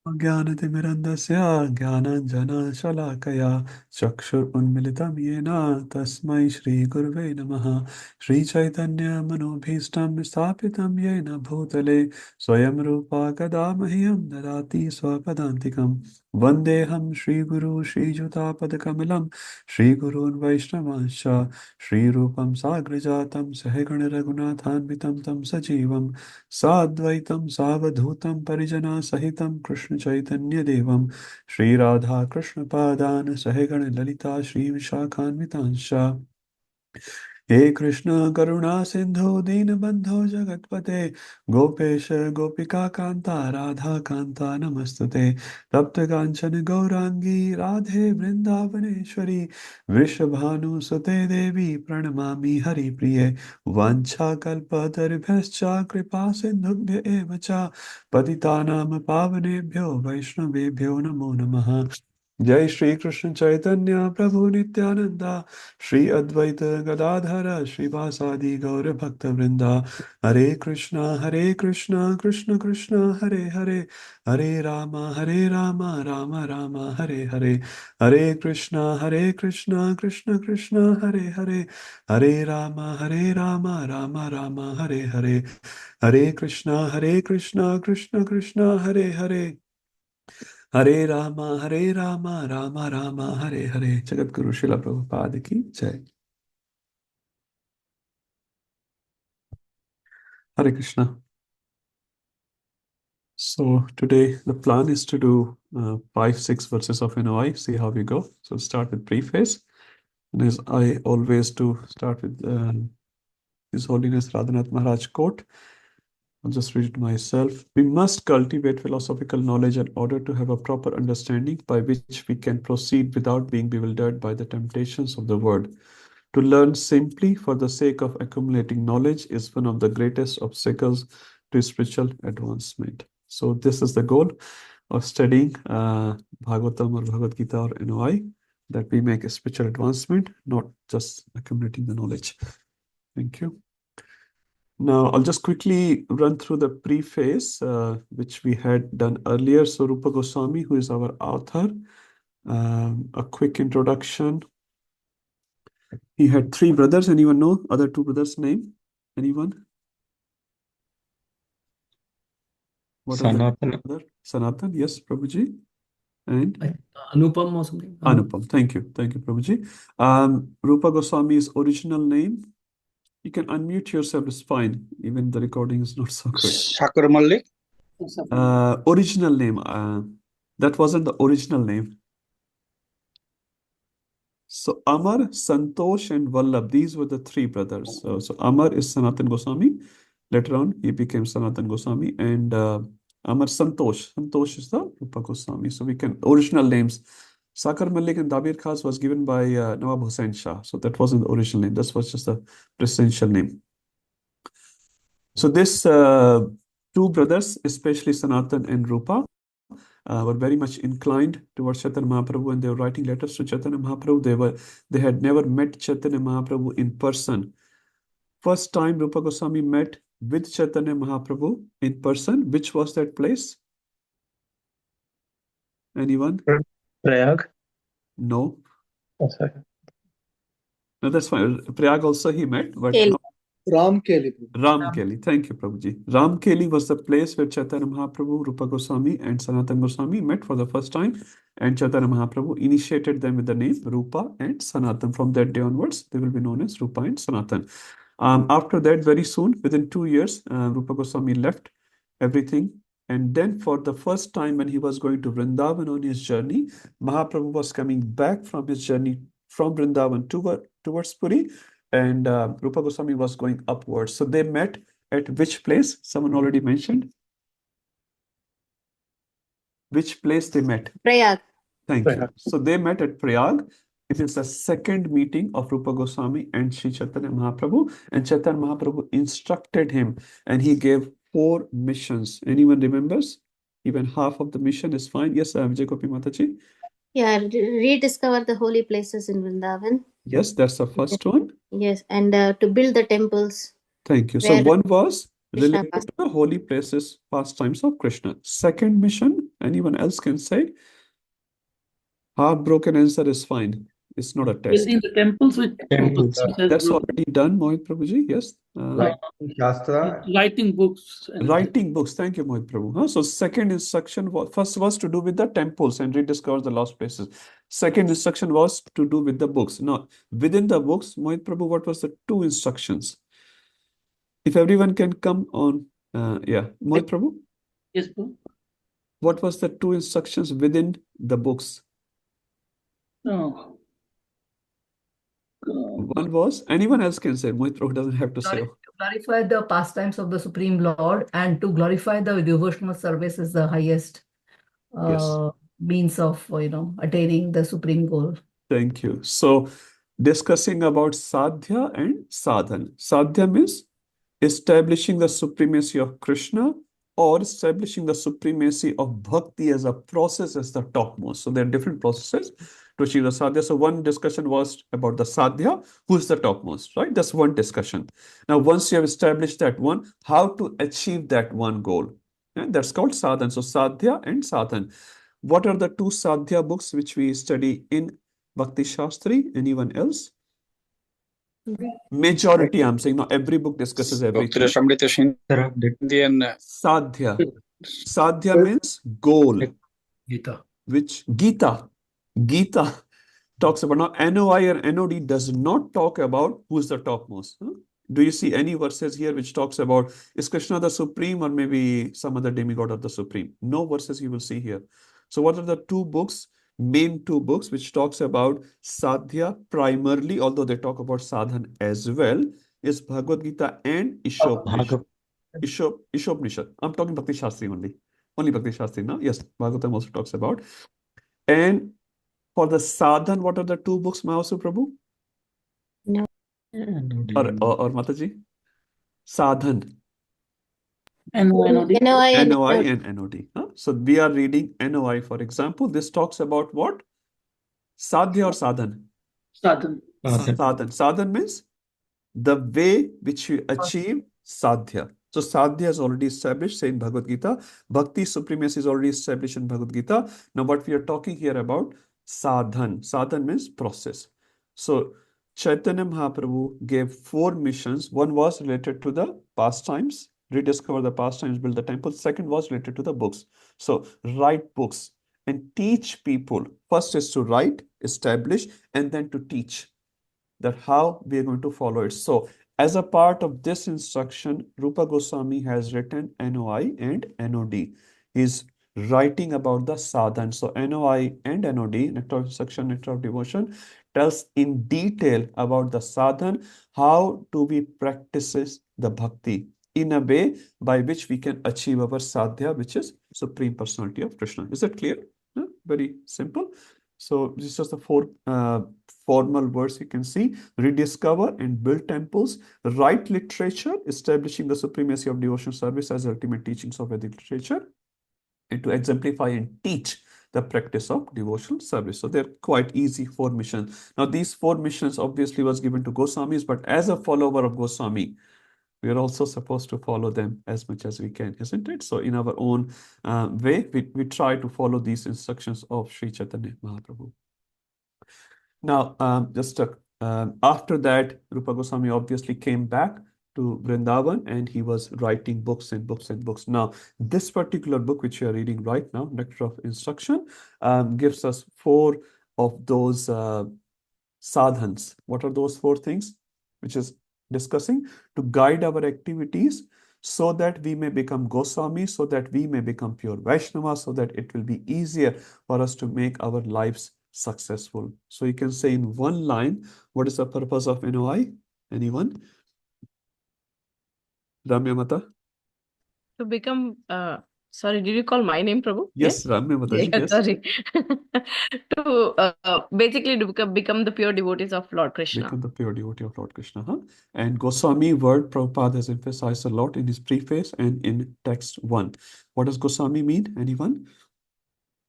ज्ञानतिमिरन्दस्य ज्ञानाञ्जनशलाकया चक्षुरुन्मिलितं येन तस्मै श्रीगुरुवे नमः। श्रीचैतन्यमनोभीष्टं स्थापितं येन भूतले स्वयं रूपा कदा मह्यं ददाति स्वपदान्तिकं। वन्देऽहं श्रीगुरु श्रीयुतापदकमलं श्रीगुरून् वैष्णवांश्च श्रीरूपं साग्रजातं सहगणरघुनाथान्वितं तं सजीवं साद्वैतं सावधूतं परिजनसहितं कृष्णचैतन्यदेवं श्रीराधाकृष्णपादान् सहगण ललिता श्रीविशाखान्वितांश्च। हे कृष्ण करुणा सिंधु दीनबंधो जगतपते गोपेश गोपिका कांता राधा कांता नमस्तुते तप्त कांचन गौरांगी राधे वृंदावनेश्वरी वृषभानुसुते देवी प्रणमामि हरिप्रिये वाञ्छाकल्पतरुभ्यश्च कृपा सिन्धुभ्य एव च पतितानां पावनेभ्यो वैष्णवेभ्यो नमो नमः। जय श्री कृष्ण चैतन्य प्रभु नित्यानंदा श्री अद्वैत गदाधर श्रीवासादि गौर भक्त वृंदा हरे कृष्णा कृष्ण कृष्ण हरे हरे हरे राम राम राम हरे हरे हरे कृष्णा कृष्ण कृष्ण हरे हरे हरे राम राम राम हरे हरे हरे कृष्णा कृष्ण कृष्ण हरे हरे हरे राम राम हरे हरे। जगत गुरु शिला प्रभुपाद की जय। Hare Krishna. So today the plan is to do 5-6 verses of NOI, see how we go. So start with preface. And as I always do, start with His Holiness Radhanath Maharaj quote. I'll just read it myself. We must cultivate philosophical knowledge in order to have a proper understanding by which we can proceed without being bewildered by the temptations of the world. To learn simply for the sake of accumulating knowledge is one of the greatest obstacles to spiritual advancement. So this is the goal of studying Bhagavatam or Bhagavad Gita or NOI, that we make a spiritual advancement, not just accumulating the knowledge. Thank you. Now, I'll just quickly run through the preface, which we had done earlier. So Rupa Goswami, who is our author, a quick introduction. He had 3 brothers. Anyone know other 2 brothers' name? Anyone? What are the Sanatana. other? Sanatan, yes, Prabhuji. And Anupam or something. Anupam. Thank you, Prabhuji. Rupa Goswami's original name. You can unmute yourself, it's fine. Even the recording is not so good. Shakar Malik. Original name. That wasn't the original name. So Amar, Santosh, and Vallabh, these were the 3 brothers. So Amar is Sanatan Goswami. Later on, he became Sanatan Goswami. And Amar Santosh. Santosh is the Rupa Goswami. So we can, original names. Sakar Malik and Dabir Khas was given by Nawab Hussain Shah. So that wasn't the original name. This was just a presidential name. So this 2 brothers, especially Sanatan and Rupa, were very much inclined towards Chaitanya Mahaprabhu, and they were writing letters to Chaitanya Mahaprabhu. They had never met Chaitanya Mahaprabhu in person. First time Rupa Goswami met with Chaitanya Mahaprabhu in person. Which was that place? Anyone? Prayag. No. Oh, sorry. No, that's fine. Prayag also he met, but Keli. no. Ramkeli. Ramkeli. Thank you, Prabhuji. Ramkeli was the place where Chaitanya Mahaprabhu, Rupa Goswami, and Sanatana Goswami met for the first time. And Chaitanya Mahaprabhu initiated them with the name Rupa and Sanatan. From that day onwards, they will be known as Rupa and Sanatan. After that, very soon, within 2 years, Rupa Goswami left everything. And then for the first time when he was going to Vrindavan on his journey, Mahaprabhu was coming back from his journey from Vrindavan towards Puri, and Rupa Goswami was going upwards. So they met at which place? Someone already mentioned. Which place they met? Prayag. Thank you. So they met at Prayag. It is the second meeting of Rupa Goswami and Sri Chaitanya Mahaprabhu. And Chaitanya Mahaprabhu instructed him, and he gave 4 missions. Anyone remembers? Even half of the mission is fine. Yes, Vijay Gopi Mataji. Yeah, rediscover the holy places in Vrindavan. Yes, that's the first one. Yes, and to build the temples. Thank you. So one was Krishna related past. to the holy places, pastimes of Krishna. Second mission, anyone else can say? Half-broken answer is fine. It's not a test. Building the temples with Temples. which has That's broken. already done, Mohit Prabhuji. Yes. Shastra. Writing books and Writing books. Thank you, Mohit Prabhu. So second instruction was, first was to do with the temples and rediscover the lost places. Second instruction was to do with the books. Now, within the books, Mohit Prabhu, what was the two instructions? If everyone can come on, Mohit Prabhu, yes, Prabhu. what was the two instructions within the books? No. One was, anyone else can say, Mohit Prabhu doesn't have to say. Glorify the pastimes of the Supreme Lord, and to glorify the devotional service is the highest Yes. means of attaining the supreme goal. Thank you. So, discussing about sadhya and sadhan. Sadhya means establishing the supremacy of Krishna or establishing the supremacy of bhakti as a process as the topmost. So there are different processes to achieve the sadhya. So one discussion was about the sadhya, who is the topmost, right? That's one discussion. Now, once you have established that one, how to achieve that one goal? And that's called sadhan. So sadhya and sadhan. What are the two sadhya books which we study in Bhakti Shastri? Anyone else? Majority, I'm saying, not every book discusses everything. Sadhya. Sadhya means goal. Gita. Which Gita. Gita talks about. Now, NOI or NOD does not talk about who's the topmost. Do you see any verses here which talks about is Krishna the supreme or maybe some other demigod of the supreme? No verses you will see here. So what are the two books, main two books which talks about sadhya primarily, although they talk about sadhan as well, is Bhagavad Gita and Ishopnishad. Ishopnishad. I'm talking Bhakti Shastri only. Only Bhakti Shastri now. Yes, Bhagavatam also talks about. And for the sadhan, what are the two books, Mahasu Prabhu? No. Or Mataji? Sadhan. NOI. NOI and NOI NOD. and NOD. So we are reading NOI, for example. This talks about what? Sadhya or sadhan? Sadhan. Sadhan. Sadhan means the way which you achieve sadhya. So sadhya is already established, say in Bhagavad Gita. Bhakti supremacy is already established in Bhagavad Gita. Now what we are talking here about, sadhan. Sadhan means process. So Chaitanya Mahaprabhu gave 4 missions. One was related to the pastimes, rediscover the pastimes, build the temple. Second was related to the books. So write books and teach people. First is to write, establish, and then to teach that how we are going to follow it. So as a part of this instruction, Rupa Goswami has written NOI and NOD. He's writing about the sadhan. So NOI and NOD, Nectar of Instruction, Nectar of Devotion, tells in detail about the sadhan, how do we practice the bhakti in a way by which we can achieve our sadhya, which is Supreme Personality of Krishna. Is that clear? Very simple. So this is just the 4 formal words you can see: rediscover and build temples, write literature, establishing the supremacy of devotional service as ultimate teachings of Vedic literature, and to exemplify and teach the practice of devotional service. So they're quite easy 4 missions. Now these 4 missions obviously was given to Goswamis, but as a follower of Goswami, we are also supposed to follow them as much as we can, isn't it? So in our own way, we try to follow these instructions of Sri Chaitanya Mahaprabhu. Now, after that, Rupa Goswami obviously came back to Vrindavan and he was writing books and books and books. Now, this particular book which we are reading right now, Nectar of Instruction, gives us 4 of those sadhans. What are those 4 things? Which is discussing to guide our activities so that we may become Goswami, so that we may become pure Vaishnava, so that it will be easier for us to make our lives successful. So you can say in one line, what is the purpose of NOI? Anyone? Ramya Mata? To become, sorry, did you call my name, Prabhu? Yes, Ramya Mataji, Yeah, yes. sorry. Basically to become the pure devotees of Lord Krishna. Become the pure devotee of Lord Krishna. And Goswami word Prabhupada has emphasized a lot in his preface and in text 1. What does Goswami mean? Anyone?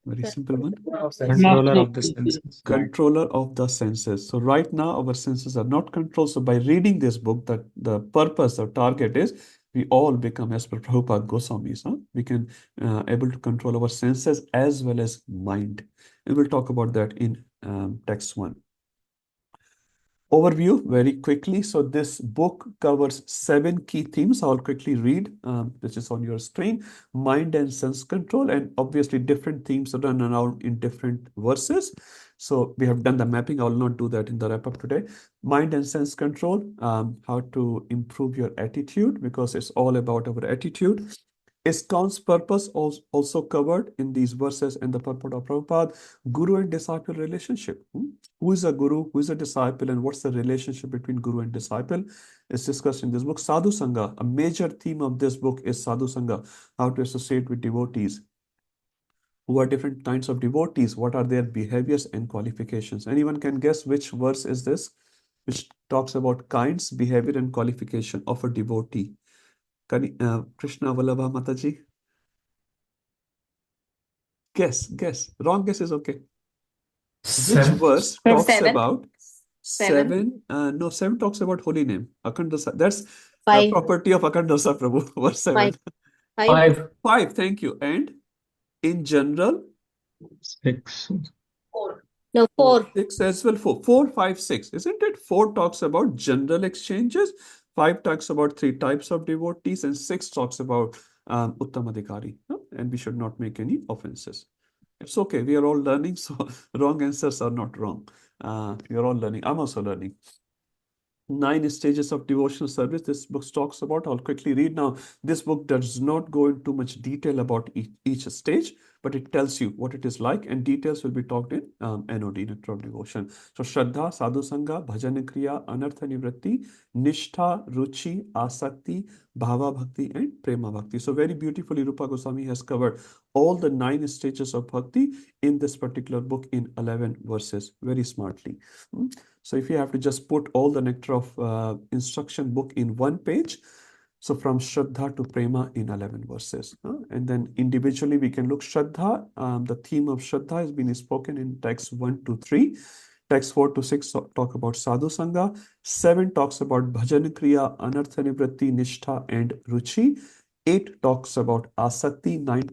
Very simple one. Controller of the senses. Controller of the senses. So right now our senses are not controlled. So by reading this book, that the purpose or target is we all become, as per Prabhupada Goswamis, huh? We can able to control our senses as well as mind. And we'll talk about that in text 1. Overview very quickly. So this book covers 7 key themes. I'll quickly read, which is on your screen. Mind and sense control, and obviously different themes are run around in different verses. So we have done the mapping. I will not do that in the wrap up today. Mind and sense control, how to improve your attitude, because it's all about our attitude. ISKCON's purpose also covered in these verses and the purport of Prabhupada. Guru and disciple relationship. Who is a guru, who is a disciple, and what's the relationship between guru and disciple is discussed in this book. Sadhu Sangha, a major theme of this book is Sadhu Sangha, how to associate with devotees. Who are different kinds of devotees? What are their behaviors and qualifications? Anyone can guess which verse is this, which talks about kinds, behavior, and qualification of a devotee? Krishna Vallabha Mataji? Guess. Wrong guess is okay. Which 7. verse talks 7. about 7? No, 7 talks about holy name. Akhandasa. That's a 5. property of Akhandasa Prabhu. Verse 7. 5. 5. 5, thank you. And in general, 6. 4. No, 4. 6 as well. 4, 5, 6. Isn't it? 4 talks about general exchanges. 5 talks about 3 types of devotees. And 6 talks about Uttamadhikari. No? And we should not make any offenses. It's okay. We are all learning. So wrong answers are not wrong. We are all learning. I'm also learning. 9 stages of devotional service this book talks about. I'll quickly read now. This book does not go into much detail about each stage, but it tells you what it is like, and details will be talked in NOD, Nectar of Devotion. So Shraddha, Sadhu Sangha, Bhajan Kriya, Anartha Nivritti, Nishtha, Ruchi, Asakti, Bhava Bhakti, and Prema Bhakti. So very beautifully Rupa Goswami has covered all the 9 stages of bhakti in this particular book in 11 verses, very smartly. So if you have to just put all the nectar of instruction book in one page, so from Shraddha to Prema in 11 verses. And then individually we can look Shraddha. The theme of Shraddha has been spoken in text 1 to 3. Text 4 to 6 talk about Sadhu Sangha. 7 talks about Bhajan Kriya, Anartha Nivritti, Nishtha, and Ruchi. 8 talks about Asakti. 9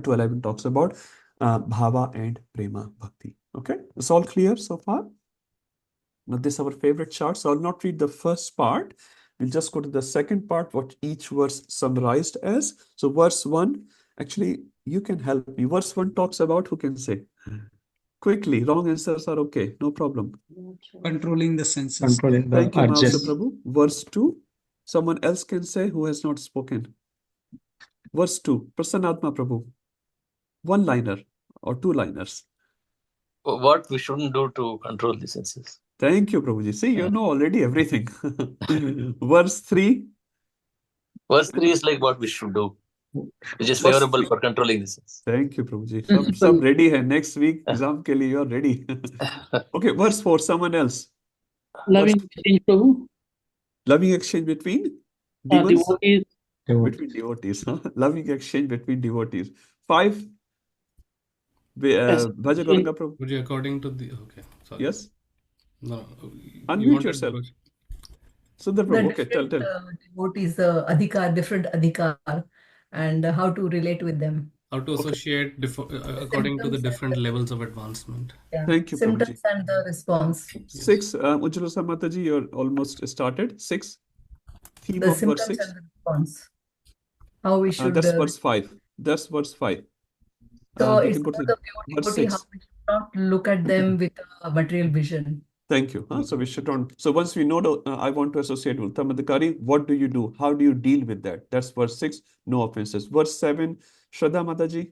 to 11 talks about Bhava and Prema Bhakti. Okay, it's all clear so far? Now this is our favorite chart, so I'll not read the first part. We'll just go to the second part, what each verse summarized as. So verse 1, actually, you can help me. Verse 1 talks about, who can say? Quickly, wrong answers are okay, no problem. Controlling the senses. Controlling the Thank you, Mahamsa urges. Prabhu. Verse 2, someone else can say who has not spoken. Verse 2, Prasannatma Prabhu. One-liner or two-liners. What we shouldn't do to control the senses. Thank you, Prabhuji. See, you know already everything. Verse 3. Verse 3 is like what we should do, which is favorable for controlling the sense. Thank you, Prabhuji. Sab ready hai. Next week, exam ke liye you are ready. Okay, verse 4, someone else. Loving exchange, Prabhu. Loving exchange between demons? Devotees. Between devotees. Loving exchange between devotees. 5. Bhaja Gauranga Prabhu. According to the okay, sorry. Yes. No, Unmute yourself. Sundar Prabhu, okay, tell. Devotees, adhikar, different adhikar, and how to relate with them. How to associate according to the different levels of advancement. Yeah. Thank you, Symptoms Prabhuji. and the response. 6, Ujjwala Mataji, you're almost started. 6, theme The of verse symptoms 6. and the response. How we should. That's verse 5. That's verse 5. So We it's can go for to the verse devotee, 6. how we should not look at them with a material vision. Thank you. So we should not. So once we know I want to associate with Uttamadhikari, what do you do? How do you deal with that? That's verse 6. No offenses. Verse 7, Shraddha Mataji.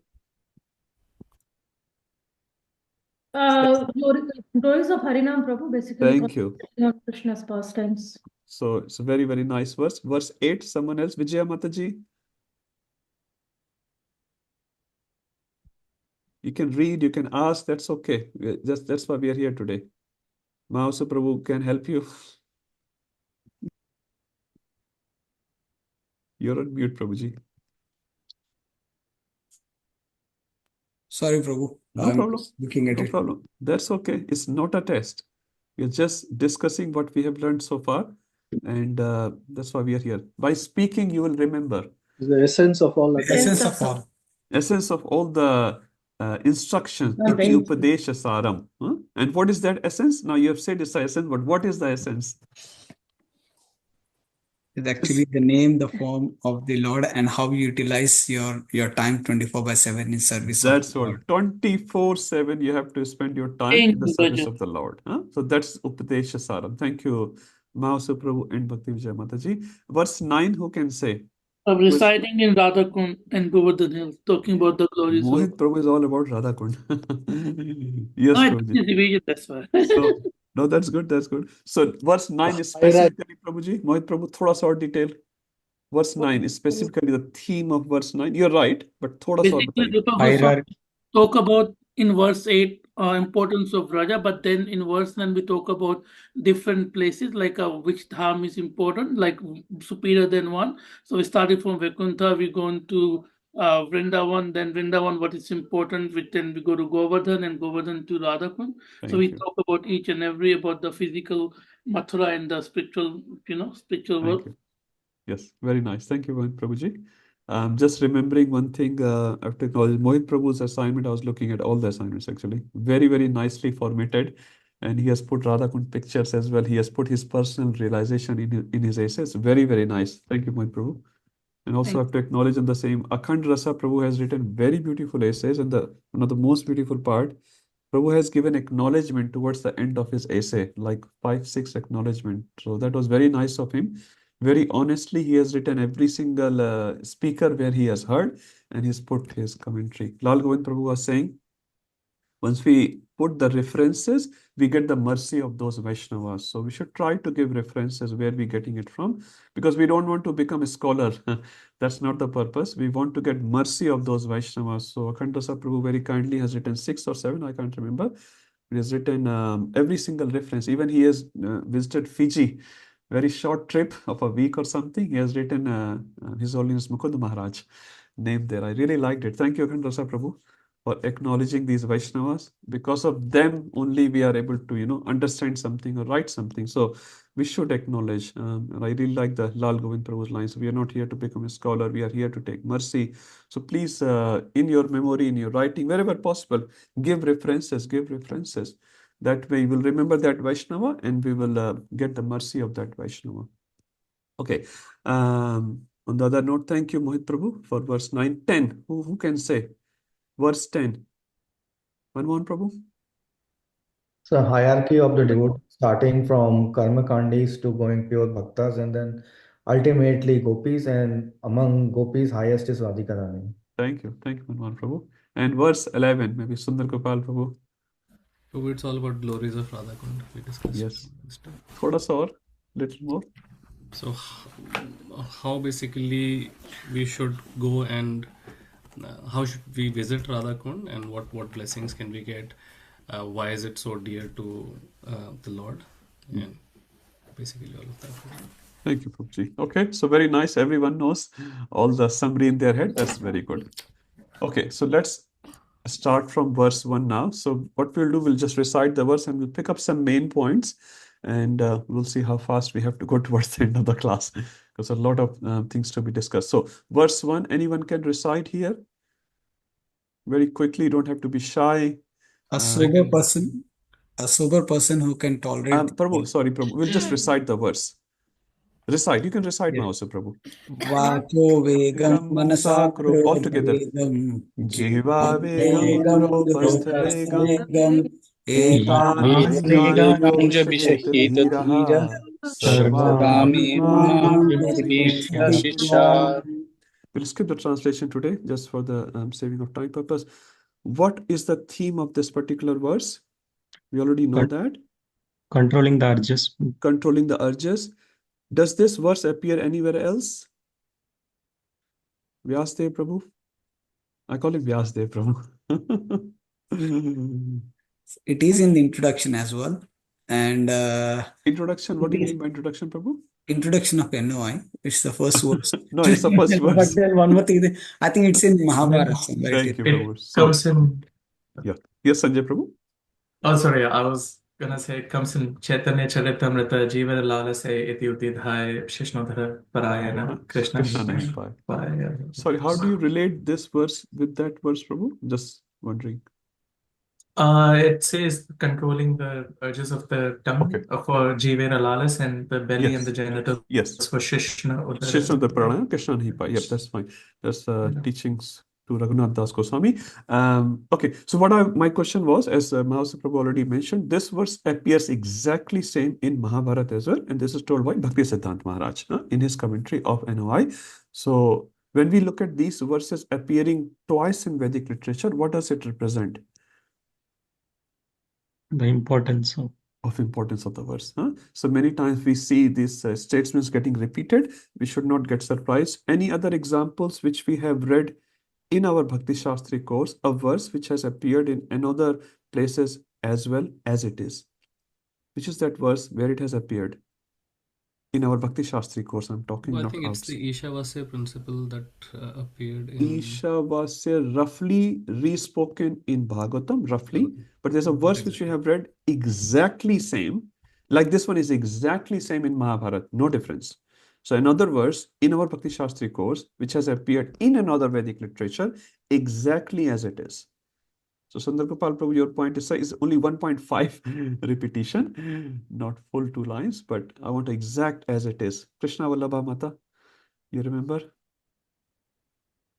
Glories of Harinam Prabhu, basically. Thank you. Krishna's pastimes. So it's a very, very nice verse. Verse 8, someone else, Vijaya Mataji. You can read, you can ask, that's okay. That's why we are here today. Mahasa Prabhu can help you. You're on mute, Prabhuji. Sorry, Prabhu. No problem. Looking at No it. problem. That's okay. It's not a test. We're just discussing what we have learned so far. And that's why we are here. By speaking, you will remember. The essence of all others. Essence of all. Essence of all the instructions. No, Iti thank you. Upadesha Saram. And what is that essence? Now you have said it's the essence, but what is the essence? It's actually the name, the form of the Lord, and how you utilize your time 24/7 in service of That's the what. Lord. 24/7 you have to spend your time Thank in the you, service Raja. of the Lord. So that's Upadesha Saram. Thank you, Mahasa Prabhu and Bhakti Vijay Mataji. Verse 9, who can say? Of reciting in Radhakund and Govardhan Hills, talking about the glories of. Mohit Prabhu is all about Radha Kund. Yes, No, I Prabhuji. think it's division, that's why. So, no, that's good. That's good. So, verse 9 is specifically, Prabhuji, Mohit Prabhu, thoda sa aur detail. Verse 9 is specifically the theme of verse 9. You're right, but thoda sa aur Basically, bataiye. Rupa Goswami talk about in verse 8 importance of Raja, but then in verse 9 we talk about different places, like which dham is important, like superior than one. So we started from Vaikuntha, we go into Vrindavan, then Vrindavan, what is important, then we go to Govardhan and Govardhan to Radhakund. So we Thank you. talk about each and every, about the physical Mathura and the spiritual, spiritual world. Thank you. Yes, very nice. Thank you, Mohit Prabhuji. Just remembering one thing, after acknowledging Mohit Prabhu's assignment, I was looking at all the assignments actually. Very, very nicely formatted. And he has put Radhakund pictures as well. He has put his personal realization in his essays. Very, very nice. Thank you, Mohit Prabhu. And also have to acknowledge on the same, Akhand Rasa Prabhu has written very beautiful essays. And one of the most beautiful part, Prabhu has given acknowledgement towards the end of his essay, like 5-6 acknowledgement. So that was very nice of him. Very honestly, he has written every single speaker where he has heard, and he's put his commentary. Lal Govind Prabhu was saying, once we put the references, we get the mercy of those Vaishnavas. So we should try to give references where we're getting it from, because we don't want to become a scholar. That's not the purpose. We want to get mercy of those Vaishnavas. So Akhanda Prabhu very kindly has written 6 or 7, I can't remember. He has written every single reference. Even he has visited Fiji, very short trip of a week or something. He has written His Holiness Mukund Maharaj name there. I really liked it. Thank you, Akhanda Prabhu, for acknowledging these Vaishnavas. Because of them only we are able to, understand something or write something. So we should acknowledge. And I really like the Lal Govind Prabhu's lines. We are not here to become a scholar. We are here to take mercy. So please, in your memory, in your writing, wherever possible, give references. That way you will remember that Vaishnava and we will get the mercy of that Vaishnava. Okay. On the other note, thank you, Mohit Prabhu, for verse 9. 10. Who can say? Verse 10. Manmohan Prabhu? So hierarchy of the devotee, starting from karma kandis to going pure bhaktas, and then ultimately gopis, and among gopis, highest is Radhika Rani. Thank you, Manmohan Prabhu. And verse 11, maybe Sundar Gopal Prabhu. So it's all about glories of Radhakund. We discussed Yes. this time. Thoda sa aur, little more. So how basically we should go and how should we visit Radhakund, and what blessings can we get? Why is it so dear to the Lord? And basically all of that. Thank you, Prabhuji. Okay, so very nice. Everyone knows all the summary in their head. That's very good. Okay, so let's start from verse 1 now. So what we'll do, we'll just recite the verse and we'll pick up some main points, and we'll see how fast we have to go towards the end of the class, because a lot of things to be discussed. So verse 1, anyone can recite here? Very quickly, you don't have to be shy. A sober person who can tolerate. Prabhu, sorry, Prabhu, we'll just recite the verse. Recite, you can recite now also, Prabhu. Vacho vegam manasa All together. vegam Jiva vegam durobhastha vegam Hiraha Sarvagami Shisha. We'll skip the translation today just for the saving of time purpose. What is the theme of this particular verse? We already know that. Controlling the urges. Controlling the urges. Does this verse appear anywhere else? Vyasdev Prabhu? I call him Vyasdev Prabhu. It is in the introduction as well. And introduction, what do you mean by introduction, Prabhu? Introduction of NOI. It's the first verse. No, it's the first verse. But then one more thing, I think it's in Mahabharata somewhere. Thank you, It Prabhu. comes in. Yeah. Yes, Sanjay Prabhu? Oh, sorry. I was gonna say it comes in Chaitanya Charitamrita Jiva Lalase Iti Utidhai Shishnodhara Parayana Krishna Krishna Nishpai. Parayana. Sorry, how do you relate this verse with that verse, Prabhu? Just wondering. It says controlling the urges of the tongue for Jivera Lalas and the belly and the genitals for Shishna Shishna the Udara. Prala, Krishna Nipa. Yep, that's fine. That's teachings to Raghunath Das Goswami. Okay, so my question was, as Mahasi Prabhu already mentioned, this verse appears exactly same in Mahabharata as well, and this is told by Bhakti Siddhanta Maharaj in his commentary of NOI. So when we look at these verses appearing twice in Vedic literature, what does it represent? The importance of importance of the verse. So many times we see these statements getting repeated. We should not get surprised. Any other examples which we have read in our Bhakti Shastri course, a verse which has appeared in another places as well as it is? Which is that verse where it has appeared? In our Bhakti Shastri course, I'm talking Well, I not think it's outside. the Ishavasya principle that appeared in Ishavasya roughly re-spoken in Bhagavatam, roughly, but there's a verse which we have read exactly same, like this one is exactly same in Mahabharata, no difference. So another verse in our Bhakti Shastri course, which has appeared in another Vedic literature, exactly as it is. So Sundar Gopal Prabhu, your point is only 1.5 repetition, not full 2 lines, but I want exact as it is. Krishna Vallabha Mata, you remember?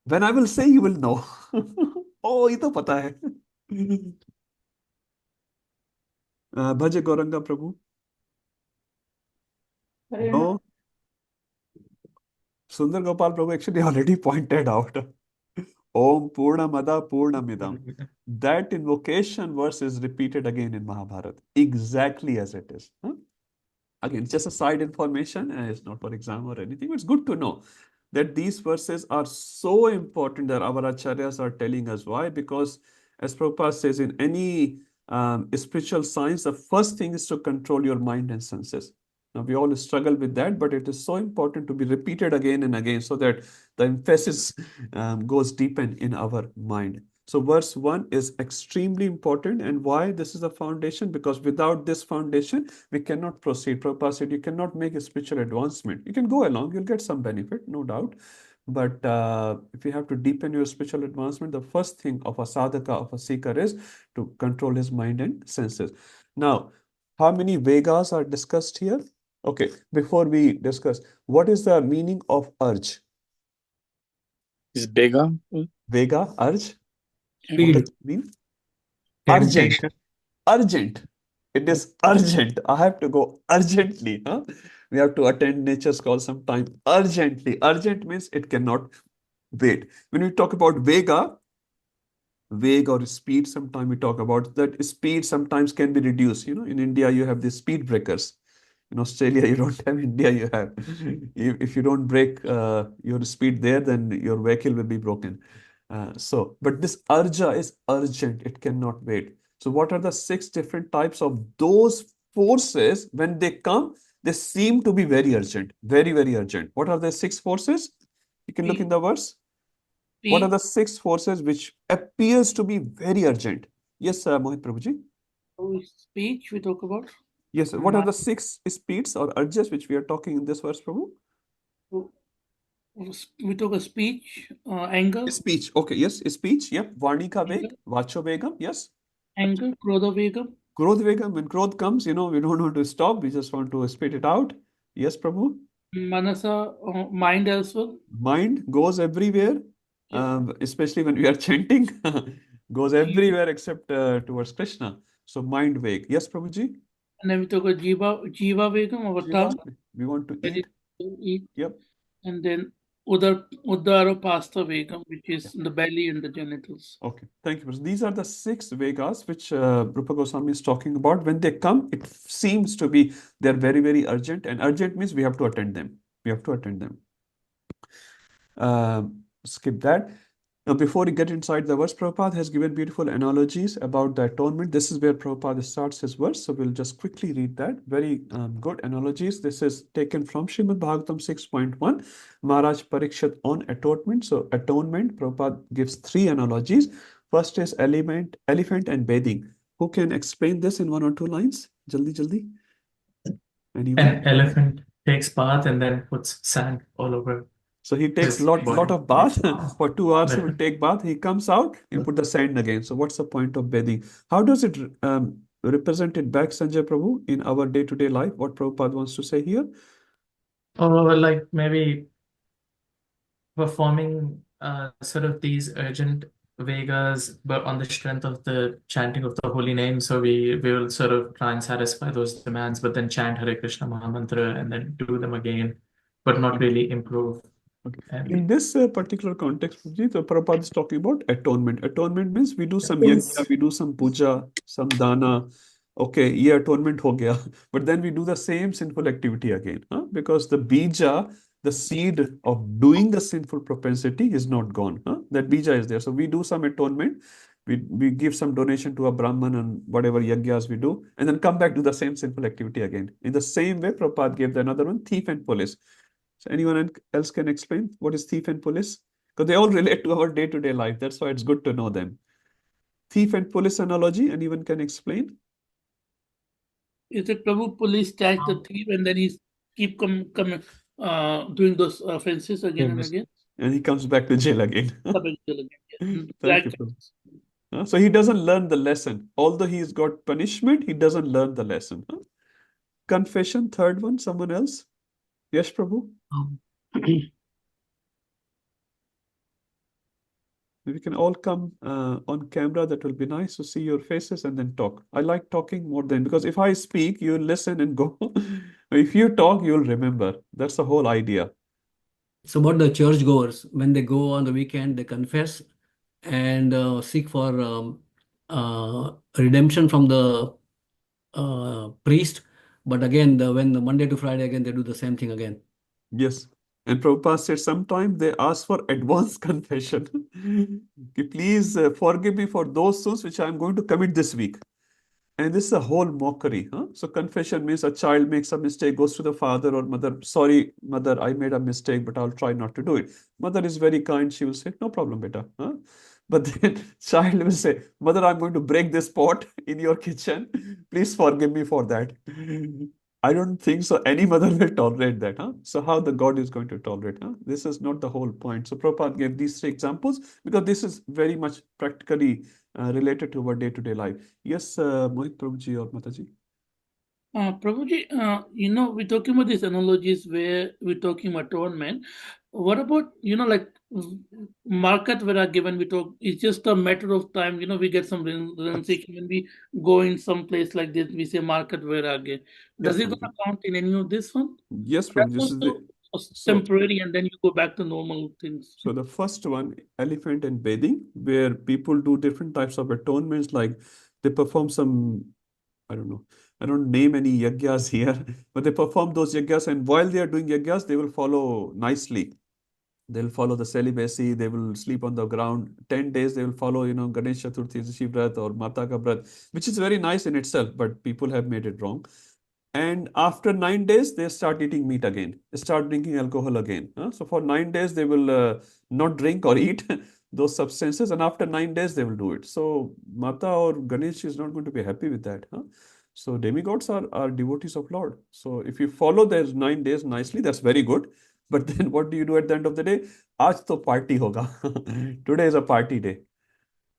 When I will say, you will know. Oh, ये तो पता है. Bhaje Gauranga Prabhu. No. Sundar Gopal Prabhu actually already pointed out. Om Purnamada Purnamidam. That invocation verse is repeated again in Mahabharata, exactly as it is. Again, it's just a side information, and it's not for exam or anything. It's good to know that these verses are so important that our acharyas are telling us. Why? Because as Prabhupada says, in any spiritual science, the first thing is to control your mind and senses. Now, we all struggle with that, but it is so important to be repeated again and again so that the emphasis goes deep in our mind. So verse 1 is extremely important. And why this is the foundation? Because without this foundation, we cannot proceed. Prabhupada said you cannot make a spiritual advancement. You can go along, you'll get some benefit, no doubt. But if you have to deepen your spiritual advancement, the first thing of a sadhaka, of a seeker, is to control his mind and senses. Now, how many Vegas are discussed here? Okay, before we discuss, what is the meaning of urge? Is Vega? Vega, urge? Speed. What does it mean? Urgent. Urgent. It is urgent. I have to go urgently. We have to attend nature's call sometime urgently. Urgent means it cannot wait. When we talk about Vega, vague or speed, sometimes we talk about that speed sometimes can be reduced. In India, you have the speed breakers. In Australia, you don't have. India, you have. If you don't break your speed there, then your vehicle will be broken. But this urja is urgent. It cannot wait. So what are the 6 different types of those forces? When they come, they seem to be very urgent, very, very urgent. What are the 6 forces? You can look in the verse. What are the 6 forces which appears to be very urgent? Yes, Mohit Prabhuji. Speech we talk about. Yes, sir. What are the 6 speeds or urges which we are talking in this verse, Prabhu? We talk a speech, anger. Speech. Okay, yes, speech. Yep. Varnika Veg, Vacho Vegam. Yes. Anger, Krodha Vegam. Krodh Vegam. When Krodh comes, we don't want to stop. We just want to spit it out. Yes, Prabhu. Manasa, mind as well. Mind goes everywhere, especially when we are chanting. Goes everywhere except towards Krishna. So mind Veg. Yes, Prabhuji. And then we talk about Jiva Vegam, our tongue. We want to eat. Yep. And then Uddara Pasta Vegam, which is the belly and the genitals. Okay, thank you. These are the 6 Vegas which Rupa Goswami is talking about. When they come, it seems to be they're very, very urgent. And urgent means we have to attend them. We have to attend them. Skip that. Now, before we get inside the verse, Prabhupada has given beautiful analogies about the atonement. This is where Prabhupada starts his verse. So we'll just quickly read that. Very good analogies. This is taken from Srimad Bhagavatam 6.1, Maharaj Parikshit on atonement. So atonement, Prabhupada gives 3 analogies. First is elephant and bathing. Who can explain this in 1 or 2 lines? Jaldi, jaldi. Anyone? An elephant takes bath and then puts sand all over So he takes his lot body. of bath. For 2 hours he will But take bath. He comes out, he'll put the sand again. So what's the point of bathing? How does it represent it back, Sanjay Prabhu, in our day-to-day life? What Prabhupada wants to say here? or like maybe performing sort of these urgent Vegas, but on the strength of the chanting of the holy name. So we will sort of try and satisfy those demands, but then chant Hare Krishna Mahamantra and then do them again, but not really improve. Okay. And In this particular context, Prabhuji, the Prabhupada is talking about atonement. Atonement means we do some yajna, we do some puja, some dana. Okay, yeah, atonement ho gaya. But then we do the same sinful activity again. Huh? Because the bija, the seed of doing the sinful propensity is not gone. Huh? That bija is there. So we do some atonement. We give some donation to a Brahman and whatever yajnas we do, and then come back to the same sinful activity again. In the same way, Prabhupada gave the another one, thief and police. So anyone else can explain what is thief and police? Because they all relate to our day-to-day life. That's why it's good to know them. Thief and police analogy, anyone can explain? Is it Prabhu police catch the thief and then he's keep doing those offenses again and again? And he comes back to jail again. Up and jail again. Thank you, Prabhu. So he doesn't learn the lesson. Although he's got punishment, he doesn't learn the lesson. Confession, third one, someone else? Yes, Prabhu? We can all come on camera. That will be nice to see your faces and then talk. I like talking more than, because if I speak, you listen and go. If you talk, you'll remember. That's the whole idea. So about the churchgoers, when they go on the weekend, they confess and seek for redemption from the priest. But again, when the Monday to Friday, again, they do the same thing again. Yes. And Prabhupada said sometimes they ask for advance confession. Please forgive me for those sins which I'm going to commit this week. And this is a whole mockery. Huh? So confession means a child makes a mistake, goes to the father or mother. Sorry, mother, I made a mistake, but I'll try not to do it. Mother is very kind. She will say, no problem, beta. Huh? But then child will say, mother, I'm going to break this pot in your kitchen. Please forgive me for that. I don't think so. Any mother will tolerate that. Huh? So how the God is going to tolerate? Huh? This is not the whole point. So Prabhupada gave these 3 examples because this is very much practically related to our day-to-day life. Yes, Mohit Prabhuji or Mataji? Prabhuji, we're talking about these analogies where we're talking about atonement. What about, like market where are given, we talk, it's just a matter of time, we get some renunciation when we go in some place like this, we say market where are given. Does it gonna count in any of this one? Yes, Prabhuji. Temporary and then you go back to normal things. So the first one, elephant and bathing, where people do different types of atonements, like they perform some, I don't know, I don't name any yajnas here, but they perform those yajnas, and while they are doing yajnas, they will follow nicely. They'll follow the celibacy, they will sleep on the ground. 10 days, they will follow, Ganesh Chaturthi, Rishi Vrat or Mata Ka Vrat, which is very nice in itself, but people have made it wrong. And after 9 days, they start eating meat again, start drinking alcohol again. So for 9 days, they will not drink or eat those substances. And after 9 days, they will do it. So Mata or Ganesh is not going to be happy with that. So demigods are devotees of Lord. So if you follow those 9 days nicely, that's very good. But then what do you do at the end of the day? Aaj to party hoga. Today is a party day.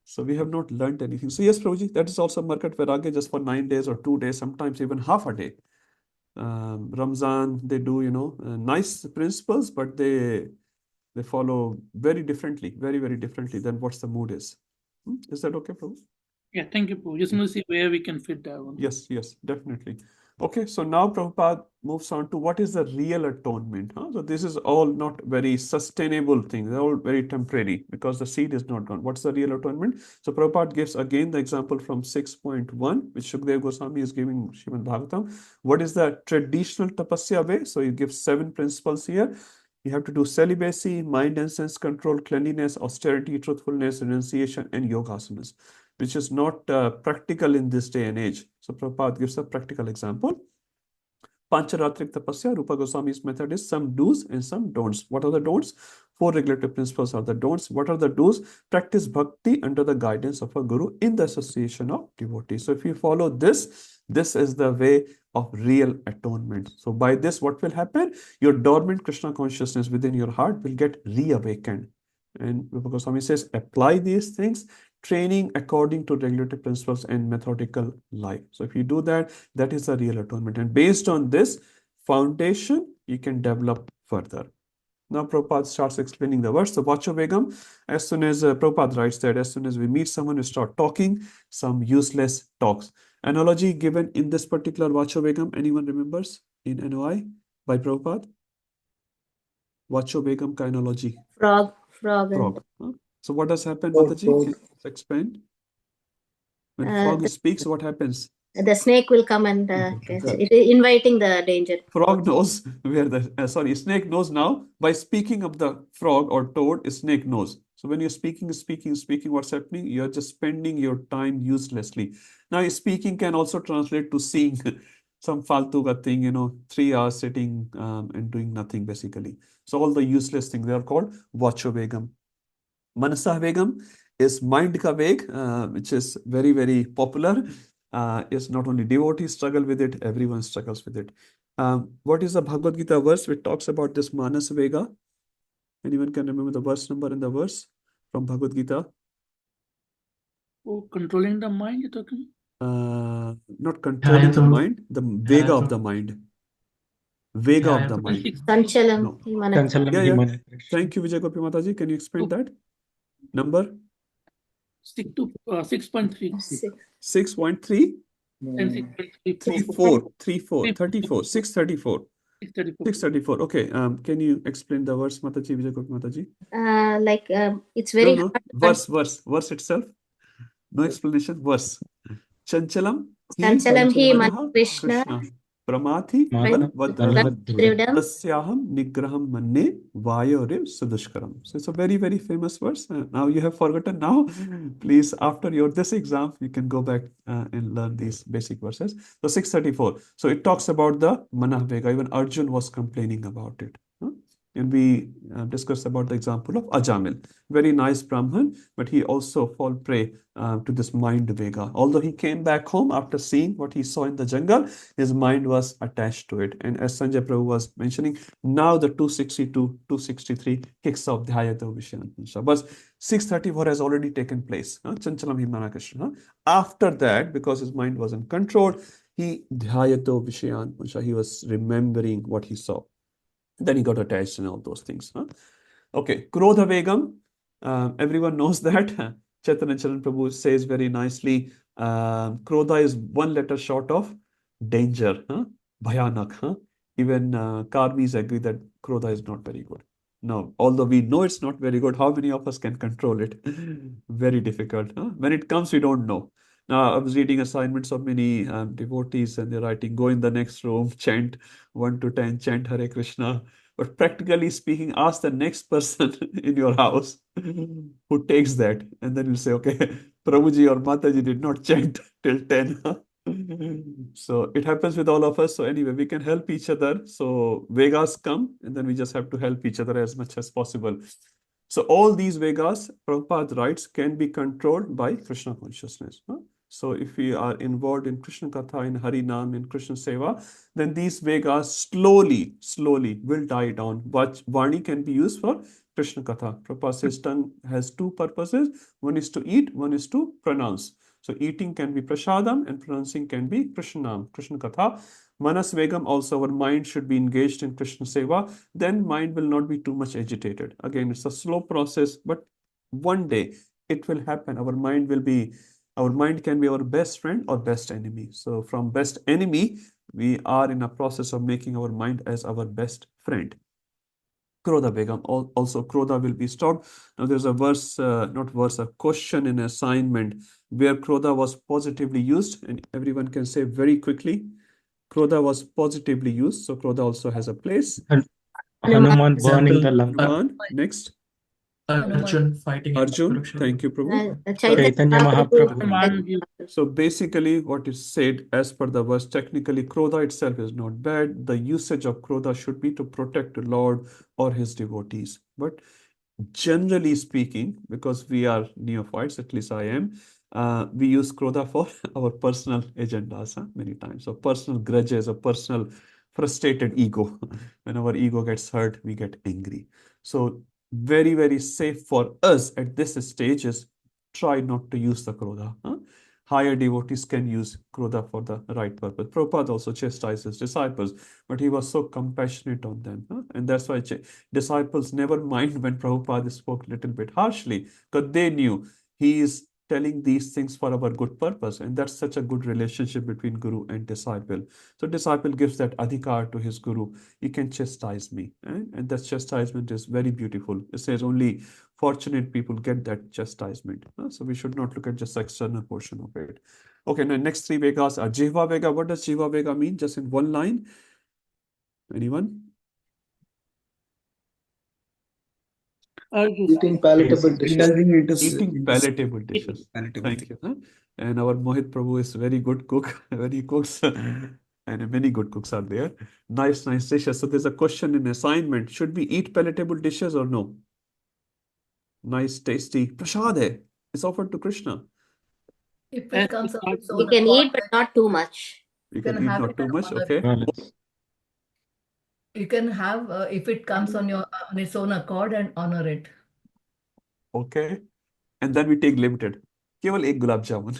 So we have not learned anything. So yes, Prabhuji, that is also Markat Vairagya just for 9 days or 2 days, sometimes even half a day. Ramzan, they do, nice principles, but they follow very differently, very, very differently than what's the mood is. Is that okay, Prabhu? Yeah, thank you, Prabhu. Just want to see where we can fit that one. Yes, definitely. Okay, so now Prabhupada moves on to what is the real atonement. So this is all not very sustainable things. They're all very temporary because the seed is not gone. What's the real atonement? So Prabhupada gives again the example from 6.1, which Shukdev Goswami is giving Srimad Bhagavatam. What is the traditional tapasya way? So he gives 7 principles here. You have to do celibacy, mind and sense control, cleanliness, austerity, truthfulness, renunciation, and yogasanas, which is not practical in this day and age. So Prabhupada gives a practical example. Pancharatric Tapasya, Rupa Goswami's method is some do's and some don'ts. What are the don'ts? 4 regulative principles are the don'ts. What are the do's? Practice bhakti under the guidance of a guru in the association of devotees. So if you follow this, this is the way of real atonement. So by this, what will happen? Your dormant Krishna consciousness within your heart will get reawakened. And Rupa Goswami says, apply these things, training according to regulative principles and methodical life. So if you do that, that is the real atonement. And based on this foundation, you can develop further. Now Prabhupada starts explaining the verse. So Vacham, as soon as Prabhupada writes that, as soon as we meet someone, we start talking some useless talks. Analogy given in this particular Vacham, anyone remembers in NOI by Prabhupada? Vacham ka analogy. Frog. Frog. Huh? So what does happen, Mataji? Can you explain? When frog speaks, what happens? The snake will come and catch it, inviting the danger. Frog knows where the snake knows now by speaking of the frog or toad. Snake knows. So when you're speaking, what's happening? You're just spending your time uselessly. Now, speaking can also translate to seeing some faltu ka thing, 3 hours sitting and doing nothing basically. So all the useless things, they are called Vacham. Manasa Vegam is mind ka veg, which is very, very popular. It's not only devotees struggle with it, everyone struggles with it. What is the Bhagavad Gita verse which talks about this Manas Vega? Anyone can remember the verse number in the verse from Bhagavad Gita? Oh, controlling the mind, you're talking? Not controlling the mind, the Vega of the mind. Vega of the mind. Sanchalam. No. Sanchalam Yeah. Himana. Thank you, Vijay Gopi Mataji. Can you explain that? Number? 6.3. 6.3? And 34. 634. 634. Okay. Can you explain the verse, Mataji, Vijay Gopi Mataji? It's very No. hard. Verse itself. No explanation. Verse. Chanchalam Sanchalam Manaha Krishna. Pramati Madhurudam. Tasyaham Nigraham Manne Vayore Sudushkaram. So it's a very, very famous verse. Now you have forgotten now. Please, after this exam, you can go back and learn these basic verses. So 634. So it talks about the Manah Vega. Even Arjun was complaining about it. And we discussed about the example of Ajamil. Very nice Brahman, but he also fall prey to this mind Vega. Although he came back home after seeing what he saw in the jungle, his mind was attached to it. And as Sanjay Prabhu was mentioning, now the 262, 263 kicks off Dhyato Vishyan. But 634 has already taken place. Chanchalam Himana Krishna. After that, because his mind was in control, he Dhyato Vishyan. He was remembering what he saw. Then he got attached and all those things. Okay, Krodha Vegam. Everyone knows that. Chaitanya Charan Prabhu says very nicely, Krodha is one letter short of danger. Bhayanak. Even Karmis agree that Krodha is not very good. Now, although we know it's not very good, how many of us can control it? Very difficult. When it comes, we don't know. Now, I was reading assignments of many devotees and they're writing, go in the next room, chant 1 to 10, chant Hare Krishna. But practically speaking, ask the next person in your house who takes that. And then you'll say, okay, Prabhuji or Mataji did not chant till 10. So it happens with all of us. So anyway, we can help each other. So Vegas come and then we just have to help each other as much as possible. So all these Vegas, Prabhupada writes, can be controlled by Krishna consciousness. So if we are involved in Krishna Katha, in Hari Nam, in Krishna Seva, then these Vegas slowly will die down. But Vani can be used for Krishna Katha. Prabhupada says tongue has 2 purposes. One is to eat, one is to pronounce. So eating can be Prashadam and pronouncing can be Krishna Nam, Krishna Katha. Manas Vegam, also our mind should be engaged in Krishna Seva. Then mind will not be too much agitated. Again, it's a slow process, but one day it will happen. Our mind can be our best friend or best enemy. So from best enemy, we are in a process of making our mind as our best friend. Krodha Begam, also Krodha will be stopped. Now there's a verse, a question in assignment where Krodha was positively used, and everyone can say very quickly, Krodha was positively used. So Krodha also has a place. Hanuman burning Example, the Lanka. Hanuman, next. Arjun fighting in Arjun, Kurukshetra. thank you, Prabhu. Chaitanya Mahaprabhu. So basically, what is said as per the verse, technically, Krodha itself is not bad. The usage of Krodha should be to protect the Lord or his devotees. But generally speaking, because we are neophytes, at least I am, we use Krodha for our personal agendas many times. So personal grudges or personal frustrated ego. When our ego gets hurt, we get angry. So very, very safe for us at this stage is try not to use the Krodha. Higher devotees can use Krodha for the right purpose. Prabhupada also chastised his disciples, but he was so compassionate on them. And that's why disciples never mind when Prabhupada spoke a little bit harshly, because they knew he is telling these things for our good purpose. And that's such a good relationship between Guru and disciple. So disciple gives that adhikar to his Guru. You can chastise me. And that chastisement is very beautiful. It says only fortunate people get that chastisement. So we should not look at just the external portion of it. Okay, now next three Vegas are Jiva Vega. What does Jiva Vega mean? Just in one line. Anyone? Eating palatable dishes. Eating palatable dishes. Thank you. And our Mohit Prabhu is very good cook. When he cooks, and many good cooks are there. Nice dishes. So there's a question in assignment. Should we eat palatable dishes or no? Nice, tasty. Prasad hai. It's offered to Krishna. If it comes on its You own can accord, eat, but not too much. You can can eat have not it too and much. honor Okay. it. You can have if it comes on its own accord and honor it. Okay. And then we take limited. Keval ek gulab jamun.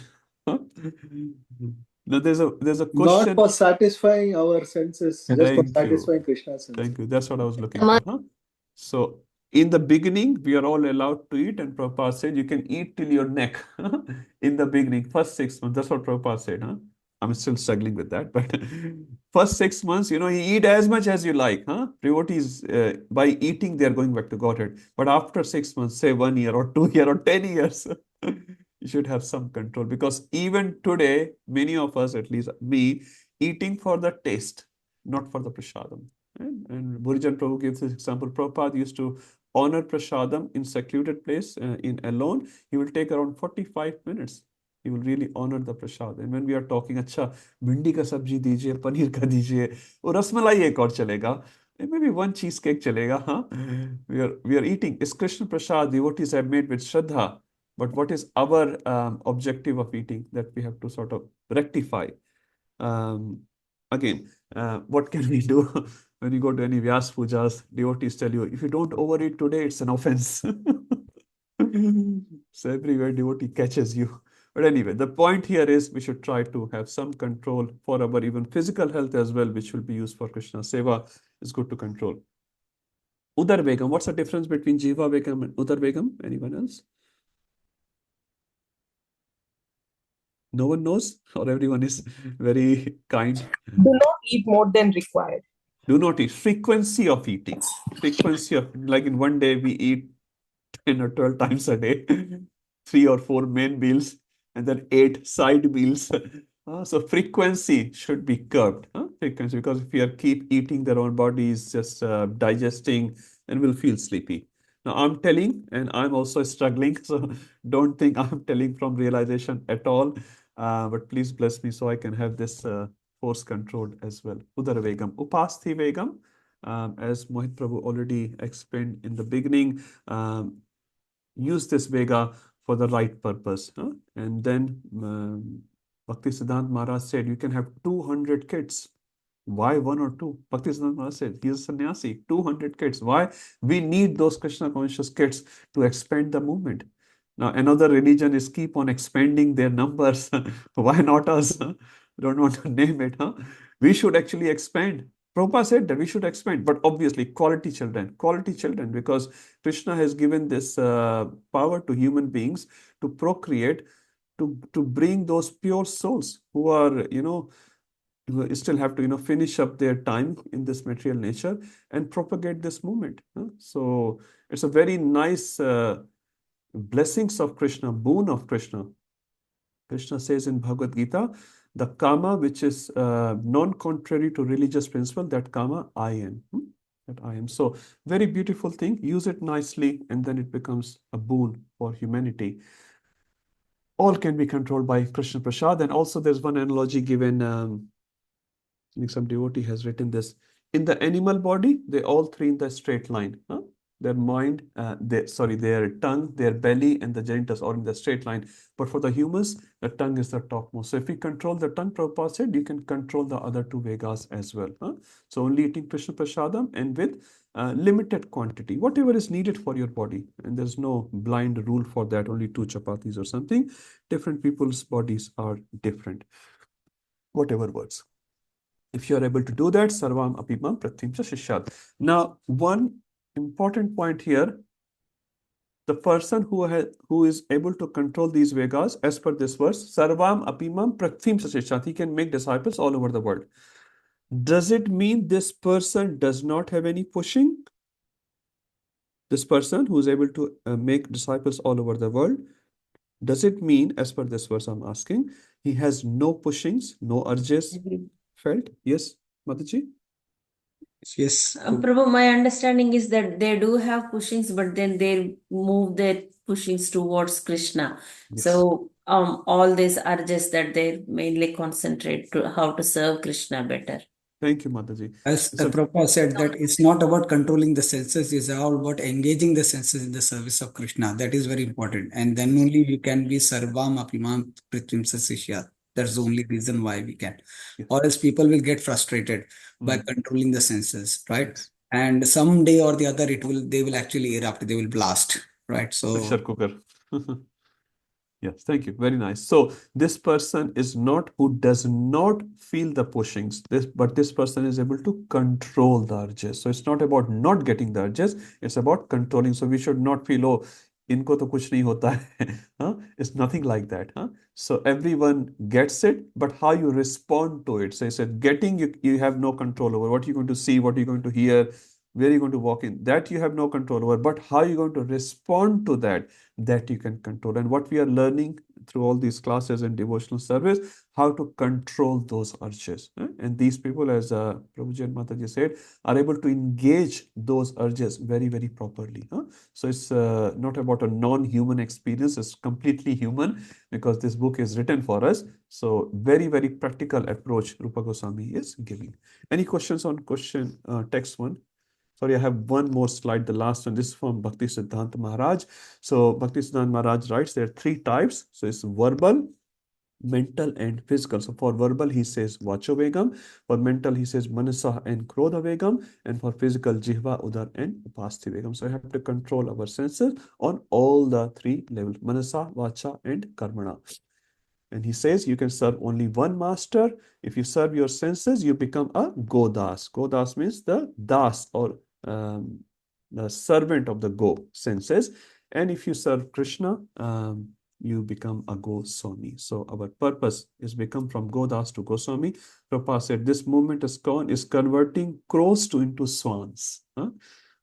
Now there's a Not question. for satisfying our senses, just for Thank you. satisfying Krishna's senses. Thank you. That's what I was looking for. So in the beginning, we are all allowed to eat, and Prabhupada said you can eat till your neck in the beginning, first 6 months. That's what Prabhupada said. I'm still struggling with that, but first 6 months, you eat as much as you like. Devotees, by eating, they're going back to Godhead. But after 6 months, say 1 year or 2 year or 10 years, you should have some control, because even today, many of us, at least me, eating for the taste, not for the prasadam. And Burijan Prabhu gives this example. Prabhupada used to honor prasadam in secluded place, in alone. He will take around 45 minutes. He will really honor the prasad. And when we are talking, अच्छा भिंडी का सब्जी दीजिए, पनीर का दीजिए, वो रसमलाई एक और चलेगा, maybe one cheesecake chalega. We are eating. It's Krishna prasad. Devotees have made with Shadha. But what is our objective of eating that we have to sort of rectify? Again, what can we do? When you go to any Vyas pujas, devotees tell you, if you don't overeat today, it's an offense. So everywhere devotee catches you. But anyway, the point here is we should try to have some control for our even physical health as well, which will be used for Krishna Seva. Is good to control. Udar Begam, what's the difference between Jiva Begam and Udar Begam? Anyone else? No one knows, or everyone is very kind? Do not eat more than required. Do not eat. Frequency of eating. Frequency of, like in one day we eat 10 or 12 times a day, 3 or 4 main meals, and then 8 side meals. So frequency should be curbed. Frequency, because if we keep eating, their own body is just digesting, and will feel sleepy. Now I'm telling, and I'm also struggling, so don't think I'm telling from realization at all. But please bless me so I can have this force controlled as well. Udara Vegam, Upasthi Vegam, as Mohit Prabhu already explained in the beginning, use this Vega for the right purpose. And then Bhakti Siddhanta Maharaj said you can have 200 kids. Why 1 or 2? Bhakti Siddhanta Maharaj said he is a sannyasi, 200 kids. Why? We need those Krishna conscious kids to expand the movement. Now, another religion is keep on expanding their numbers. Why not us? Don't want to name it. We should actually expand. Prabhupada said that we should expand, but obviously quality children, because Krishna has given this power to human beings to procreate, to bring those pure souls who are, who still have to, finish up their time in this material nature and propagate this movement. So it's a very nice blessings of Krishna, boon of Krishna. Krishna says in Bhagavad Gita, the karma which is non-contrary to religious principle, that karma I am. that I am. So very beautiful thing. Use it nicely, and then it becomes a boon for humanity. All can be controlled by Krishna Prasad. And also there's one analogy given, I think some devotee has written this. In the animal body, they all three in the straight line. Huh? Their mind, their tongue, their belly, and the genitals are in the straight line. But for the humans, the tongue is the topmost. So if you control the tongue, Prabhupada said, you can control the other two Vegas as well. Huh? So only eating Krishna Prasadam and with limited quantity, whatever is needed for your body. And there's no blind rule for that, only 2 chapatis or something. Different people's bodies are different. Whatever works. If you are able to do that, sarvam apimam pratim cha shishyat. Now, one important point here, the person who is able to control these Vegas, as per this verse, sarvam apimam pratim cha shishyat, he can make disciples all over the world. Does it mean this person does not have any pushing? This person who is able to make disciples all over the world, does it mean, as per this verse I'm asking, he has no pushings, no urges felt? Yes, Mataji? Yes. Prabhu, my understanding is that they do have pushings, but then they move their pushings towards Krishna. Yes. So all these urges that they mainly concentrate to how to serve Krishna better. Thank you, Mataji. As Prabhupada said, that it's not about controlling the senses, it's all about engaging the senses in the service of Krishna. That is very important. And then only we can be sarvam apimam pratim sasishya. That's the only reason why we can. Yes. Or else people will get frustrated by controlling the senses, right? And someday or the other, they will actually erupt, they will blast, right? So Pressure cooker. Yes, thank you. Very nice. So this person is not who does not feel the pushings, but this person is able to control the urges. So it's not about not getting the urges, it's about controlling. So we should not feel, oh, inko to kuch nahi hota hai. Huh? It's nothing like that. Huh? So everyone gets it, but how you respond to it. So I said, getting, you have no control over what you're going to see, what you're going to hear, where you're going to walk in. That you have no control over, but how you're going to respond to that you can control. And what we are learning through all these classes and devotional service, how to control those urges. And these people, as Prabhuji and Mataji said, are able to engage those urges very, very properly. So it's not about a non-human experience, it's completely human, because this book is written for us. So very, very practical approach Rupa Goswami is giving. Any questions on text 1? Sorry, I have one more slide, the last one. This is from Bhakti Siddhanta Maharaj. So Bhakti Siddhanta Maharaj writes there are 3 types. So it's verbal, mental, and physical. So for verbal, he says Vachovegam. For mental, he says Manasa and Krodhavegam. And for physical, Jihva, Udar, and Upasthivegam. So I have to control our senses on all the 3 levels, Manasa, Vacha, and Karmana. And he says you can serve only one master. If you serve your senses, you become a Godas. Godas means the das, or the servant of the Go senses. And if you serve Krishna, you become a Goswami. So our purpose is become from Godas to Goswami. Prabhupada said this movement is converting crows into swans.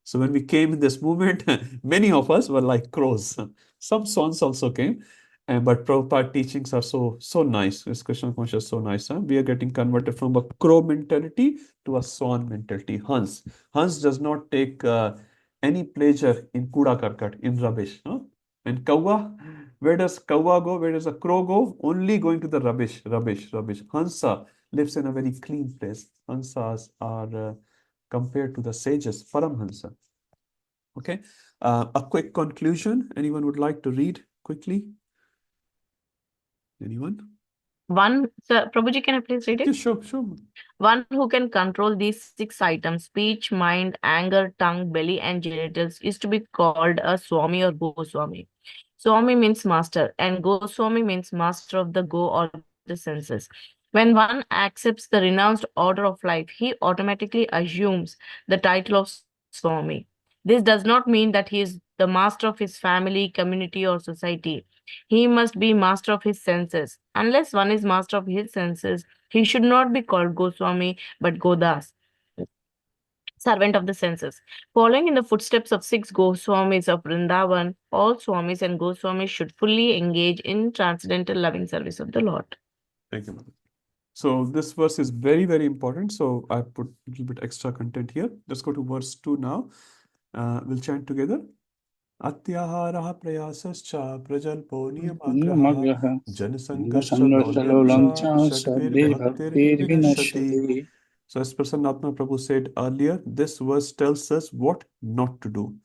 So when we came in this movement, many of us were like crows. Some swans also came. But Prabhupada teachings are so nice. This Krishna conscious so nice. We are getting converted from a crow mentality to a swan mentality. Hans does not take any pleasure in kuda karkat, in rubbish. And kawa, where does kawa go? Where does a crow go? Only going to the rubbish. Hansa lives in a very clean place. Hansas are compared to the sages, Paramhansa. Okay. A quick conclusion. Anyone would like to read quickly? Anyone? One, sir, Prabhuji, can I please read it? Yeah, sure. One who can control these 6 items, speech, mind, anger, tongue, belly, and genitals, is to be called a Swami or Goswami. Swami means master, and Goswami means master of the go or the senses. When one accepts the renounced order of life, he automatically assumes the title of Swami. This does not mean that he is the master of his family, community, or society. He must be master of his senses. Unless one is master of his senses, he should not be called Goswami, but Godas, servant of the senses. Following in the footsteps of 6 Goswamis of Vrindavan, all Swamis and Goswamis should fully engage in transcendental loving service of the Lord. Thank you, Mother. So this verse is very, very important. So I put a little bit extra content here. Let's go to verse 2 now. We'll chant together. Atyaharaha prayasascha prajalpo niyamagraha Namagraha janasangarsha Sangarsalolam laulyamcha cha shadbir Sadbir bhaktir Bhaktir vinashati. Vinashati. So as Prasanna Atma Prabhu said earlier, this verse tells us what not to do.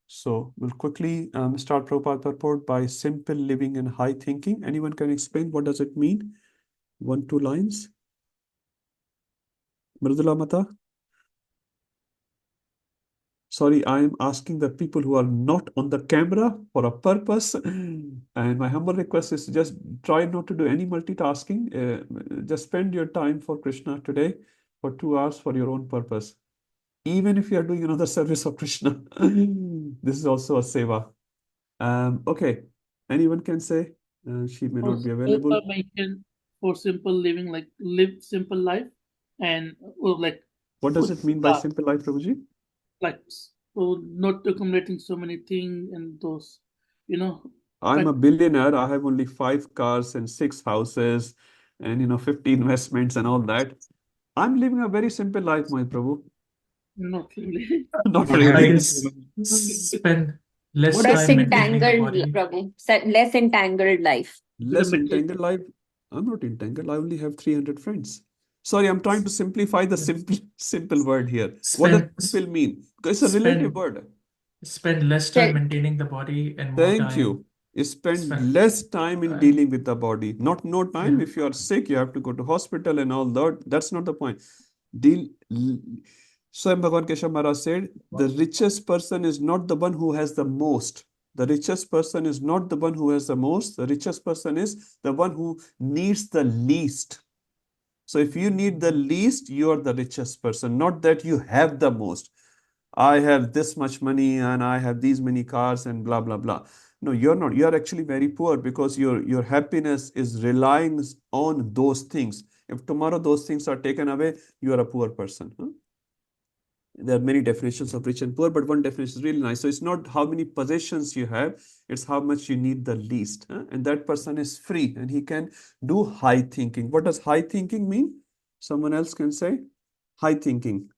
So we'll quickly start Prabhupada purport by simple living and high thinking. Anyone can explain what does it mean? 1-2 lines. Mridula Mata. Sorry, I am asking the people who are not on the camera for a purpose. And my humble request is just try not to do any multitasking. Just spend your time for Krishna today for 2 hours for your own purpose. Even if you are doing another service of Krishna, this is also a seva. Okay, anyone can say she may not be available. For simple living, like live simple life, and like what does it mean by simple life, Prabhuji? Like so not accumulating so many things and those, I'm a billionaire. I have only 5 cars and 6 houses and 50 investments and all that. I'm living a very simple life, my Prabhu. Not really. Not I really. guess spend less Less time maintaining the entangled, body. Prabhu. Less entangled life. Less entangled life. I'm not entangled. I only have 300 friends. Sorry, I'm trying to simplify the simple word here. What does simple mean? Because it's a relative word. Spend less time maintaining the body and more Thank time. you. Spend less time in dealing with the body. Not no time. If you are sick, you have to go to hospital and all that. That's not the point. Swayam Bhagavan Keshav Maharaj said, the richest person is not the one who has the most. The richest person is not the one who has the most. The richest person is the one who needs the least. So if you need the least, you are the richest person, not that you have the most. I have this much money and I have these many cars and blah, blah, blah. No, you're not. You're actually very poor because your happiness is relying on those things. If tomorrow those things are taken away, you are a poor person. There are many definitions of rich and poor, but one definition is really nice. So it's not how many possessions you have, it's how much you need the least. And that person is free and he can do high thinking. What does high thinking mean? Someone else can say high thinking.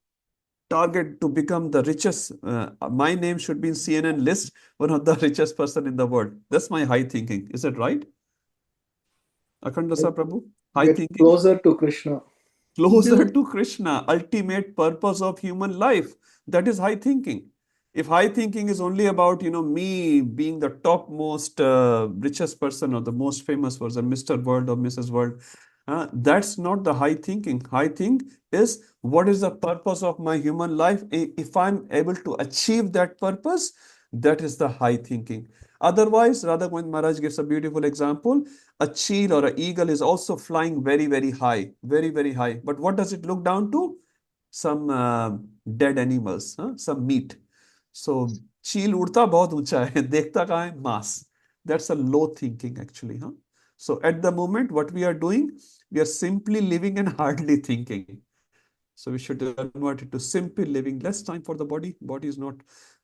Target to become the richest. My name should be in CNN list, one of the richest person in the world. That's my high thinking. Is that right? Akhandasa Prabhu? High thinking? Closer to Krishna. Closer to Krishna, ultimate purpose of human life. That is high thinking. If high thinking is only about, me being the topmost richest person or the most famous person, Mr. World or Mrs. World, that's not the high thinking. High think is what is the purpose of my human life? If I'm able to achieve that purpose, that is the high thinking. Otherwise, Radha Govind Maharaj gives a beautiful example. A cheel or an eagle is also flying very, very high, very, very high. But what does it look down to? Some dead animals, some meat. So cheel उड़ता बहुत ऊंचा है, देखता कहाँ है? Mass. That's a low thinking actually. So at the moment, what we are doing, we are simply living and hardly thinking. So we should convert it to simple living, less time for the body. Body is not,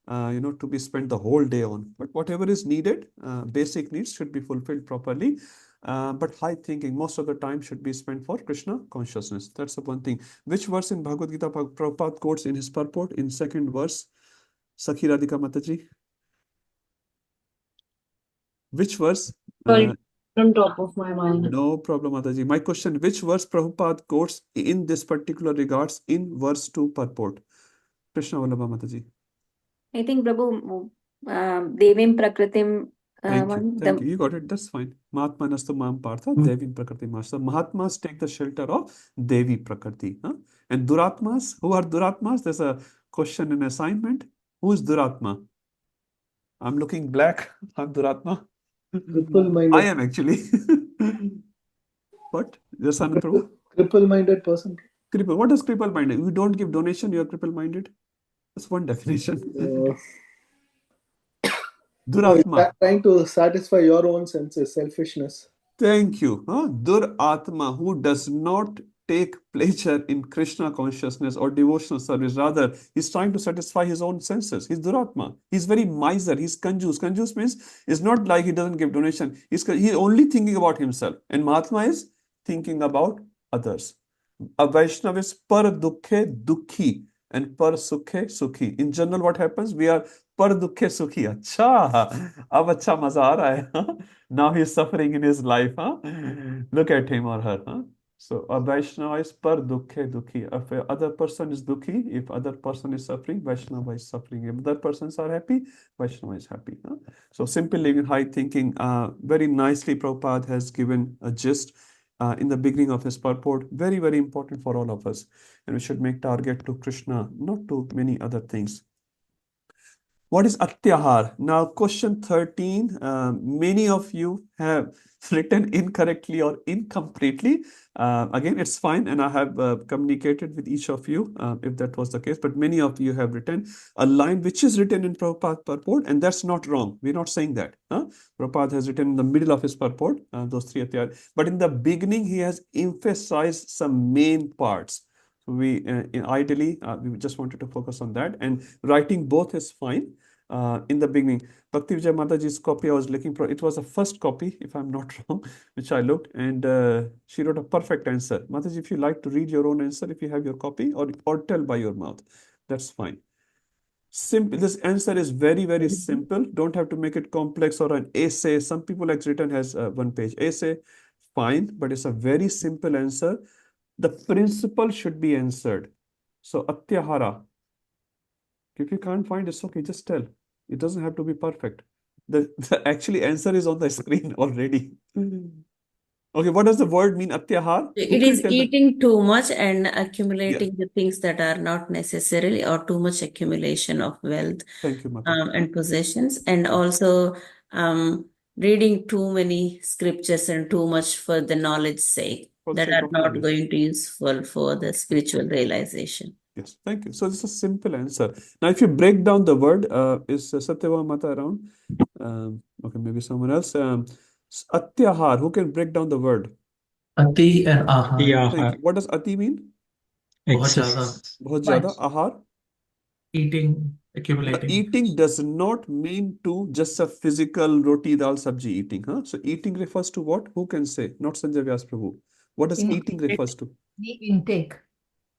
to be spent the whole day on. But whatever is needed, basic needs should be fulfilled properly. But high thinking, most of the time should be spent for Krishna consciousness. That's the one thing. Which verse in Bhagavad Gita Prabhupada quotes in his purport in second verse? Sakhi Radhika Mataji. Which verse? Sorry, on top of my mind. No problem, Mataji. My question, which verse Prabhupada quotes in this particular regards in verse 2 purport? Krishna Vallabha Mataji. I think Prabhu, Devim Prakritim. Thank you. You got it. That's fine. Mahatma Nastu Mam Partha, Devim Prakriti Master. Mahatmas take the shelter of Devi Prakriti. And Duratmas, who are Duratmas? There's a question in assignment. Who is Duratma? I'm looking black. I'm Duratma. I am actually. What? Yes, Prabhu? Cripple-minded person. Cripple. What is cripple-minded? You don't give donation, you're cripple-minded. That's one definition. Duratma. Trying to satisfy your own senses, selfishness. Thank you. Duratma, who does not take pleasure in Krishna consciousness or devotional service. Rather, he's trying to satisfy his own senses. He's Duratma. He's very miser. He's kanjus. Kanjus means it's not like he doesn't give donation. He's only thinking about himself. And Mahatma is thinking about others. A Vaishnava is par dukhe dukhi and par sukhe sukhi. In general, what happens? We are par dukhe sukhi. Acha, ab acha maza aa raha hai. Huh? Now he is suffering in his life. Huh? Look at him or her. Huh? So a Vaishnava is par dukhe dukhi. If other person is dukhi, if other person is suffering, Vaishnava is suffering. If other persons are happy, Vaishnava is happy. Huh? So simple living, high thinking. Very nicely, Prabhupada has given a gist in the beginning of his purport. Very, very important for all of us. And we should make target to Krishna, not to many other things. What is Atyahar? Now, question 13. Many of you have written incorrectly or incompletely. Again, it's fine, and I have communicated with each of you if that was the case. But many of you have written a line which is written in Prabhupada purport, and that's not wrong. We're not saying that. Prabhupada has written in the middle of his purport, those three Atyahar. But in the beginning, he has emphasized some main parts. So we ideally, we just wanted to focus on that, and writing both is fine. In the beginning, Bhakti Vijay Mataji's copy I was looking for, it was the first copy, if I'm not wrong, which I looked, and she wrote a perfect answer. Mataji, if you like to read your own answer, if you have your copy, or tell by your mouth, that's fine. Simple. This answer is very, very simple. Don't have to make it complex or an essay. Some people like written as a one-page essay. Fine, but it's a very simple answer. The principle should be answered. So Atyahara. If you can't find, it's okay. Just tell. It doesn't have to be perfect. The actually answer is on the screen already. Okay, what does the word mean, Atyahar? It is eating too much and accumulating the things that are not necessarily, or too much accumulation of wealth Thank you, Mata. and possessions, and also reading too many scriptures and too much for the knowledge's sake For the that sake are of not knowledge. going to be useful for the spiritual realization. Yes, thank you. So this is a simple answer. Now, if you break down the word, is Satyava Mata around? Okay, maybe someone else. Atyahar, who can break down the word? Ati and Ahar. Thank you. What does Ati mean? बहुत ज़्यादा. बहुत ज़्यादा. Ahar? Eating, accumulating. The eating does not mean to just a physical roti dal sabji eating. Huh? So eating refers to what? Who can say? Not Sanjay Vyas Prabhu. What does eating refers to? Intake.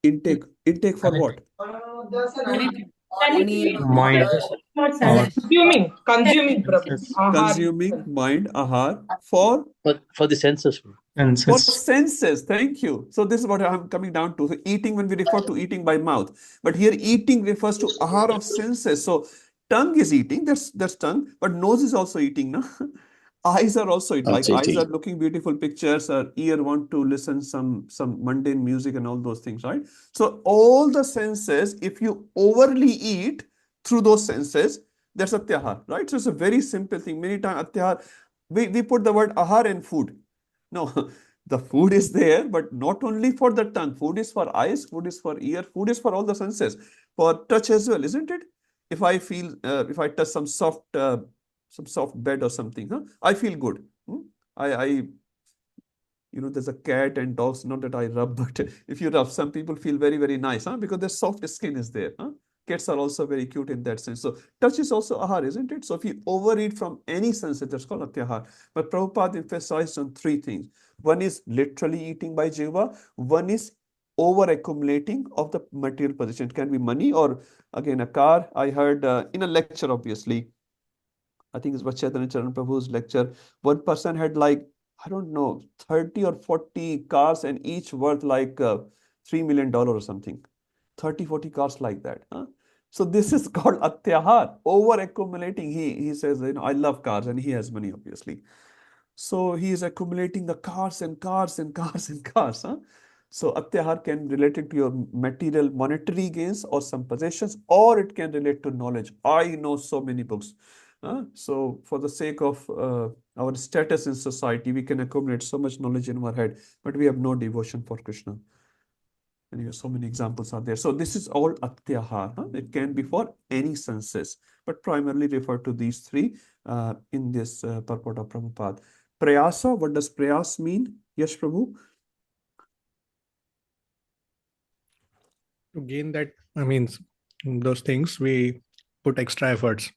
Intake. Intake for what? Mind. Consuming, Prabhu. Ahar. Consuming, mind, ahar, for the senses. For senses. Thank you. So this is what I'm coming down to. So eating, when we refer to eating by mouth, but here eating refers to ahar of senses. So tongue is eating, that's tongue, but nose is also eating, no? Eyes are also eating. Like eyes are looking beautiful pictures, or ear want to listen some mundane music and all those things, right? So all the senses, if you overly eat through those senses, that's atyahar, right? So it's a very simple thing. Many times atyahar, we put the word ahar in food. No, the food is there, but not only for the tongue. Food is for eyes, food is for ear, food is for all the senses. For touch as well, isn't it? If I feel, if I touch some soft bed or something, I feel good. There's a cat and dogs, not that I rub, but if you rub, some people feel very, very nice, because their soft skin is there. Cats are also very cute in that sense. So touch is also ahar, isn't it? So if you overeat from any sense, that's called atyahar. But Prabhupada emphasized on three things. One is literally eating by jiva. One is over accumulating of the material possession. It can be money or, again, a car. I heard in a lecture, obviously, I think it was Chaitanya Prabhu's lecture, one person had like, I don't know, 30 or 40 cars and each worth like $3 million or something. 30, 40 cars like that. So this is called atyahar, over accumulating. He says, I love cars, and he has money, obviously. So he is accumulating the cars and cars and cars and cars. So atyahar can relate it to your material monetary gains or some possessions, or it can relate to knowledge. I know so many books. So for the sake of our status in society, we can accumulate so much knowledge in our head, but we have no devotion for Krishna. And so many examples are there. So this is all atyahar. It can be for any senses, but primarily refer to these three in this purport of Prabhupada. Prayasa, what does prayas mean? Yes, Prabhu? To gain that, those things, we put extra efforts.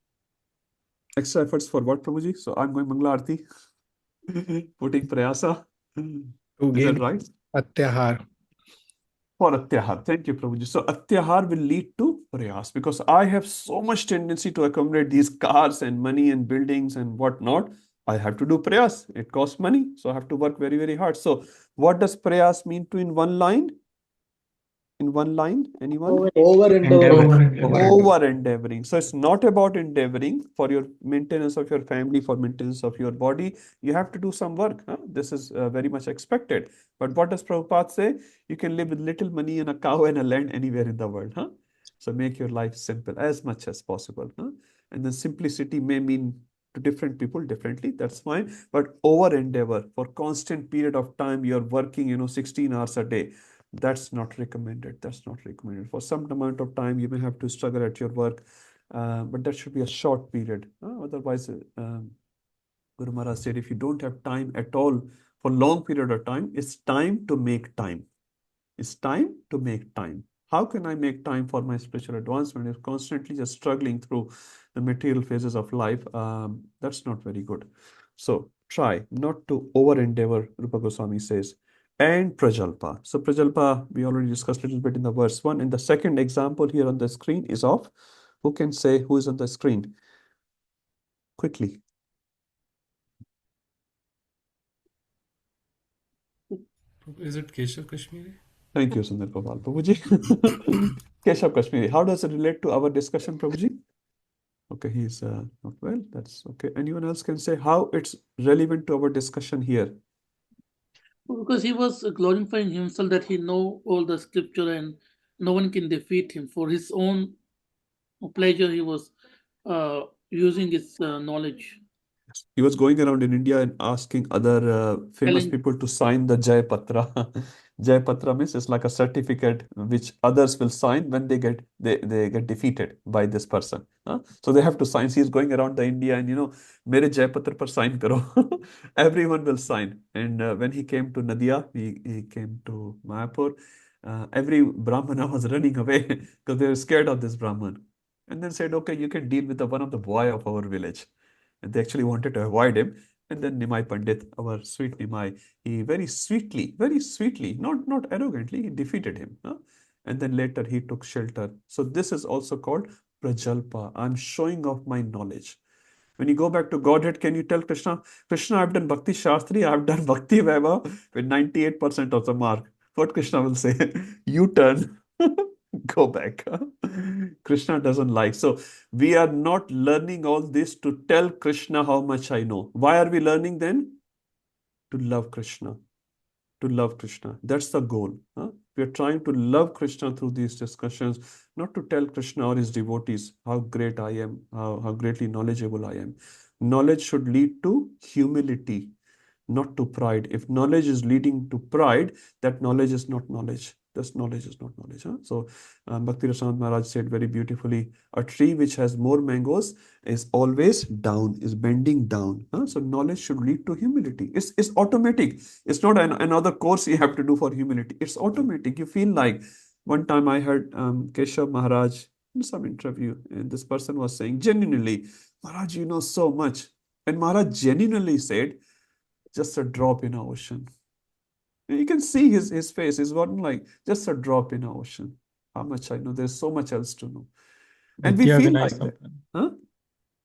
Extra efforts for what, Prabhuji? So I'm going Mangla Arti. Putting prayasa. To Is gain that right? Atyahar. For Atyahar. Thank you, Prabhuji. So Atyahar will lead to Prayas because I have so much tendency to accommodate these cars and money and buildings and whatnot. I have to do Prayas. It costs money. So I have to work very, very hard. So what does Prayas mean to in one line? In one line, anyone? Over endeavor. Over endeavoring. So it's not about endeavoring for your maintenance of your family, for maintenance of your body. You have to do some work. Huh? This is very much expected. But what does Prabhupada say? You can live with little money and a cow and a land anywhere in the world. Huh? So make your life simple as much as possible. Huh? And then simplicity may mean to different people differently. That's fine. But over endeavor for constant period of time, you're working, 16 hours a day. That's not recommended. That's not recommended. For some amount of time, you may have to struggle at your work, but that should be a short period. Otherwise, Guru Maharaj said, if you don't have time at all for long period of time, it's time to make time. It's time to make time. How can I make time for my spiritual advancement? If constantly just struggling through the material phases of life, that's not very good. So try not to over endeavor, Rupa Goswami says. And Prajalpa. So Prajalpa, we already discussed a little bit in the verse 1. And the second example here on the screen is of, who can say who is on the screen? Quickly. Is it Keshav Kashmiri? Thank you, Sundar Gopal. Prabhuji. Keshav Kashmiri. How does it relate to our discussion, Prabhuji? Okay, he's not well. That's okay. Anyone else can say how it's relevant to our discussion here? Because he was glorifying himself that he know all the scripture and no one can defeat him. For his own pleasure, he was using his knowledge. He was going around in India and asking other famous people to sign the Jai Patra. Jai Patra means it's like a certificate which others will sign when they get defeated by this person. So they have to sign. He's going around the India and mere Jai Patra par sign karo. Everyone will sign. And when he came to Nadia, he came to Mayapur. Every Brahmana was running away because they were scared of this Brahman. And then said, okay, you can deal with one of the boy of our village. And they actually wanted to avoid him. And then Nimai Pandit, our sweet Nimai, he very sweetly, not arrogantly, he defeated him. And then later he took shelter. So this is also called Prajalpa. I'm showing off my knowledge. When you go back to Godhead, can you tell Krishna, I've done Bhakti Shastri, I've done Bhakti Vaibhav with 98% of the mark. What Krishna will say? You turn. Go back. Krishna doesn't like. So we are not learning all this to tell Krishna how much I know. Why are we learning then? To love Krishna. To love Krishna. That's the goal. We are trying to love Krishna through these discussions, not to tell Krishna or his devotees how great I am, how greatly knowledgeable I am. Knowledge should lead to humility, not to pride. If knowledge is leading to pride, that knowledge is not knowledge. This knowledge is not knowledge. So Bhakti Rasamrita Maharaj said very beautifully, a tree which has more mangoes is always down, is bending down. So knowledge should lead to humility. It's automatic. It's not another course you have to do for humility. It's automatic. You feel like, one time I heard Keshav Maharaj in some interview, and this person was saying genuinely, Maharaj, you know so much. And Maharaj genuinely said, just a drop in an ocean. You can see his face. He's gotten like just a drop in an ocean. How much I know. There's so much else to know. And we Vidya feel Vinay like that. Sampanna.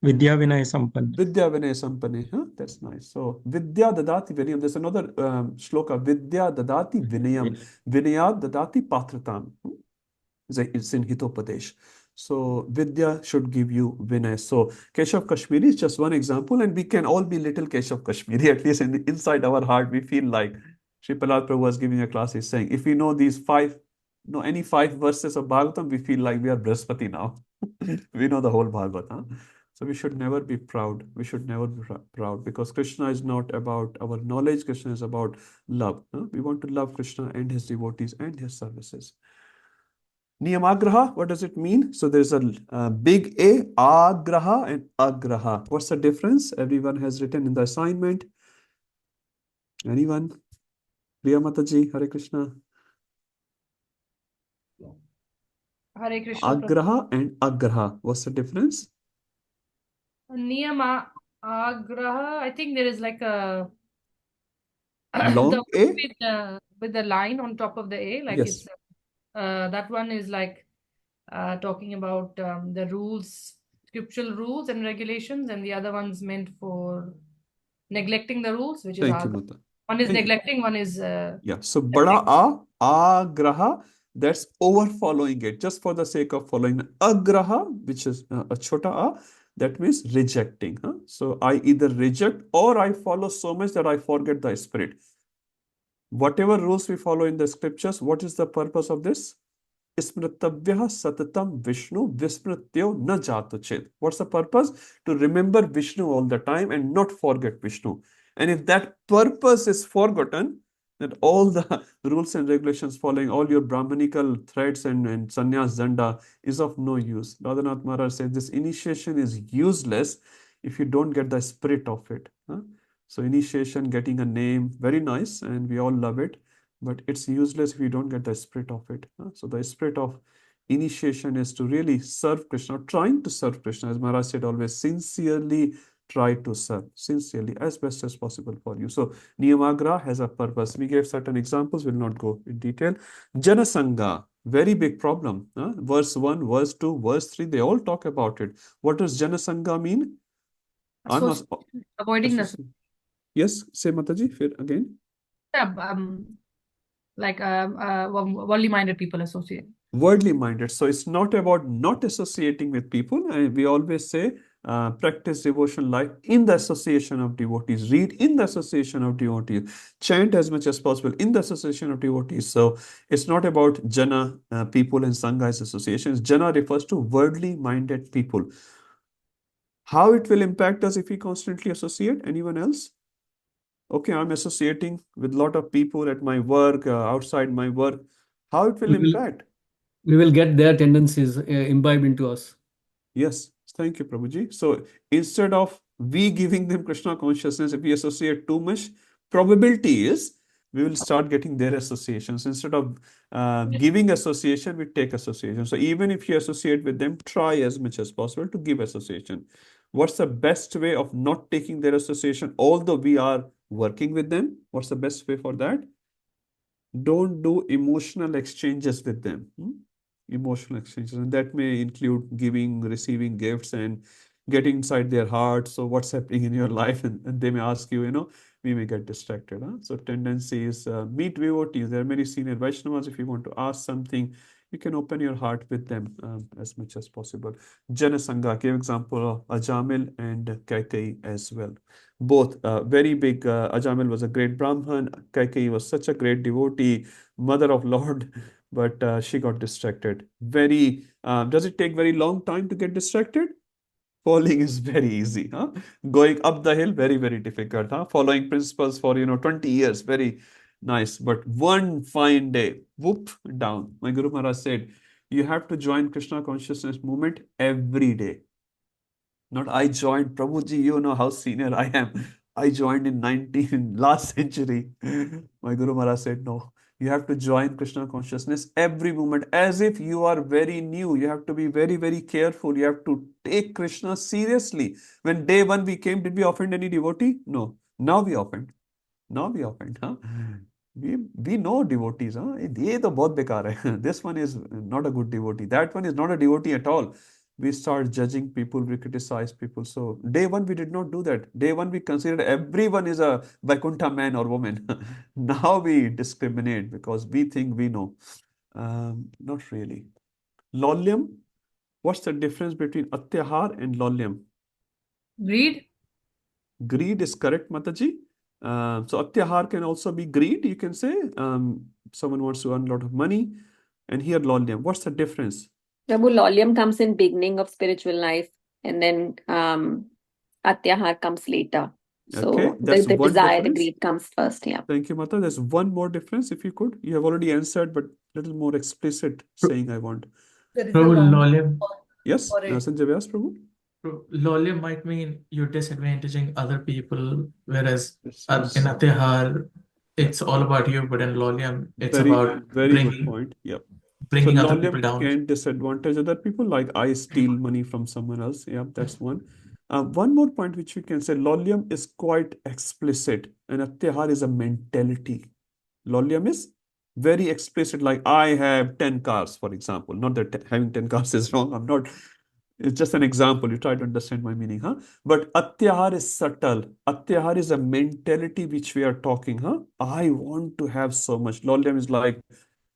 Vidya Vinay Sampanna. Vidya Vinay Sampanne. That's nice. So Vidya Dadati Vinayam. There's another shloka. Vidya Dadati Vinayam. Vinayad Dadati Patratam. It's in Hitopadesh. So Vidya should give you Vinay. So Keshav Kashmiri is just one example, and we can all be little Keshav Kashmiri. At least inside our heart, we feel like Sri Prahlad Prabhu was giving a class. He's saying, if we know any 5 verses of Bhagavatam, we feel like we are Brihaspati now. We know the whole Bhagavatam. So we should never be proud. We should never be proud, because Krishna is not about our knowledge. Krishna is about love. We want to love Krishna and his devotees and his services. Niyamagraha, what does it mean? So there's a big A, Agraha and Agraha. What's the difference? Everyone has written in the assignment. Anyone? Priya Mataji, Hare Krishna. Hare Krishna. Agraha and Agraha. What's the difference? Niyama, Agraha, I think there is like a The Long one A? with the line on top of the A, like Yes. it's that one is like talking about the rules, scriptural rules and regulations, and the other one's meant for neglecting the rules, which is Thank you, agraha. Mata. One is Thank you. neglecting, one is Yeah. So bada agraha, that's over following it, just for the sake of following. Agraha, which is a chota a, that means rejecting. Huh? So I either reject or I follow so much that I forget the spirit. Whatever rules we follow in the scriptures, what is the purpose of this? Smritavyah satatam Vishnu vismrityo na jatu chet. What's the purpose? To remember Vishnu all the time and not forget Vishnu. And if that purpose is forgotten, then all the rules and regulations following all your Brahmanical threads and sannyas zanda is of no use. Radhanath Maharaj says this initiation is useless if you don't get the spirit of it. Huh? So initiation, getting a name, very nice, and we all love it, but it's useless if you don't get the spirit of it. So the spirit of initiation is to really serve Krishna, trying to serve Krishna, as Maharaj said always, sincerely try to serve, sincerely, as best as possible for you. So Niyamagra has a purpose. We gave certain examples, will not go in detail. Janasanga, very big problem. Verse 1, verse 2, verse 3, they all talk about it. What does Janasanga mean? avoiding the Yes, say Mataji, again. worldly minded people associate. Worldly minded. So it's not about not associating with people. We always say practice devotion life in the association of devotees, read in the association of devotees, chant as much as possible in the association of devotees. So it's not about jana, people and sanghas associations. Jana refers to worldly minded people. How it will impact us if we constantly associate? Anyone else? Okay, I'm associating with a lot of people at my work, outside my work. How it will impact? We will get their tendencies imbibed into us. Yes, thank you, Prabhuji. So instead of we giving them Krishna consciousness, if we associate too much, probability is we will start getting their associations. Instead of giving association, we take association. So even if you associate with them, try as much as possible to give association. What's the best way of not taking their association, although we are working with them? What's the best way for that? Don't do emotional exchanges with them. Emotional exchanges, and that may include giving, receiving gifts and getting inside their hearts. So what's happening in your life, and they may ask you, we may get distracted. So tendency is meet devotees. There are many senior Vaishnavas. If you want to ask something, you can open your heart with them as much as possible. Janasanga, give example of Ajamil and Kaikeyi as well. Both very big. Ajamil was a great Brahman. Kaikeyi was such a great devotee, mother of Lord, but she got distracted. Does it take very long time to get distracted? Falling is very easy. Going up the hill, very, very difficult. Following principles for 20 years, very nice. But one fine day, whoop, down. My Guru Maharaj said, you have to join Krishna consciousness movement every day. Not I joined, Prabhuji, you know how senior I am. I joined in last century. My Guru Maharaj said, no, you have to join Krishna consciousness every moment as if you are very new. You have to be very, very careful. You have to take Krishna seriously. When day one we came, did we offend any devotee? No. Now we offend. Huh? We know devotees. ये तो बहुत बेकार है. This one is not a good devotee. That one is not a devotee at all. We start judging people, we criticize people. So day one we did not do that. Day one we considered everyone is a Vaikuntha man or woman. Now we discriminate because we think we know. Not really. Lolyam. What's the difference between Atyahar and Lolyam? Greed. Greed is correct, Mataji. So Atyahar can also be greed, you can say. Someone wants to earn a lot of money. And here Lolyam. What's the difference? Prabhu, Lolyam comes in beginning of spiritual life, and then Atyahar comes later. So Okay, that's the one desire, the difference. greed comes first. Yeah. Thank you, Mata. There's one more difference, if you could. You have already answered, but little more explicit saying I want. Prabhu, Lolyam. Yes, Sanjay Vyas, Prabhu. Lolyam might mean you're disadvantaging other people, whereas in Atyahar, it's all about you, but in Lolyam, it's about very good point. Yep. bringing So other people Lolyam down. can disadvantage other people, like I steal money from someone else. Yep, that's one. One more point which we can say, Lolyam is quite explicit, and Atyahar is a mentality. Lolyam is very explicit, like I have 10 cars, for example. Not that having 10 cars is wrong. I'm not, it's just an example. You try to understand my meaning, huh? But Atyahar is subtle. Atyahar is a mentality which we are talking, huh? I want to have so much. Lolyam is like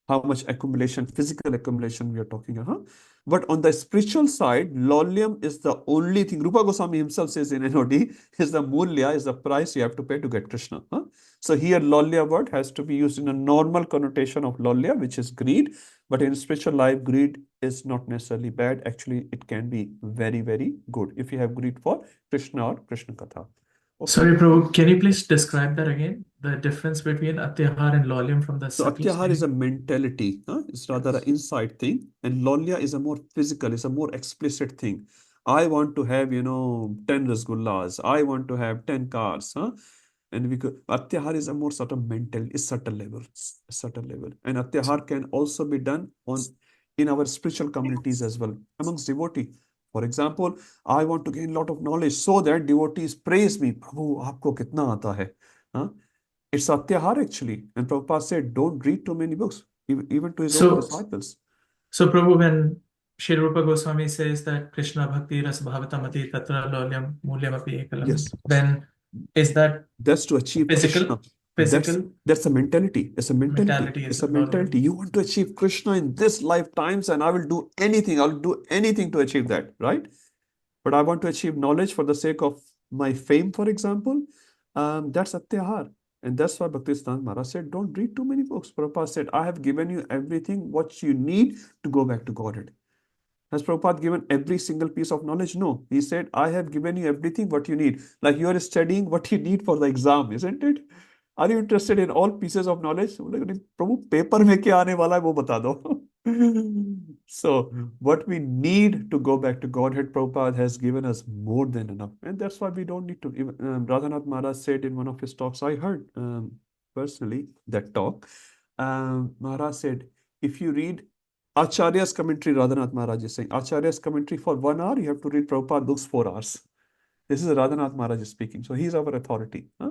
how much accumulation, physical accumulation we are talking about. But on the spiritual side, Lolyam is the only thing. Rupa Goswami himself says in NOD, is the mulya, is the price you have to pay to get Krishna. Huh? So here Lolya word has to be used in a normal connotation of Lolya, which is greed. But in spiritual life, greed is not necessarily bad. Actually, it can be very, very good if you have greed for Krishna or Krishna Katha. Okay. Sorry, Prabhu, can you please describe that again? The difference between Atyahar and Lolyam from the So subtle Atyahar is side? a mentality, it's rather an inside thing, and Lolya is a more physical, it's a more explicit thing. I want to have, 10 rasgullas. I want to have 10 cars, huh? And Atyahar is a more sort of mental, is subtle level, And Atyahar can also be done in our spiritual communities as well, amongst devotee. For example, I want to gain a lot of knowledge so that devotees praise me. Prabhu, aapko kitna aata hai? Huh? It's Satyahar actually. And Prabhupada said, don't read too many books, even to his own disciples. So Prabhu, when Shri Rupa Goswami says that Krishna Bhakti Ras Bhavatamati Tatra Lolyam Mulyam Api Ekalam, Yes. then is that That's to achieve physical? Krishna. That's a mentality. It's a mentality. Is It's a mentality. You want to achieve Krishna in this lifetimes, and I will do anything. I'll do anything to achieve that, right? But I want to achieve knowledge for the sake of my fame, for example. That's Atyahar. And that's why Bhaktisiddhanta Maharaj said, don't read too many books. Prabhupada said, I have given you everything what you need to go back to Godhead. Has Prabhupada given every single piece of knowledge? No. He said, I have given you everything what you need. Like you are studying what you need for the exam, isn't it? Are you interested in all pieces of knowledge? Prabhu, paper mein kya aane wala hai, wo bata do. So, what we need to go back to Godhead, Prabhupada has given us more than enough. And that's why we don't need to. Even Radhanath Maharaj said in one of his talks, I heard personally that talk. Maharaj said, if you read Acharya's commentary, Radhanath Maharaj is saying, Acharya's commentary for 1 hour, you have to read Prabhupada books 4 hours. This is Radhanath Maharaj speaking. So he's our authority. Huh?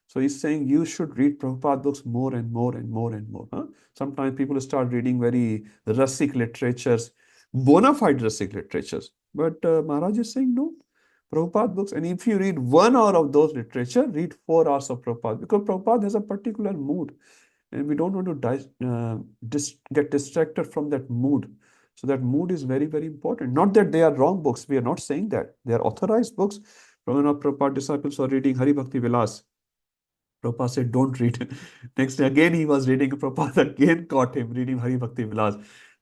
So he's saying you should read Prabhupada books more and more and more and more. Huh? Sometimes people start reading very Rasik literatures, bona fide Rasik literatures. But Maharaj is saying no. Prabhupada books, and if you read 1 hour of those literature, read 4 hours of Prabhupada, because Prabhupada has a particular mood. And we don't want to get distracted from that mood. So that mood is very, very important. Not that they are wrong books. We are not saying that. They are authorized books. From one of Prabhupada disciples were reading Hari Bhakti Vilas. Prabhupada said, don't read. Next day again he was reading. Prabhupada again caught him reading Hari Bhakti Vilas.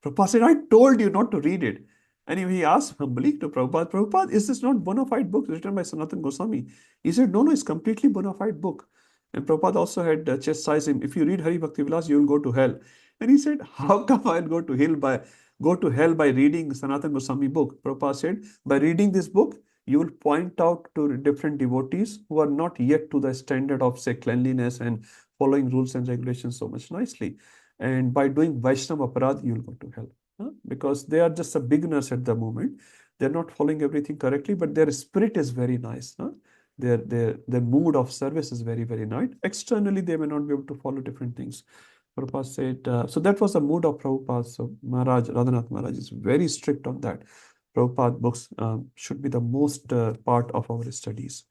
Prabhupada said, I told you not to read it. And he asked humbly to Prabhupada, Prabhupada, is this not bona fide book written by Sanatana Goswami? He said, no, it's completely bona fide book. And Prabhupada also had chastised him, if you read Hari Bhakti Vilas, you will go to hell. And he said, how come I'll go to hell by reading Sanatana Goswami book? Prabhupada said, by reading this book, you will point out to different devotees who are not yet to the standard of, say, cleanliness and following rules and regulations so much nicely. And by doing Vaishnava Aparadh, you will go to hell. Because they are just a beginners at the moment. They're not following everything correctly, but their spirit is very nice. Their mood of service is very, very nice. Externally, they may not be able to follow different things. Prabhupada said, so that was the mood of Prabhupada. So Radhanath Maharaj is very strict on that. Prabhupada books should be the most part of our studies.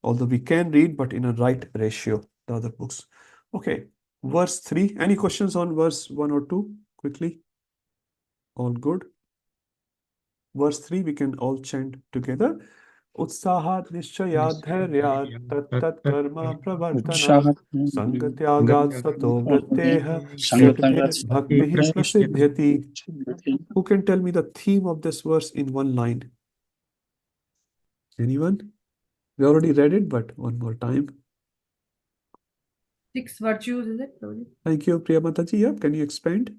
Although we can read, but in a right ratio, the other books. Okay, verse 3. Any questions on verse 1 or 2? Quickly. All good. Verse 3, we can all chant together. Utsahat nishchayat dhairyat tat tat karma pravartanat sangatyagat sato vritteha siddhe bhakti prasiddhyati. Who can tell me the theme of this verse in one line? Anyone? We already read it, but one more time. 6 virtues, is it? Thank you, Priya Mataji. Yeah, can you expand?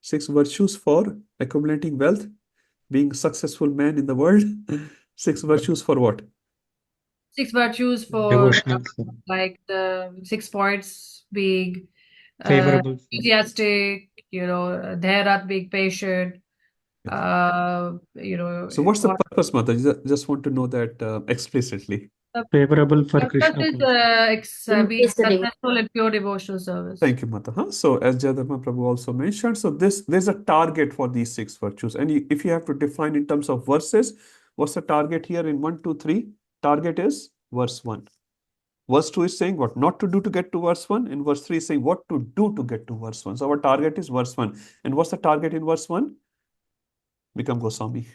6 virtues for accumulating wealth, being a successful man in the world. 6 virtues for what? 6 virtues for like the 6 points being Favorable. enthusiastic, Dhairat being patient, So what's the purpose, Mataji? Just want to know that explicitly. Favorable for purpose Krishna is being Increase the devotion. successful in pure devotional service. Thank you, Mata. So as Jayadharma Prabhu also mentioned, so there's a target for these 6 virtues. And if you have to define in terms of verses, what's the target here in 1, 2, 3? Target is verse 1. Verse 2 is saying what not to do to get to verse 1. And verse 3 is saying what to do to get to verse 1. So our target is verse 1. And what's the target in verse 1? Become Goswami.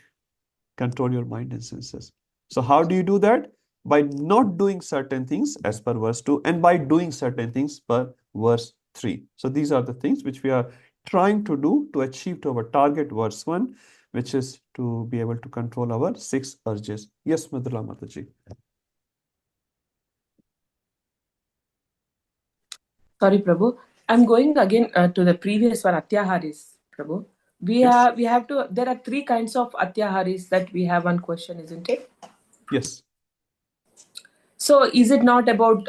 Control your mind and senses. So how do you do that? By not doing certain things as per verse 2 and by doing certain things per verse 3. So these are the things which we are trying to do to achieve to our target verse 1, which is to be able to control our 6 urges. Yes, Madhula Mataji. Sorry, Prabhu. I'm going again to the previous one, Atyaharis, Prabhu. We have to. There are 3 kinds of Atyaharis that we have one question, isn't it? Yes. So is it not about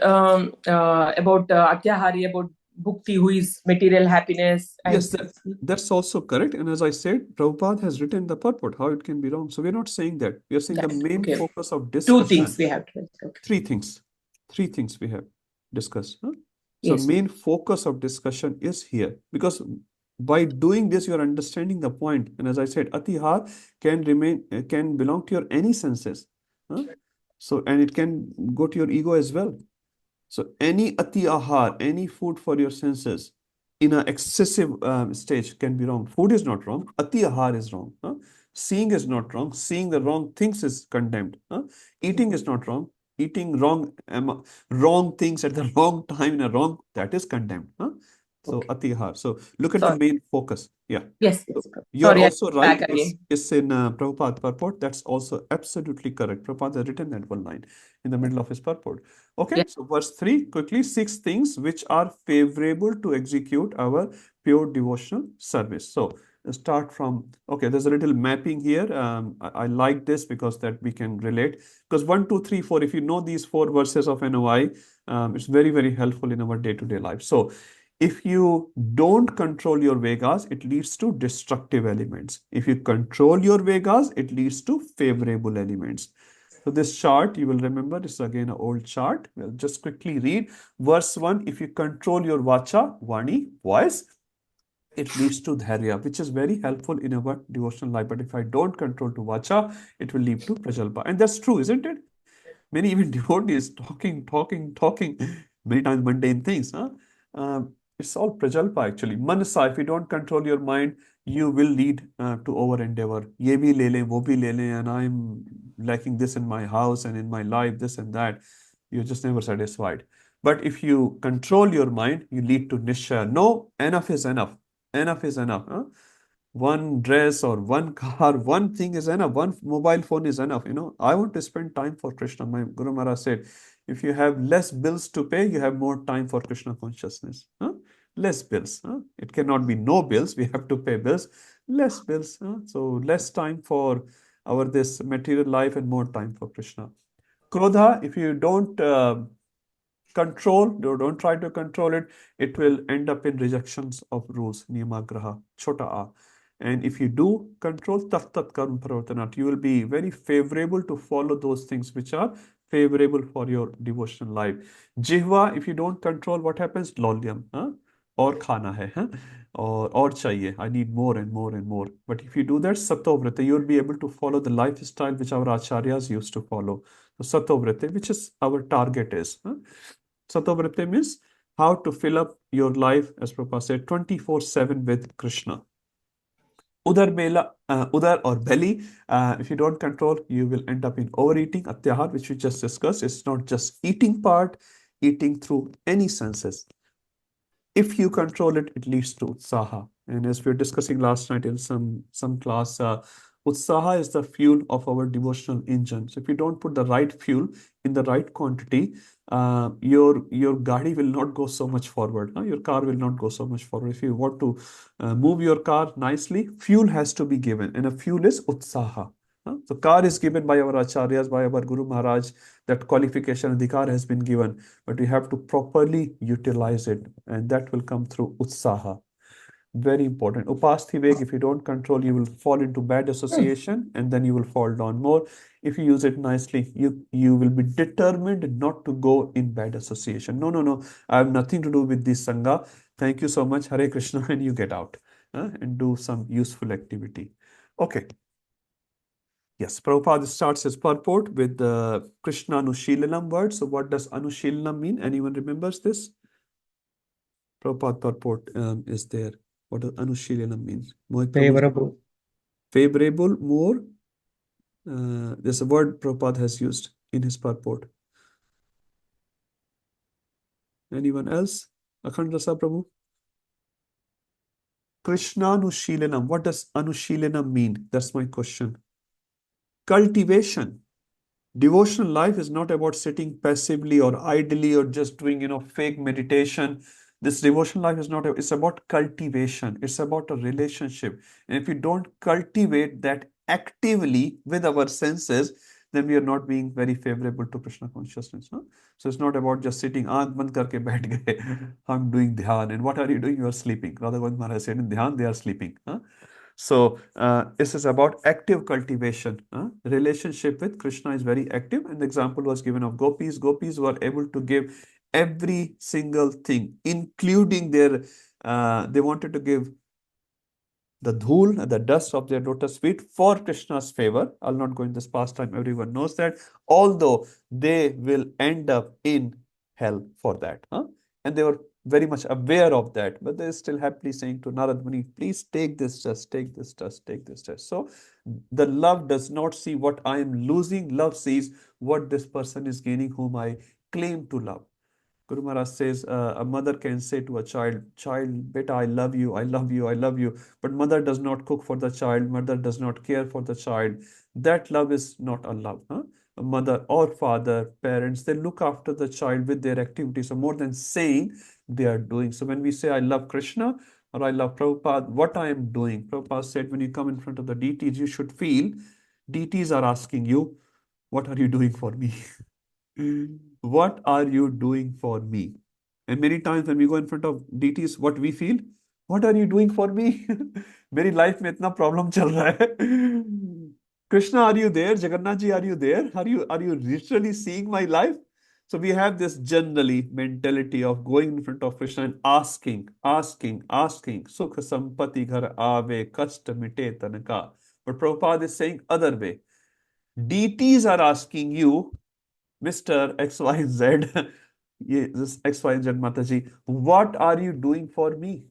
Atyahari, about Bhukti, who is material happiness? And Yes, that's also correct. And as I said, Prabhupada has written the purport, how it can be wrong. So we're not saying that. We are saying the main focus of discussion. 2 things we have to. Okay. 3 things. 3 things we have discussed. Huh? So main focus of discussion is here, because by doing this, you're understanding the point. And as I said, Atihar can belong to your any senses. Huh? So, and it can go to your ego as well. So any ati ahar, any food for your senses in an excessive stage can be wrong. Food is not wrong. Ati ahar is wrong. Huh? Seeing is not wrong. Seeing the wrong things is condemned. Huh? Eating is not wrong. Eating wrong things at the wrong time in a wrong, that is condemned. Huh? So ati ahar. So look at the main focus. Yeah. Yes. So you're also right. It's in Prabhupada purport. That's also absolutely correct. Prabhupada has written that one line in the middle of his purport. Okay, so verse 3, quickly, 6 things which are favorable to execute our pure devotional service. So start from, okay, there's a little mapping here. I like this because that we can relate. Because 1, 2, 3, 4, if you know these 4 verses of NOI, it's very, very helpful in our day-to-day life. So if you don't control your Vegas, it leads to destructive elements. If you control your Vegas, it leads to favorable elements. So this chart, you will remember, this is again an old chart. We'll just quickly read. Verse 1, if you control your Vacha, Vani, voice, it leads to Dharya, which is very helpful in our devotional life. But if I don't control to Vacha, it will lead to Prajalpa. And that's true, isn't it? Many even devotees talking, many times mundane things. Huh? It's all Prajalpa actually. Manasa, if you don't control your mind, you will lead to over endeavor. Ye bhi le le, wo bhi le le, and I'm lacking this in my house and in my life, this and that. You're just never satisfied. But if you control your mind, you lead to Nishya. No, enough is enough. Enough is enough. Huh? One dress or one car, one thing is enough. One mobile phone is enough. I want to spend time for Krishna. My Guru Maharaj said, if you have less bills to pay, you have more time for Krishna consciousness. Huh? Less bills. Huh? It cannot be no bills. We have to pay bills. Less bills. Huh? So less time for this material life and more time for Krishna. Krodha, if you don't don't try to control it, it will end up in rejections of rules, niyamagraha, chota a. And if you do control, tat karma pravartanat, you will be very favorable to follow those things which are favorable for your devotional life. Jihva, if you don't control, what happens? Lolyam, huh? Or khana hai, huh? Or chahiye, I need more and more and more. But if you do that, satovrata, you will be able to follow the lifestyle which our acharyas used to follow. So satovrata, which is our target is. Huh? Satovrata means how to fill up your life, as Prabhupada said, 24/7 with Krishna. Udar or belly, if you don't control, you will end up in overeating. Atyahar, which we just discussed, it's not just eating part, eating through any senses. If you control it, it leads to utsaha. And as we were discussing last night in some class, utsaha is the fuel of our devotional engine. So if you don't put the right fuel in the right quantity, your gadi will not go so much forward. Your car will not go so much forward. If you want to move your car nicely, fuel has to be given, and a fuel is utsaha. So car is given by our acharyas, by our Guru Maharaj, that qualification, adhikar has been given, but we have to properly utilize it, and that will come through utsaha. Very important. Upasthi Veg, if you don't control, you will fall into bad association and then you will fall down more. If you use it nicely, you will be determined not to go in bad association. No, I have nothing to do with this Sangha. Thank you so much, Hare Krishna, and you get out and do some useful activity. Okay. Yes, Prabhupada starts his purport with the Krishna Anushilanam word. So what does Anushilanam mean? Anyone remembers this? Prabhupada purport is there. What does Anushilanam mean? Favorable. Favorable, more. There's a word Prabhupada has used in his purport. Anyone else? Akhand Rasa Prabhu? Krishna Anushilanam. What does Anushilanam mean? That's my question. Cultivation. Devotional life is not about sitting passively or idly or just doing, fake meditation. This devotional life is not, it's about cultivation. It's about a relationship. And if we don't cultivate that actively with our senses, then we are not being very favorable to Krishna consciousness. Huh? So it's not about just sitting, aankh band karke baith gaye. I'm doing dhyan. And what are you doing? You are sleeping. Radha Govind Maharaj said in dhyan, they are sleeping. Huh? So this is about active cultivation. Relationship with Krishna is very active. And the example was given of gopis. Gopis were able to give every single thing, including their, they wanted to give the dhul, the dust of their lotus feet for Krishna's favor. I'll not go in this pastime. Everyone knows that. Although they will end up in hell for that. And they were very much aware of that, but they're still happily saying to Narad Muni, please take this dust, take this dust, take this dust. So the love does not see what I am losing. Love sees what this person is gaining, whom I claim to love. Guru Maharaj says a mother can say to a child, beta, I love you, I love you, I love you. But mother does not cook for the child, mother does not care for the child. That love is not a love. A mother or father, parents, they look after the child with their activities. So more than saying, they are doing. So when we say I love Krishna or I love Prabhupada, what I am doing? Prabhupada said when you come in front of the deities, you should feel deities are asking you, what are you doing for me? What are you doing for me? And many times when we go in front of deities, what we feel? What are you doing for me? मेरी life में इतना problem चल रहा है. Krishna, are you there? Jagannath ji, are you there? Are you literally seeing my life? So we have this generally mentality of going in front of Krishna and asking. Sukha sampati ghar aave, kashta mite tanaka. But Prabhupada is saying other way. Deities are asking you, Mr. XYZ, this XYZ Mataji, what are you doing for me?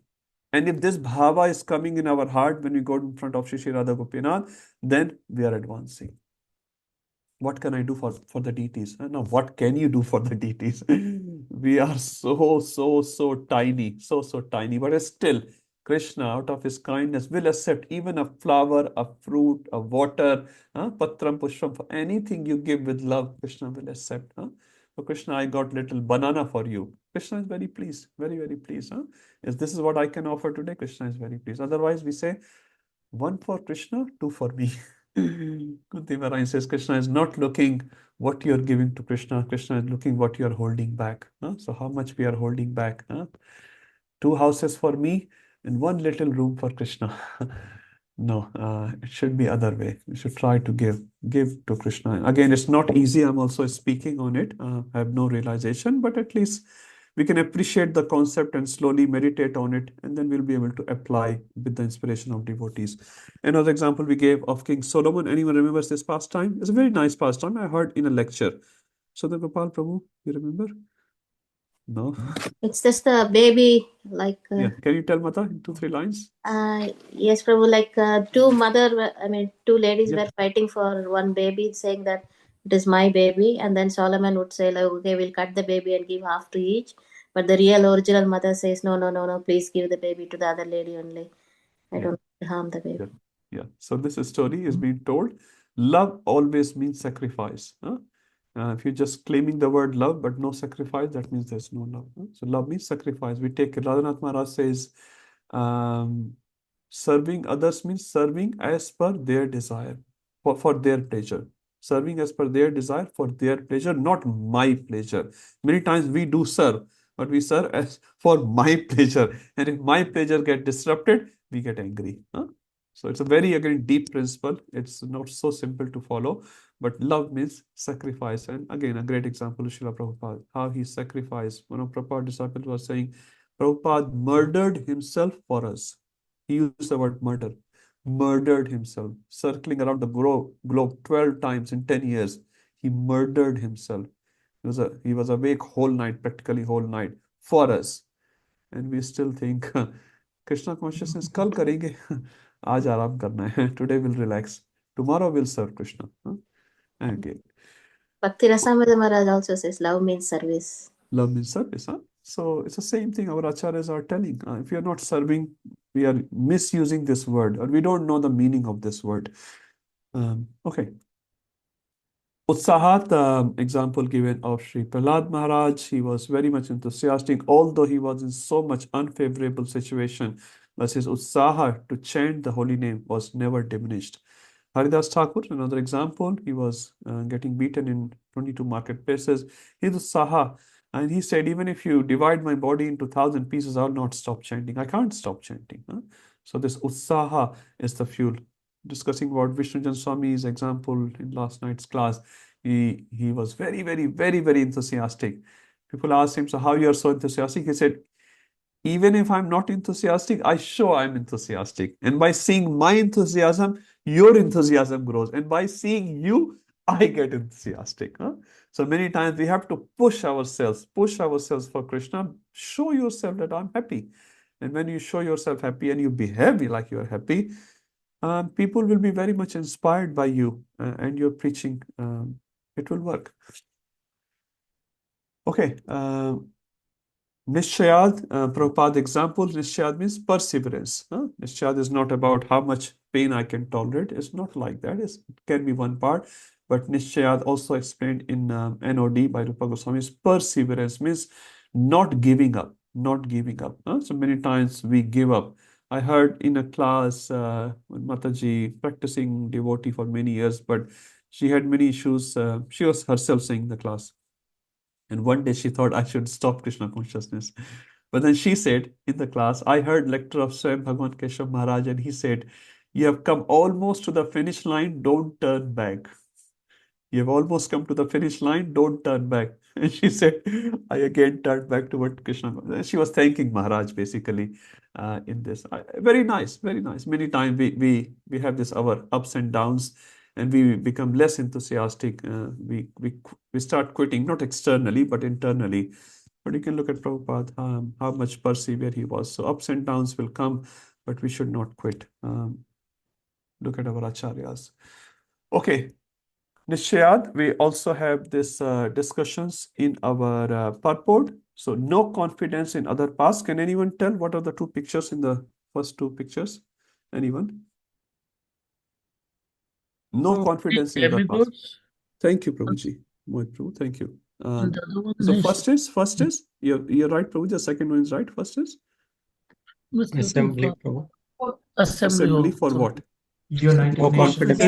And if this bhava is coming in our heart when we go in front of Shri Shri Radha Gopinath, then we are advancing. What can I do for the deities? Now, what can you do for the deities? We are so tiny, so tiny, but still, Krishna, out of his kindness, will accept even a flower, a fruit, a water, patram, pushpam, anything you give with love, Krishna will accept. So Krishna, I got little banana for you. Krishna is very pleased, very pleased. If this is what I can offer today, Krishna is very pleased. Otherwise, we say, one for Krishna, two for me. Kunti Maharani says Krishna is not looking what you're giving to Krishna. Krishna is looking what you're holding back. So how much we are holding back. 2 houses for me and 1 little room for Krishna. No, it should be other way. We should try to give to Krishna. Again, it's not easy. I'm also speaking on it. I have no realization, but at least we can appreciate the concept and slowly meditate on it, and then we'll be able to apply with the inspiration of devotees. Another example we gave of King Solomon. Anyone remembers this pastime? It's a very nice pastime. I heard in a lecture. Sundar Gopal Prabhu, you remember? No? It's just the baby, like. Yeah. Can you tell Mata in 2-3 lines? Yes, Prabhu, like two ladies were fighting for one baby, saying that it is my baby, and then Solomon would say, like, okay, we'll cut the baby and give half to each. But the real original mother says, no, please give the baby to the other lady only. I don't want to harm the baby. Yeah. So this story is being told. Love always means sacrifice. If you're just claiming the word love but no sacrifice, that means there's no love. So love means sacrifice. We take Radhanath Maharaj says, serving others means serving as per their desire, for their pleasure. Serving as per their desire for their pleasure, not my pleasure. Many times we do serve, but we serve as for my pleasure. And if my pleasure get disrupted, we get angry. So it's a very, again, deep principle. It's not so simple to follow, but love means sacrifice. And again, a great example is Srila Prabhupada, how he sacrificed. One of Prabhupada's disciples was saying, Prabhupada murdered himself for us. He used the word murdered himself, circling around the globe 12 times in 10 years. He murdered himself. He was awake whole night, practically whole night for us. And we still think, Krishna consciousness kal karenge. Aaj aaram karna hai. Today we'll relax. Tomorrow we'll serve Krishna. And again, Bhakti Rasamrita Maharaj also says love means service. love means service. So it's the same thing our acharyas are telling. If you're not serving, we are misusing this word, or we don't know the meaning of this word. Okay. Utsahat, example given of Sri Prahlad Maharaj, he was very much enthusiastic, although he was in so much unfavorable situation, but his utsaha to chant the holy name was never diminished. Haridas Thakur, another example, he was getting beaten in 22 marketplaces. His utsaha, and he said, even if you divide my body into 1,000 pieces, I'll not stop chanting. I can't stop chanting. So this utsaha is the fuel. Discussing about Vishnujan Swami's example in last night's class, he was very, very, very, very enthusiastic. People asked him, so how you are so enthusiastic? He said, even if I'm not enthusiastic, I show I'm enthusiastic. And by seeing my enthusiasm, your enthusiasm grows. And by seeing you, I get enthusiastic. So many times we have to push ourselves for Krishna. Show yourself that I'm happy. And when you show yourself happy and you behave like you're happy, people will be very much inspired by you and your preaching. It will work. Okay. Nishchayad, Prabhupada example, Nishchayad means perseverance. Nishchayad is not about how much pain I can tolerate. It's not like that. It can be one part. But Nishchayad also explained in NOD by Rupa Goswami's perseverance means not giving up, So many times we give up. I heard in a class, Mataji, practicing devotee for many years, but she had many issues. She was herself saying in the class. And one day she thought I should stop Krishna consciousness. But then she said in the class, I heard lecture of Swayam Bhagavan Keshav Maharaj, and he said, you have come almost to the finish line, don't turn back. You have almost come to the finish line, don't turn back. And she said, I again turned back toward Krishna. She was thanking Maharaj basically in this. Very nice, very nice. Many times we have this our ups and downs, and we become less enthusiastic. We start quitting, not externally, but internally. But you can look at Prabhupada, how much persevere he was. So ups and downs will come, but we should not quit. Look at our acharyas. Okay. Nishchayad, we also have this discussions in our purport. So no confidence in other paths. Can anyone tell what are the two pictures in the first two pictures? Anyone? No confidence in other paths. Demigods. Thank you, Prabhuji. Mohit Prabhu, thank you. And the other one So is first is you're right, Prabhuji. The second one is right. First is Assembly, Prabhu. assembly for what? United For Nations. confidence.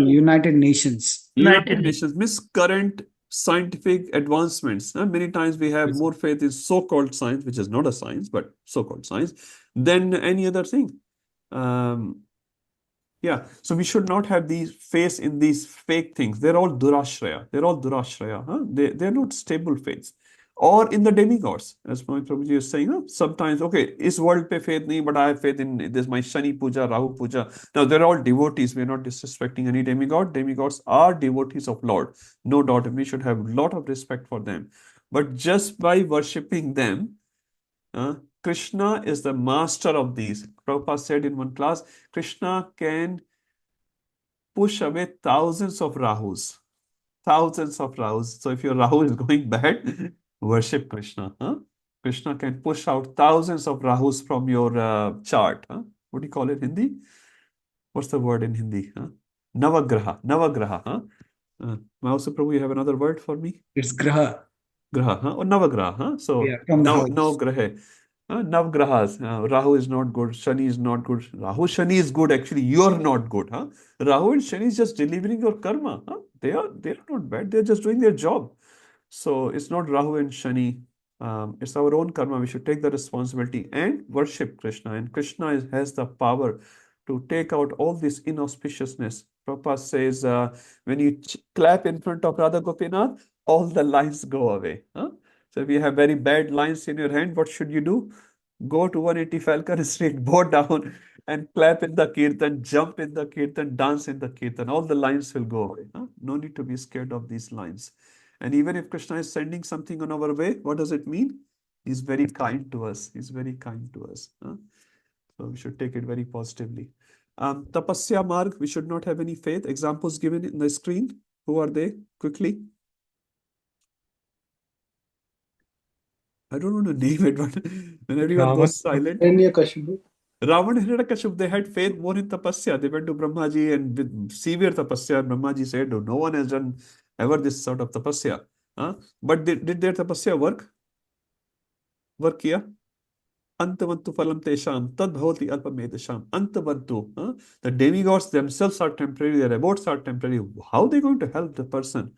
United Nations. United Nations means current scientific advancements. Many times we have more faith in so-called science, which is not a science, but so-called science, than any other thing. Yeah, so we should not have these faith in these fake things. They're all durashraya. They're not stable faiths. Or in the demigods, as Prabhuji is saying, sometimes, okay, is world pe faith nahi, but I have faith in this, my Shani Puja, Rahu Puja. Now, they're all devotees. We're not disrespecting any demigod. Demigods are devotees of Lord. No doubt, we should have a lot of respect for them. But just by worshipping them, Krishna is the master of these. Prabhupada said in one class, Krishna can push away thousands of Rahus. So if your Rahu is going bad, worship Krishna. Krishna can push out thousands of Rahus from your chart. What do you call it in Hindi? What's the word in Hindi? Navagraha. Mausa Prabhu, you have another word for me? It's graha. Graha, or Navagraha. So Yeah, from the house. Navgraha. Navgrahas. Rahu is not good. Shani is not good. Rahu, Shani is good. Actually, you're not good. Rahu and Shani is just delivering your karma. They're not bad. They're just doing their job. So it's not Rahu and Shani It's our own karma. We should take the responsibility and worship Krishna. And Krishna has the power to take out all this inauspiciousness. Prabhupada says, when you clap in front of Radha Gopinath, all the lines go away. Huh? So if you have very bad lines in your hand, what should you do? Go to 180 Falcon Street, bow down and clap in the kirtan, jump in the kirtan, dance in the kirtan. All the lines will go away. Huh? No need to be scared of these lines. And even if Krishna is sending something on our way, what does it mean? He's very kind to us. He's very kind to us. Huh? So we should take it very positively. Tapasya Marg, we should not have any faith. Examples given in the screen. Who are they? Quickly. I don't want to name it, but when everyone goes silent. Hiranyakashipu. Ravan and Hiranyakashipu, they had faith more in tapasya. They went to Brahmaji and with severe tapasya. Brahmaji said, "Oh, no one has done ever this sort of tapasya." But did their tapasya work? Work kiya? Antavantu phalam tesham tad bhavati alpamedesham. Antavantu. The demigods themselves are temporary. Their abodes are temporary. How are they going to help the person?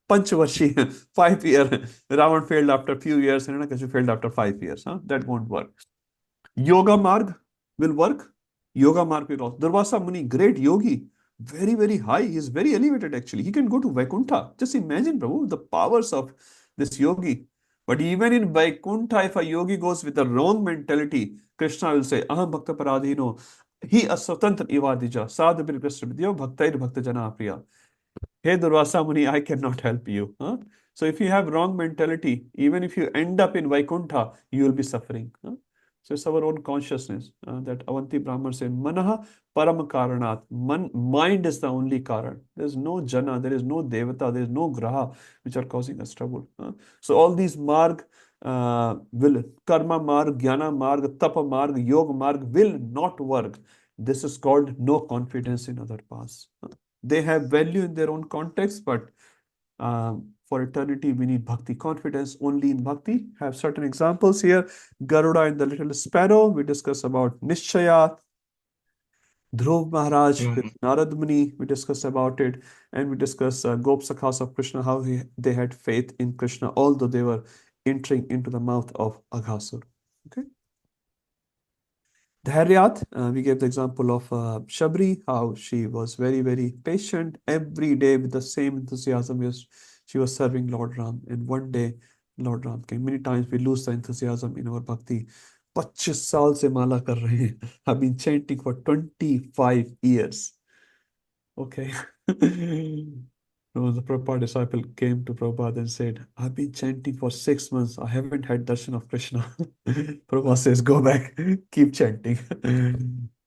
Panchavashi, 5 years. Ravan failed after a few years. Hiranyakashipu failed after 5 years. That won't work. Yoga Marg will work. Yoga Marg will also. Durvasa Muni, great yogi, very, very high. He is very elevated actually. He can go to Vaikuntha. Just imagine, Prabhu, the powers of this yogi. But even in Vaikuntha, if a yogi goes with the wrong mentality, Krishna will say, Aham Bhakta Paradhino, he aswatantra ivadija, sadhabir prasvidyo bhaktair bhakta jana priya. Hey Durvasa Muni, I cannot help you. So if you have wrong mentality, even if you end up in Vaikuntha, you will be suffering. So it's our own consciousness that Avanti Brahman said, Manaha Param Karanat. Mind is the only Karan. There's no Jana, there is no Devata, there is no Graha which are causing us trouble. So all these Marg will, Karma Marg, Jnana Marg, Tapa Marg, Yoga Marg will not work. This is called no confidence in other paths. They have value in their own context, but for eternity, we need bhakti. Confidence only in bhakti. Have certain examples here. Garuda and the little sparrow. We discuss about Nishchaya. Dhruv Maharaj with Narad Muni. We discuss about it. And we discuss Gop Sakhas of Krishna, how they had faith in Krishna, although they were entering into the mouth of Aghasur. Okay. Dhairyat, we gave the example of Shabri, how she was very, very patient every day with the same enthusiasm as she was serving Lord Ram. And one day, Lord Ram came. Many times we lose the enthusiasm in our bhakti. 25 साल से माला कर रहे हैं. I've been chanting for 25 years. Okay. No, the Prabhupada disciple came to Prabhupada and said, I've been chanting for 6 months. I haven't had darshan of Krishna. Prabhupada says, go back, keep chanting.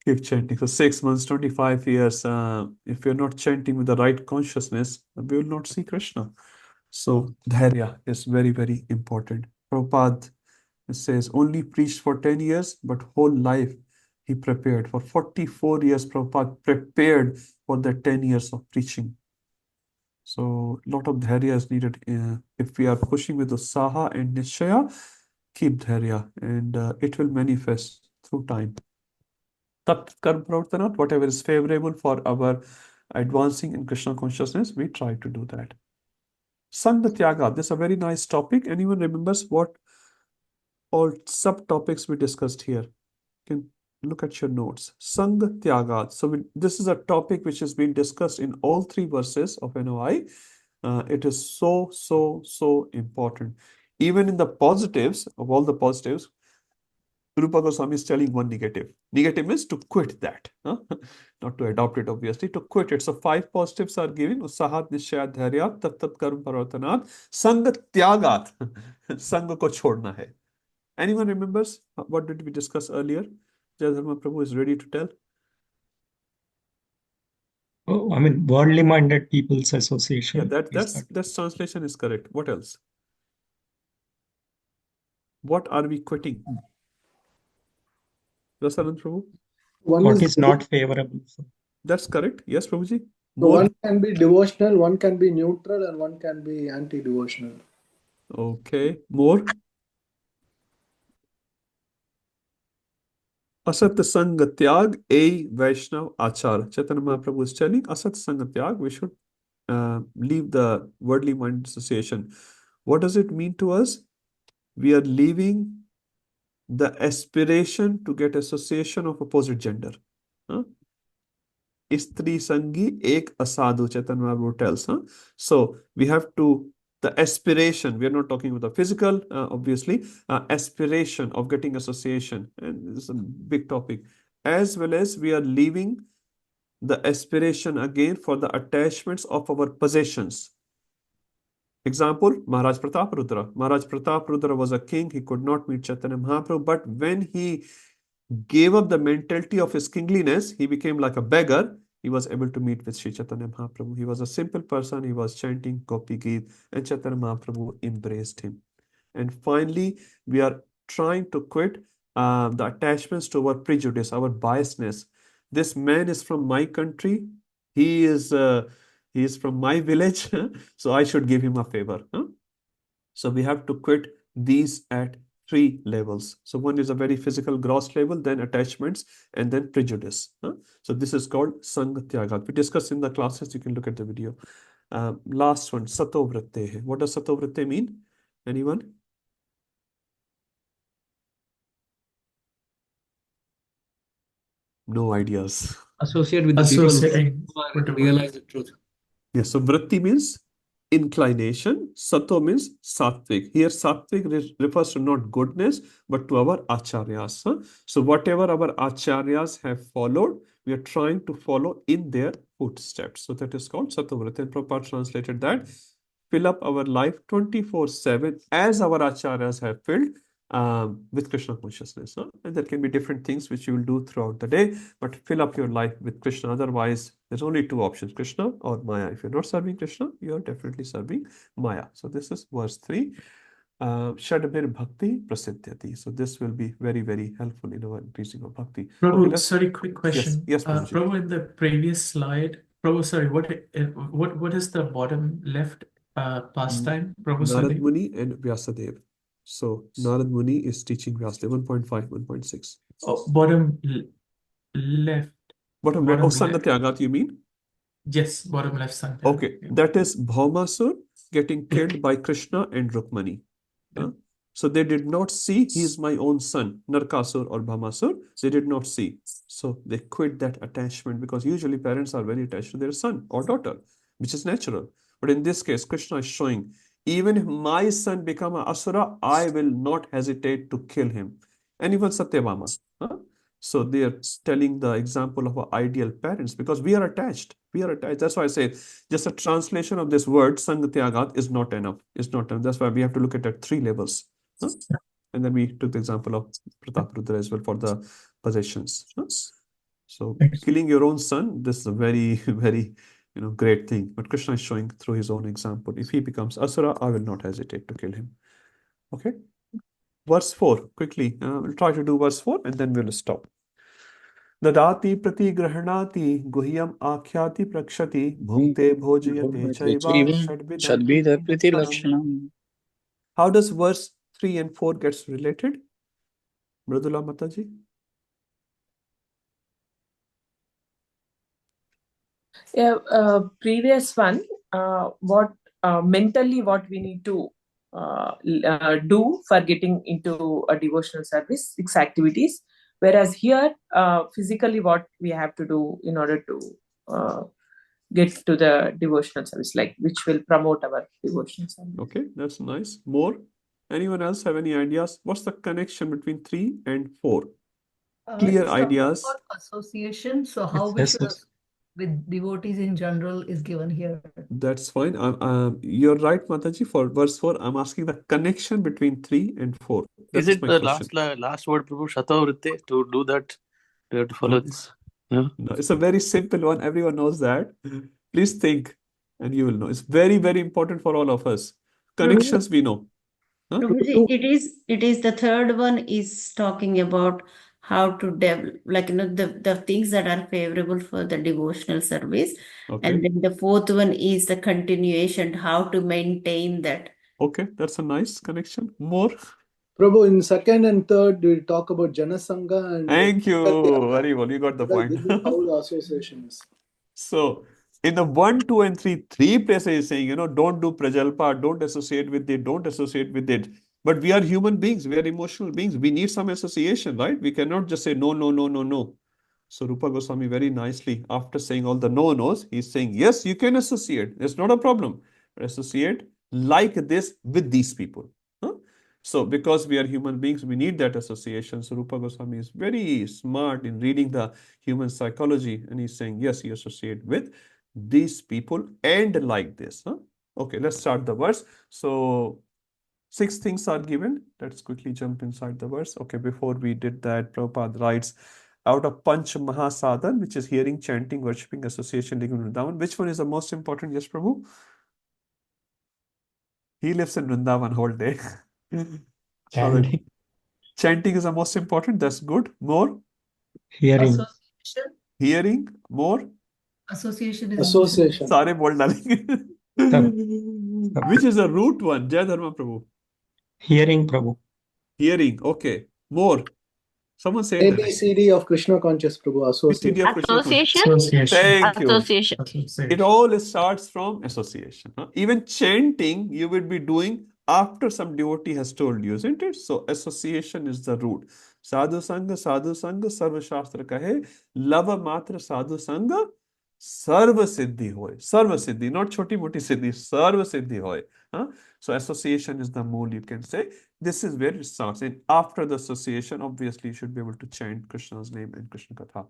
Keep chanting. So 6 months, 25 years, if you're not chanting with the right consciousness, we will not see Krishna. So dharya is very, very important. Prabhupada says only preached for 10 years, but whole life he prepared. For 44 years, Prabhupada prepared for the 10 years of preaching. So a lot of dharya is needed. If we are pushing with usaha and nishchaya, keep dharya and it will manifest through time. Tat karma pravartanat, whatever is favorable for our advancing in Krishna consciousness, we try to do that. Sangha Tyaga, this is a very nice topic. Anyone remembers what all subtopics we discussed here? You can look at your notes. Sangha Tyaga. So this is a topic which has been discussed in all 3 verses of NOI. It is so, so, so important. Even in the positives, of all the positives, Rupa Goswami is telling one negative. Negative means to quit that. Not to adopt it, obviously, to quit it. So 5 positives are given. Usahat, Nishayat, Dharyat, Tat Tat Karma Paravartanat, Sangha Tyagat. Sangha ko chhodna hai. Anyone remembers? What did we discuss earlier? Jayadharma Prabhu is ready to tell. Oh, I mean, worldly minded people's association. Yeah, that translation is correct. What else? What are we quitting? Rasalan Prabhu? What is not favorable? That's correct. Yes, Prabhuji. So one can be devotional, one can be neutral, and one can be anti-devotional. Okay. More? Asat Sangha Tyag, a Vaishnav Achar. Chaitanya Mahaprabhu is telling Asat Sangha Tyag, we should leave the worldly mind association. What does it mean to us? we are leaving the aspiration to get association of opposite gender. Huh? Istri Sangi Ek Asadu, Chaitanya Mahaprabhu tells. Huh? So we have to, the aspiration, we are not talking about the physical, obviously, aspiration of getting association. And this is a big topic. As well as we are leaving the aspiration again for the attachments of our possessions. Example, Maharaj Prataparudra. Maharaj Prataparudra was a king. He could not meet Chaitanya Mahaprabhu, but when he gave up the mentality of his kingliness, he became like a beggar. He was able to meet with Sri Chaitanya Mahaprabhu. He was a simple person. He was chanting Gopi Geet, and Chaitanya Mahaprabhu embraced him. And finally, we are trying to quit the attachments to our prejudice, our biasness. This man is from my country. He is from my village, so I should give him a favor. Huh? So we have to quit these at 3 levels. So one is a very physical gross level, then attachments, and then prejudice. Huh? So this is called Sangha Tyaga. We discussed in the classes. You can look at the video. Last one, Sato Vritte. What does Sato Vritte mean? Anyone? No ideas. Associate with the people Associating who with the realize the truth. Yes, so vritti means inclination. Sato means sattvic. Here, sattvic refers to not goodness, but to our acharyas. Huh? So whatever our acharyas have followed, we are trying to follow in their footsteps. So that is called Sato vritti. And Prabhupada translated that, fill up our life 24/7 as our acharyas have filled with Krishna consciousness. Huh? And there can be different things which you will do throughout the day, but fill up your life with Krishna. Otherwise, there's only 2 options, Krishna or Maya. If you're not serving Krishna, you're definitely serving Maya. So this is verse 3. Shadbir Bhakti Prasiddhyati. So this will be very, very helpful in our increasing of bhakti. Prabhu, Okay, sorry, quick question. Yes, Prabhuji. Prabhu, in the previous slide, Prabhu, sorry, what is the bottom left pastime? Prabhu, Narad sorry. Muni and Vyasadeva. So Narad Muni is teaching Vyasadeva 1.5, 1.6. Oh, bottom left. Bottom left. Oh, Bottom left. Sangatyagat, you mean? Yes, bottom left Sangha. Okay, that is Bhaumasur getting killed by Krishna and Rukmani. Huh? So they did not see he is my own son, Narkasur or Bhaumasur. They did not see. So they quit that attachment, because usually parents are very attached to their son or daughter, which is natural. But in this case, Krishna is showing, even if my son become an asura, I will not hesitate to kill him. And even Satyabhama. Huh? So they are telling the example of our ideal parents, because we are attached. We are attached. That's why I say just a translation of this word, Sangatyagat, is not enough. It's not enough. That's why we have to look at it at 3 levels. Huh? And then we took the example of Prataparudra as well for the possessions. Huh? So killing your own son, this is a very, very great thing. But Krishna is showing through his own example. If he becomes Asura, I will not hesitate to kill him. Okay? Verse 4, quickly. We'll try to do verse 4 and then we'll stop. Dadati prati grahanati guhyam akhyati prakshati bhukte bhojayate chaiva shadvidha priti lakshanam. How does verse 3 and 4 gets related? Mridula Mataji? Yeah, previous one, what mentally what we need to do for getting into a devotional service, 6 activities. Whereas here, physically what we have to do in order to get to the devotional service, like which will promote our devotional service. Okay, that's nice. More? Anyone else have any ideas? What's the connection between 3 and 4? Clear It's talking ideas. about association. So how we should with devotees in general is given here. That's fine. You're right, Mataji. For verse 4, I'm asking the connection between 3 and 4. That Is is it my the question. last word, Prabhu? Shata vritte? To do that, we have to follow this. Yeah. No, it's a very simple one. Everyone knows that. Please think and you will know. It's very, very important for all of us. Connections we know. Huh? Prabhuji, it is the third one is talking about how to develop, like the things that are favorable for the devotional service. Okay. And then the fourth one is the continuation, how to maintain that. Okay, that's a nice connection. More? Prabhu, in second and third, we talk about Janasangha and Thank you. Very well. You got the point. This is how the association is. So in the 1, 2, and 3 places he's saying, don't do prajalpa, don't associate with it, don't associate with it. But we are human beings, we are emotional beings. We need some association, right? We cannot just say no, no, no, no, no. So Rupa Goswami very nicely, after saying all the no-nos, he's saying, yes, you can associate. It's not a problem. Associate like this with these people. Huh? So because we are human beings, we need that association. So Rupa Goswami is very smart in reading the human psychology. And he's saying, yes, you associate with these people and like this. Huh? Okay, let's start the verse. So 6 things are given. Let's quickly jump inside the verse. Okay, before we did that, Prabhupada writes, out of Panch Mahasadhan, which is hearing, chanting, worshipping, association, living in Vrindavan, which one is the most important? Yes, Prabhu? He lives in Vrindavan whole day. Chanting. Chanting is the most important. That's good. More? Hearing. Association. Hearing. More? Association is the most Association. Sare bol dalenge. Which is the root one? Jai Dharma Prabhu. Hearing, Prabhu. Hearing. Okay. More. Someone say that. ABCD of Krishna conscious, Prabhu. Association. ABCD of Krishna Association? consciousness. Thank you. Association. It all starts from association. Huh? Even chanting you will be doing after some devotee has told you, isn't it? So association is the root. Sadhu Sangha, Sarva Shastra kahe, lava matra sadhu Sangha, Sarva Siddhi hoy. Sarva Siddhi, not choti moti Siddhi, Sarva Siddhi hoy. Huh? So association is the mool, you can say. This is where it starts. And after the association, obviously, you should be able to chant Krishna's name and Krishna Katha.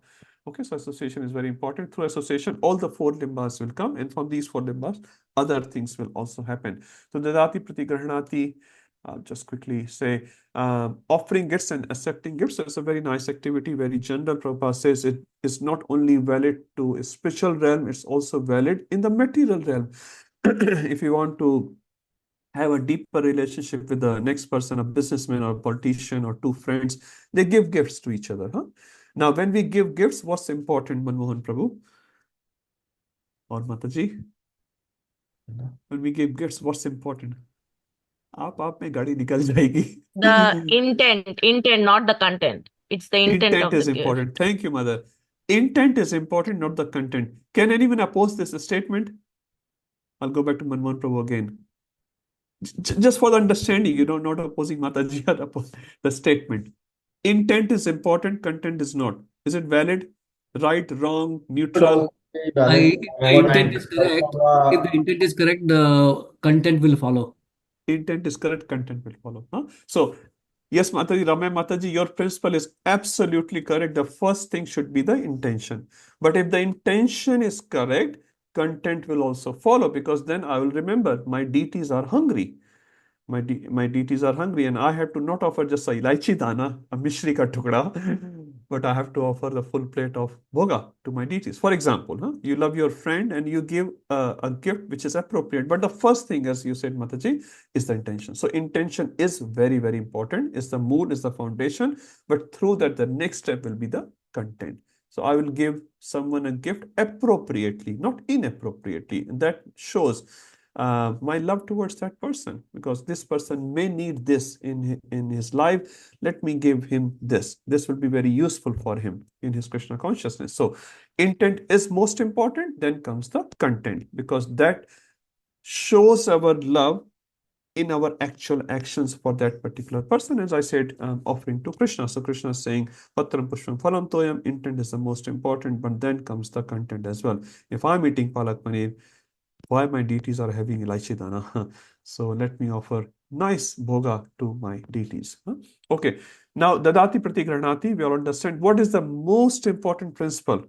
Okay, so association is very important. Through association, all the 4 limbas will come, and from these 4 limbas, other things will also happen. So Dadati Pratigrahanati, I'll just quickly say, offering gifts and accepting gifts is a very nice activity, very general. Prabhupada says it is not only valid to a spiritual realm, it's also valid in the material realm. If you want to have a deeper relationship with the next person, a businessman or a politician or 2 friends, they give gifts to each other. Huh? Now, when we give gifts, what's important, Manmohan Prabhu or Mataji? When we give gifts, what's important? आप में गाड़ी निकल जाएगी. The intent, not the content. It's the intent Intent of is the gift. important. Thank you, Mother. Intent is important, not the content. Can anyone oppose this statement? I'll go back to Manmohan Prabhu again. Just for the understanding, you know, not opposing Mataji or the statement. Intent is important, content is not. Is it valid? Right, wrong, neutral? Intent is correct. If the intent is correct, the content will follow. Intent is correct, content will follow. Huh? So, yes, Mataji, Ramaya Mataji, your principle is absolutely correct. The first thing should be the intention. But if the intention is correct, content will also follow, because then I will remember my deities are hungry. My deities are hungry, and I have to not offer just a ilaichi dana, a mishri ka tukda, but I have to offer the full plate of bhoga to my deities. For example, you love your friend and you give a gift which is appropriate. But the first thing, as you said, Mataji, is the intention. So intention is very, very important. It's the mood, is the foundation. But through that, the next step will be the content. So I will give someone a gift appropriately, not inappropriately. And that shows my love towards that person, because this person may need this in his life. Let me give him this. This will be very useful for him in his Krishna consciousness. So intent is most important. Then comes the content, because that shows our love in our actual actions for that particular person. As I said, offering to Krishna. So Krishna is saying, Patram Pushpam Phalam Toyam, intent is the most important, but then comes the content as well. If I'm eating palak paneer, why my deities are having ilaichi dana? So let me offer nice bhoga to my deities. Okay, now Dadati Pratigranati, we all understand what is the most important principle.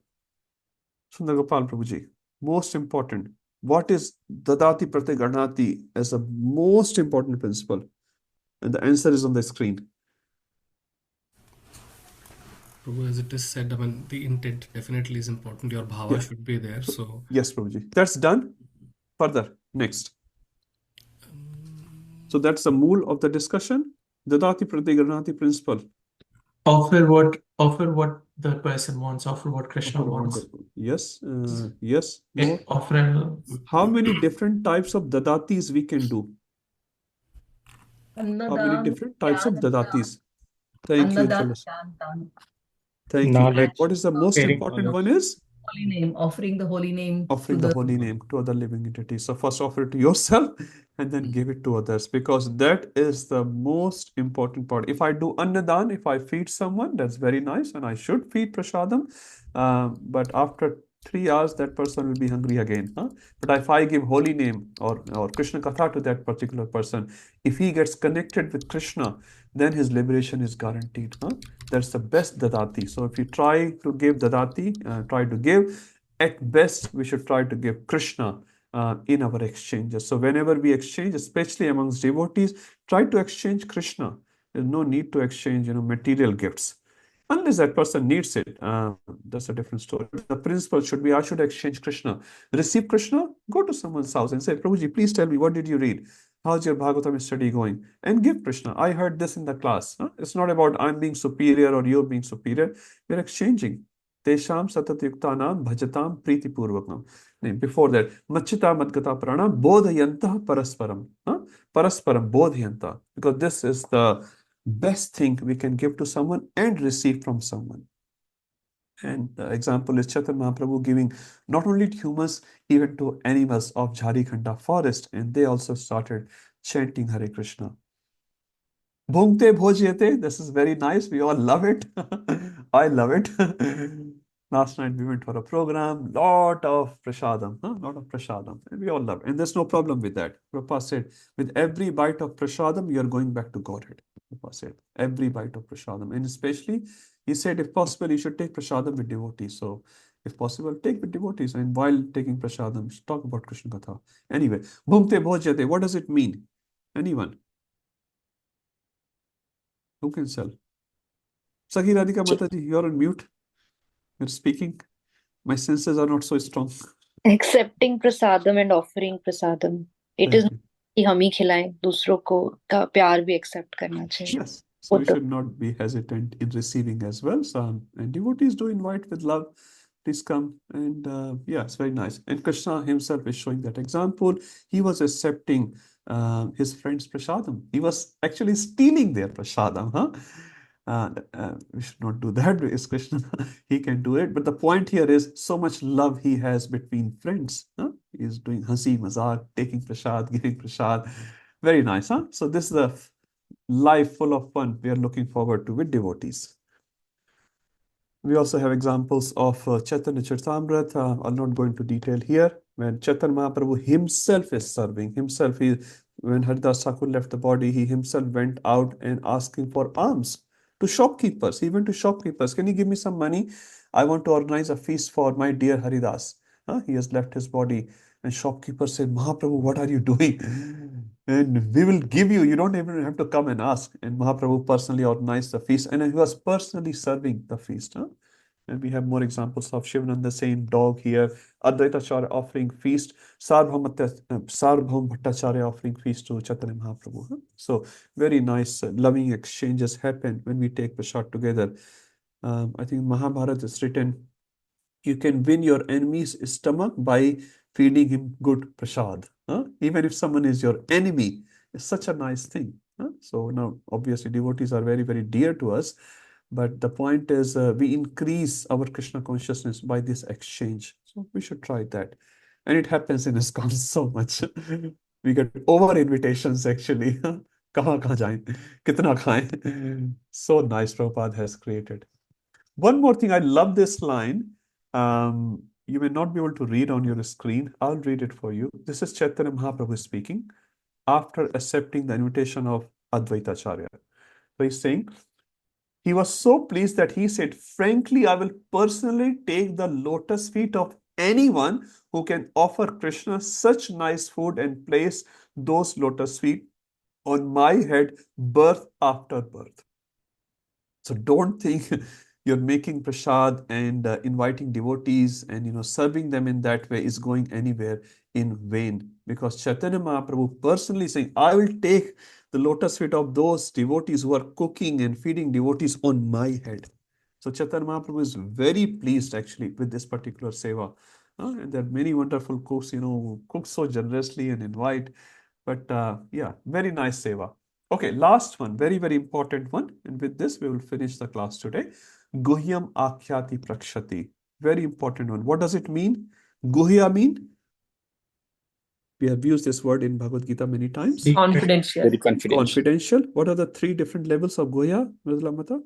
Sundar Gopal Prabhuji, most important. What is Dadati Pratigranati as the most important principle? And the answer is on the screen. Prabhu, as it is said, I mean, the intent definitely is important. Your bhava should be there. So yes, Prabhuji, that's done. Further, next. So that's the mool of the discussion. Dadati Pratigranati principle. Offer what the person wants. Offer what Krishna wants. Yes, yes. More. Offer. How many different types of dadatis we can do? How many different types of dadatis? Thank you, Chalas. Thank you. What is the most important one is? Holy name, offering the holy name to offering the the holy name to other living entities. So first offer it to yourself and then give it to others, because that is the most important part. If I do annadan, if I feed someone, that's very nice, and I should feed prasadam. But after 3 hours, that person will be hungry again. Huh? But if I give holy name or Krishna Katha to that particular person, if he gets connected with Krishna, then his liberation is guaranteed. Huh? That's the best dadati. So if you try to give dadati, try to give, at best, we should try to give Krishna in our exchanges. So whenever we exchange, especially amongst devotees, try to exchange Krishna. There's no need to exchange, material gifts. Unless that person needs it, that's a different story. The principle should be, I should exchange Krishna. Receive Krishna, go to someone's house and say, Prabhuji, please tell me, what did you read? How's your Bhagavatam study going? And give Krishna. I heard this in the class. Huh? It's not about I'm being superior or you're being superior. We're exchanging. Tesham satatyuktanam bhajatam pritipurvakam. Before that, machita madgata prana bodhayanta parasparam. Parasparam bodhayanta. Because this is the best thing we can give to someone and receive from someone. And the example is Chaitanya Mahaprabhu giving not only to humans, even to animals of Jharikhanda forest. And they also started chanting Hare Krishna. Bhungte bhojyate, this is very nice. We all love it. I love it. Last night we went for a program, lot of prasadam, lot of prasadam. And we all love it. And there's no problem with that. Prabhupada said, with every bite of prasadam, you're going back to Godhead. Prabhupada said, every bite of prasadam. And especially, he said, if possible, you should take prasadam with devotees. So, if possible, take with devotees. And while taking prasadam, talk about Krishna Katha. Anyway, bhungte bhojyate, what does it mean? Anyone? Who can sell? Sakhi Radhika Mataji, you're on mute. You're speaking. My senses are not so strong. Accepting prasadam and offering prasadam. It is not कि हम ही खिलाएं, दूसरों को का प्यार भी accept करना चाहिए. Yes. So we should not be hesitant in receiving as well. So, and devotees do invite with love. Please come. And yeah, it's very nice. And Krishna himself is showing that example. He was accepting his friend's prasadam. He was actually stealing their prasadam. We should not do that. It's Krishna. He can do it. But the point here is so much love he has between friends. He's doing hasi, mazak, taking prasad, giving prasad. Very nice. So this is the life full of fun we are looking forward to with devotees. We also have examples of Chaitanya Charitamrita. I'll not go into detail here. When Chaitanya Mahaprabhu himself is serving, when Haridas Thakur left the body, he himself went out and asking for alms to shopkeepers. He went to shopkeepers. Can you give me some money? I want to organize a feast for my dear Haridas. He has left his body. And shopkeeper said, Mahaprabhu, what are you doing? And we will give you. You don't even have to come and ask. And Mahaprabhu personally organized the feast. And he was personally serving the feast. And we have more examples of Shivananda saying dog here. Advaita Acharya offering feast. Sarvabhaum Bhattacharya offering feast to Chaitanya Mahaprabhu. So very nice loving exchanges happen when we take prasad together. I think Mahabharata is written, you can win your enemy's stomach by feeding him good prasad. Even if someone is your enemy, it's such a nice thing. So now, obviously, devotees are very, very dear to us. But the point is, we increase our Krishna consciousness by this exchange. So we should try that. And it happens in ISKCON so much. We get over invitations actually. Kahan jaएं? Kitna khaएं? So nice Prabhupada has created. One more thing, I love this line. You may not be able to read on your screen. I'll read it for you. This is Chaitanya Mahaprabhu speaking after accepting the invitation of Advaita Acharya. So he's saying, he was so pleased that he said, frankly, I will personally take the lotus feet of anyone who can offer Krishna such nice food and place those lotus feet on my head birth after birth. So don't think you're making prasad and inviting devotees and serving them in that way is going anywhere in vain. Because Chaitanya Mahaprabhu personally saying, I will take the lotus feet of those devotees who are cooking and feeding devotees on my head. So Chaitanya Mahaprabhu is very pleased actually with this particular seva. And there are many wonderful cooks, who cook so generously and invite. But yeah, very nice seva. Okay, last one, very, very important one. And with this, we will finish the class today. Guhyam Akhyati Prakshati. Very important one. What does it mean? Guhya mean? We have used this word in Bhagavad Gita many times. Confidential. Very confidential. Confidential. What are the three different levels of Guhya, Mridula Mata?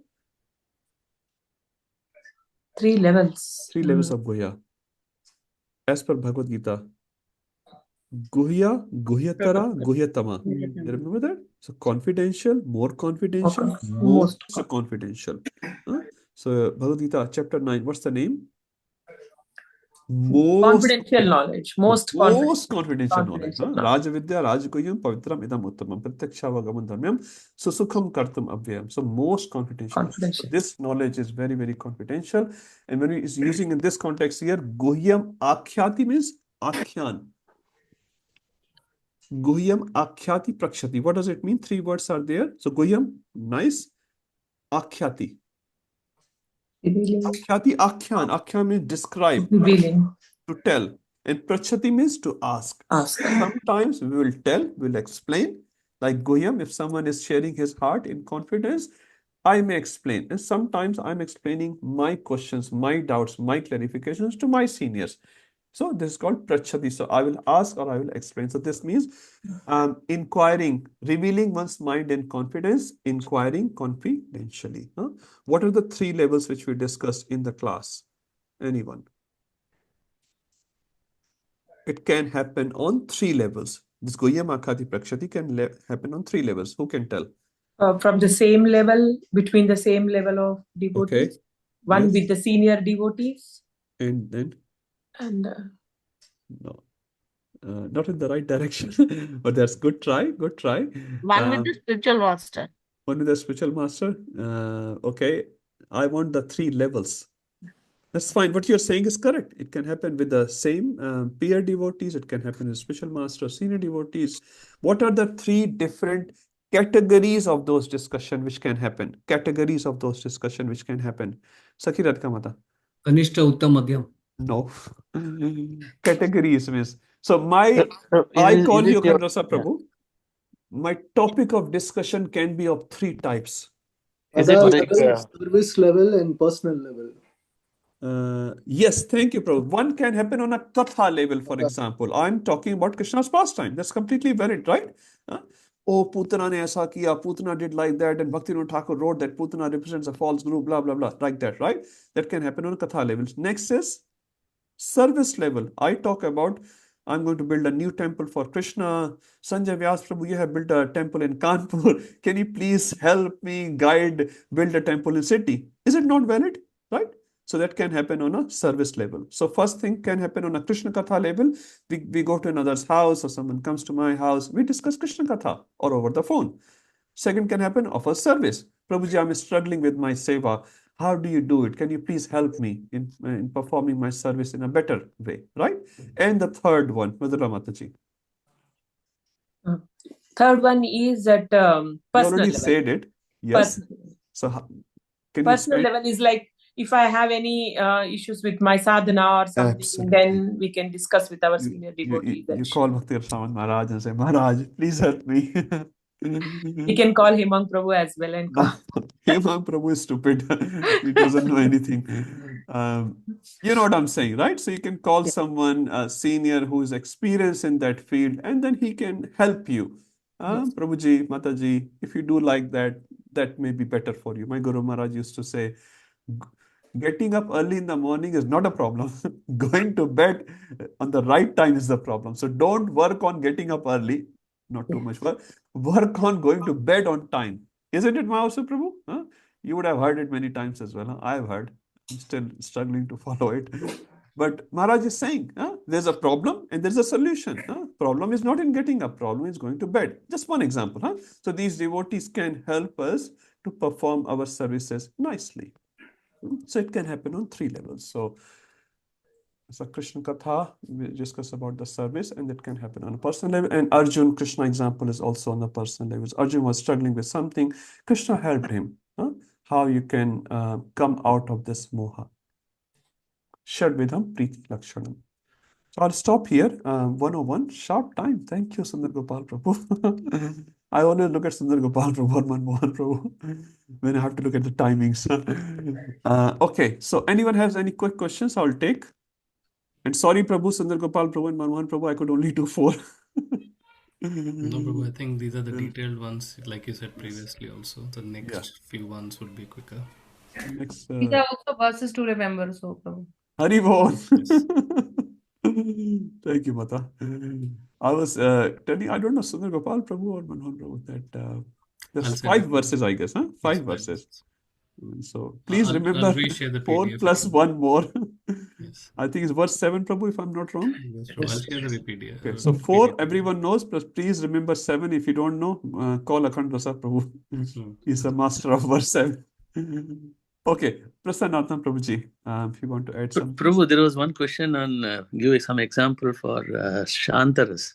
3 levels. Three levels of Guhya. As per Bhagavad Gita. Guhya, Guhyatara, Guhyatama. You remember that? So confidential, more confidential, Okay. most confidential. Huh? So Bhagavad Gita, chapter 9, what's the name? Confidential knowledge. Most confidential knowledge. Raja Vidya, Rajaguhyam, Pavitram, Idam Uttamam, Pratyakshavagamam Dharmyam, Susukham Kartam Abhyam. So most confidential. So this knowledge is very, very confidential. And when he is using in this context here, Guhyam Akhyati means Akhyan. Guhyam Akhyati Prakshati. What does it mean? Three words are there. So Guhyam, nice. Akhyati. Akhyati, Akhyan. Akhyan means describe. To tell. And Prachati means to ask. Sometimes we will tell, we will explain. Like Guhyam, if someone is sharing his heart in confidence, I may explain. And sometimes I'm explaining my questions, my doubts, my clarifications to my seniors. So this is called Prachati. So I will ask or I will explain. So this means inquiring, revealing one's mind in confidence, inquiring confidentially. What are the three levels which we discussed in the class? Anyone? It can happen on three levels. This Guhyam Akhati Prakshati can happen on three levels. Who can tell? From the same level, between the same level of devotees. Okay. One with the senior devotees. And then? And no. Not in the right direction, but that's good try. Good try. One with the spiritual master. One with the spiritual master. Okay. I want the three levels. That's fine. What you're saying is correct. It can happen with the same peer devotees. It can happen with spiritual master, senior devotees. What are the three different categories of those discussion which can happen? Categories of those discussion which can happen. Sakirat Kamata. Kanishta, Uttam, Madhyam. No. Categories means. So I call you Kandrasa Prabhu. My topic of discussion can be of three types. Service level and personal level. Yes, thank you, Prabhu. One can happen on a katha level, for example. I'm talking about Krishna's pastime. That's completely valid, right? Oh, Putana ne aisa kiya, Putana did like that, and Bhaktivinoda Thakur wrote that Putana represents a false guru, blah, blah, blah, like that, right? That can happen on a katha level. Next is service level. I talk about, I'm going to build a new temple for Krishna. Sanjay Vyas Prabhu, you have built a temple in Kanpur. Can you please help me guide, build a temple in city? Is it not valid, right? So that can happen on a service level. So first thing can happen on a Krishna Katha level. We go to another's house or someone comes to my house. We discuss Krishna Katha or over the phone. Second can happen of a service. Prabhuji, I'm struggling with my seva. How do you do it? Can you please help me in performing my service in a better way, right? And the third one, Madhura Mataji. Third one is at personal You already level. said it. Yes. So can you personal level is like, if I have any issues with my sadhana or something, Absolutely. then we can discuss with our senior devotees. You call Bhakti Rasamand Maharaj and say, Maharaj, please help me. We can call Hemanga Prabhu as well and call. Hemanga Prabhu is stupid. He doesn't know anything. You know what I'm saying, right? So you can call someone a senior who is experienced in that field, and then he can help you. Prabhuji, Mataji, if you do like that, that may be better for you. My Guru Maharaj used to say, getting up early in the morning is not a problem. Going to bed on the right time is the problem. So don't work on getting up early. Not too much work. Work on going to bed on time. Isn't it, Mahavasu Prabhu? You would have heard it many times as well. I've heard. I'm still struggling to follow it. But Maharaj is saying, there's a problem and there's a solution. Problem is not in getting up. Problem is going to bed. Just one example. So these devotees can help us to perform our services nicely. So it can happen on three levels. So it's a Krishna Katha, we discuss about the service, and it can happen on a personal level. And Arjun, Krishna example is also on the personal levels. Arjun was struggling with something. Krishna helped him. How you can come out of this moha. Shadvidham Priti Lakshanam. So I'll stop here. 101, sharp time. Thank you, Sundar Gopal Prabhu. I always look at Sundar Gopal Prabhu or Manmohan Prabhu when I have to look at the timings. Okay, so anyone has any quick questions? I'll take. And sorry, Prabhu, Sundar Gopal Prabhu and Manmohan Prabhu, I could only do 4. No, Prabhu, I think these are the Well, detailed ones, like you said previously also. The yeah. next few ones would be quicker. Next, These are also verses to remember, so Prabhu. Hari Bol. Yes. Thank you, Mata. I was telling, I don't know, Sundar Gopal Prabhu or Manmohan Prabhu, that I'll there's send 5 verses, I guess, huh? 5 yes, 5 verses. verses. So please I'll remember reshare the 4 PDF plus again. 1 more. Yes. I think it's verse 7, Prabhu, if I'm not wrong. Yes, Prabhu. I'll share the PDF. Okay, so 4, PDF. everyone knows, plus please remember 7. If you don't know, call Akhand Rasa Prabhu. He's the master of verse 7. Okay, Prasannathan Prabhuji, if you want to add something. Prabhu, there was one question on give some example for Shantaras.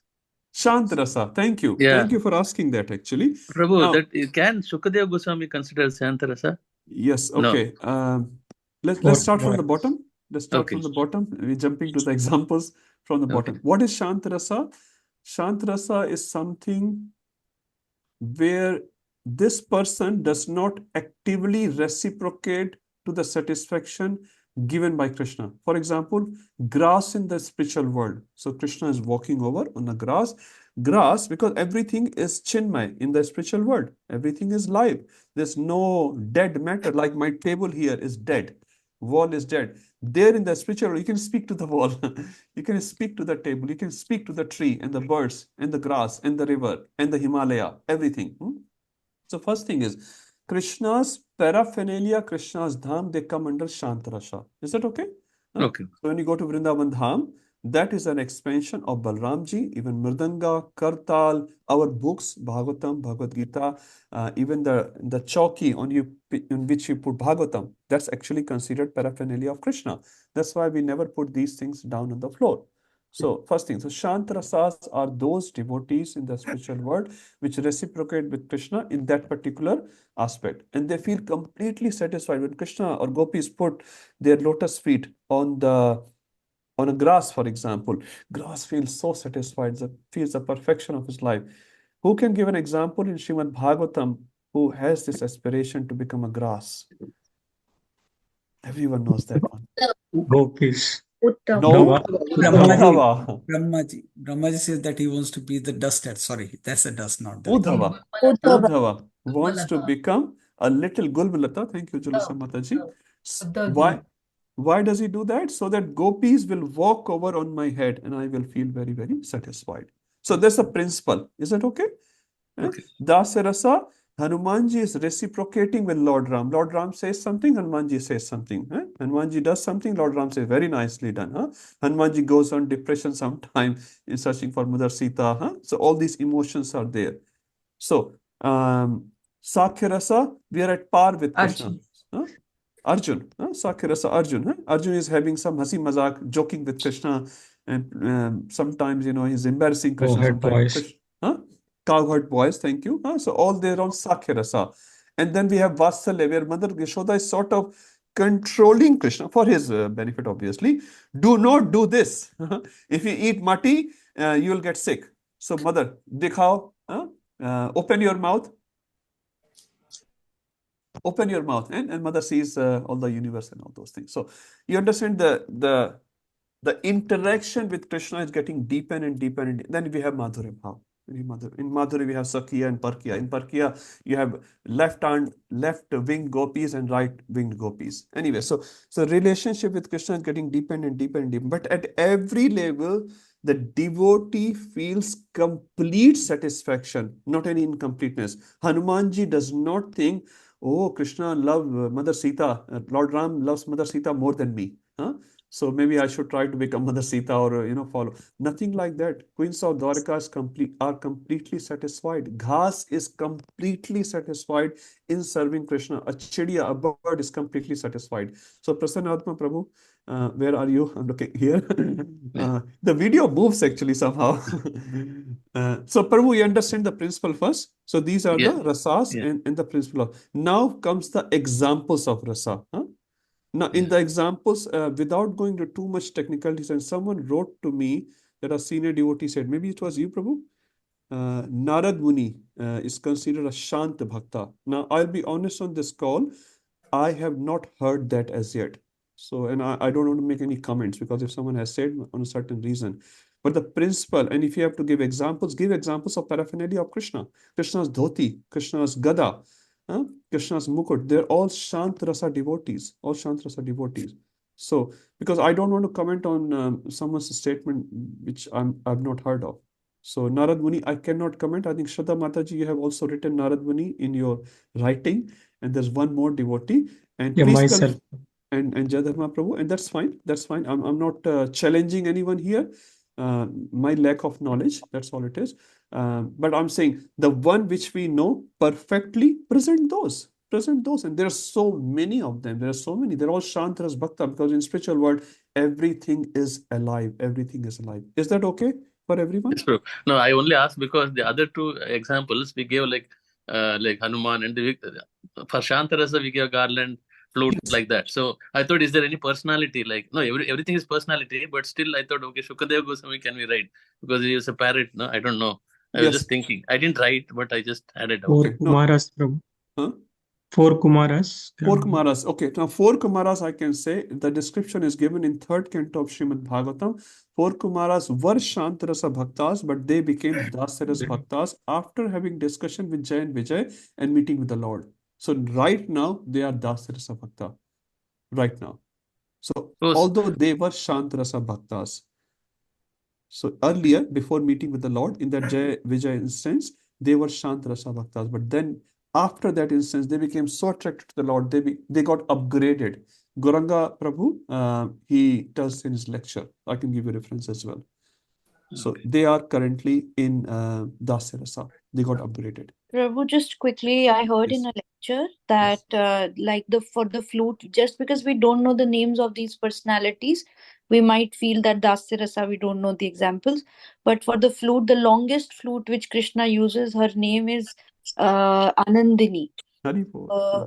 Shantarasa, thank you. Yeah. Thank you for asking that actually. Prabhu, Now, can Shukadeva Goswami consider Shantarasa? yes, No. okay. Let's What? start from the bottom. Let's start Okay. from the bottom. We're jumping to the examples from the bottom. Okay. What is Shantarasa? Shantarasa is something where this person does not actively reciprocate to the satisfaction given by Krishna. For example, grass in the spiritual world. So Krishna is walking over on the grass. Grass, because everything is chinmay in the spiritual world. Everything is live. There's no dead matter. Like my table here is dead. Wall is dead. There in the spiritual world, you can speak to the wall. You can speak to the table. You can speak to the tree and the birds and the grass and the river and the Himalaya, everything. So first thing is, Krishna's paraphernalia, Krishna's dham, they come under Shantarasa. Is that okay? Okay. So when you go to Vrindavan Dham, that is an expansion of Balramji, even Mridanga, Kartal, our books, Bhagavatam, Bhagavad Gita, even the chowki on which you put Bhagavatam, that's actually considered paraphernalia of Krishna. That's why we never put these things down on the floor. So first thing, so Shantarasas are those devotees in the spiritual world which reciprocate with Krishna in that particular aspect. And they feel completely satisfied when Krishna or gopis put their lotus feet on a grass, for example. Grass feels so satisfied, feels the perfection of his life. Who can give an example in Srimad Bhagavatam who has this aspiration to become a grass? Everyone knows that one. Gopis. No, Brahmaji. Uddhava. Brahmaji says that he wants to be the dust. Sorry, that's the dust, not the Uddhava. Uddhava wants to become a little Gulbalata. Thank you, Julisa Mataji. Why does he do that? So that gopis will walk over on my head and I will feel very, very satisfied. So that's the principle. Is that okay? Okay. Dasarasa, Hanumanji is reciprocating with Lord Ram. Lord Ram says something, Hanumanji says something. Hanumanji does something, Lord Ram says, very nicely done. Hanumanji goes on depression sometime in searching for Mother Sita. So all these emotions are there. So, Sakhyarasa, we are at par with Krishna. Arjun, Sakhyarasa Arjun. Arjun is having some hasi mazak, joking with Krishna, and sometimes, he's embarrassing Krishna. Cowherd boys. Cowherd boys, thank you. So all they're on Sakhyarasa. And then we have Vatsalya, where Mother Yashoda is sort of controlling Krishna for his benefit, obviously. Do not do this. If you eat mati, you will get sick. So, Mother, dikhao, open your mouth. Open your mouth, and Mother sees all the universe and all those things. So you understand the interaction with Krishna is getting deeper and deeper, and then we have Madhurya Bhav. In Madhurya we have Sakya and Parkya. In Parkya you have left-winged gopis and right-winged gopis. Anyway, so relationship with Krishna is getting deeper and deeper and deeper. But at every level, the devotee feels complete satisfaction, not any incompleteness. Hanumanji does not think, oh, Krishna loves Mother Sita. Lord Ram loves Mother Sita more than me. So maybe I should try to become Mother Sita or, follow. Nothing like that. Queens of Dwarka are completely satisfied. Ghas is completely satisfied in serving Krishna. A chidiya, a bird is completely satisfied. So Prasannatma Prabhu, where are you? I'm looking here. The video moves actually somehow. So Prabhu, you understand the principle first. So these are the rasas and the principle of. Now comes the examples of rasa. Now, in the examples, without going to too much technicalities, and someone wrote to me that a senior devotee said, maybe it was you, Prabhu, Narad Muni is considered a Shant Bhakta. Now, I'll be honest on this call, I have not heard that as yet. So, and I don't want to make any comments because if someone has said on a certain reason, but the principle, and if you have to give examples of paraphernalia of Krishna. Krishna's dhoti, Krishna's gada, Krishna's mukut, they're all Shant Rasa devotees, all Shant Rasa devotees. So, because I don't want to comment on someone's statement which I've not heard of. So Narad Muni, I cannot comment. I think Shraddha Mataji, you have also written Narad Muni in your writing, and there's one more devotee. And Yeah, please myself. and Jai Dharma Prabhu, and that's fine. That's fine. I'm not challenging anyone here. My lack of knowledge, that's all it is. But I'm saying the one which we know perfectly, present those. And there are so many of them. There are so many. They're all Shantras Bhakta, because in spiritual world, everything is alive. Everything is alive. Is that okay for everyone? It's true. No, I only asked because the other two examples we gave like Hanuman and for Shantarasa we gave garland, flute, like that. So I thought, is there any personality? Like, no, everything is personality, but still I thought, okay, Shukadeva Goswami can we write? Because he is a parrot, no? I don't know. I was just thinking. I didn't write, but I just had it. Four Okay. Kumaras, Prabhu. Huh? Four Kumaras. Four Kumaras. Okay, now four Kumaras I can say the description is given in third canto of Srimad Bhagavatam. Four Kumaras were Shantarasa Bhaktas, but they became Dasaras Bhaktas after having discussion with Jay and Vijay and meeting with the Lord. So right now they are Dasarasa Bhakta. Right now. So although they were Shantarasa Bhaktas. So earlier, before meeting with the Lord, in that Jay Vijay instance, they were Shantarasa Bhaktas. But then after that instance, they became so attracted to the Lord, they got upgraded. Gauranga Prabhu, he tells in his lecture. I can give you reference as well. So they are currently in Dasarasa. They got upgraded. Prabhu, just quickly, I heard in a lecture that like for the flute, just because we don't know the names of these personalities, we might feel that Dasya Rasa, we don't know the examples. But for the flute, the longest flute which Krishna uses, her name is Anandini.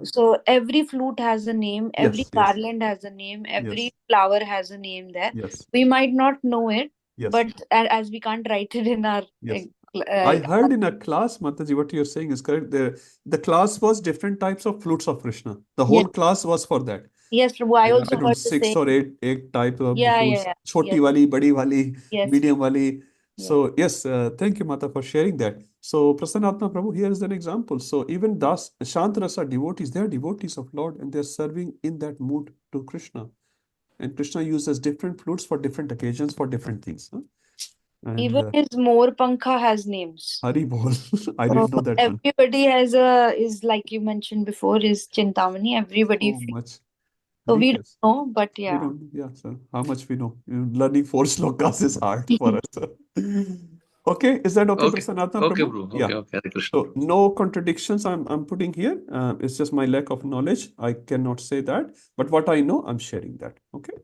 So every flute has a name, every garland has a name, every flower has a name there. We might not know it, but as we can't write it in our I heard in a class, Mataji, what you're saying is correct. The class was different types of flutes of Krishna. The whole class was for that. Yes, Prabhu, I also I don't know, heard the 6 same. or 8 types of Yeah, flutes. yeah. Choti wali, badi wali, Yes. medium wali. So yes, thank you, Mata, for sharing that. So Prasannatma Prabhu, here is an example. So even Das Shantarasa devotees, they are devotees of Lord, and they are serving in that mood to Krishna. And Krishna uses different flutes for different occasions, for different things. And, even his More Pankha has names. Hari Bol. I didn't know that one. Everybody is like you mentioned before, is Chintamani. Everybody. So much. So we don't Details. know, but We yeah. don't, sir. How much we know? Learning 4 slokas is hard for us. Okay, is that okay, Prasannatma Okay, Prabhu? bro. Okay, Yeah. okay. Hare Krishna. So no contradictions I'm putting here. It's just my lack of knowledge. I cannot say that. But what I know, I'm sharing that. Okay.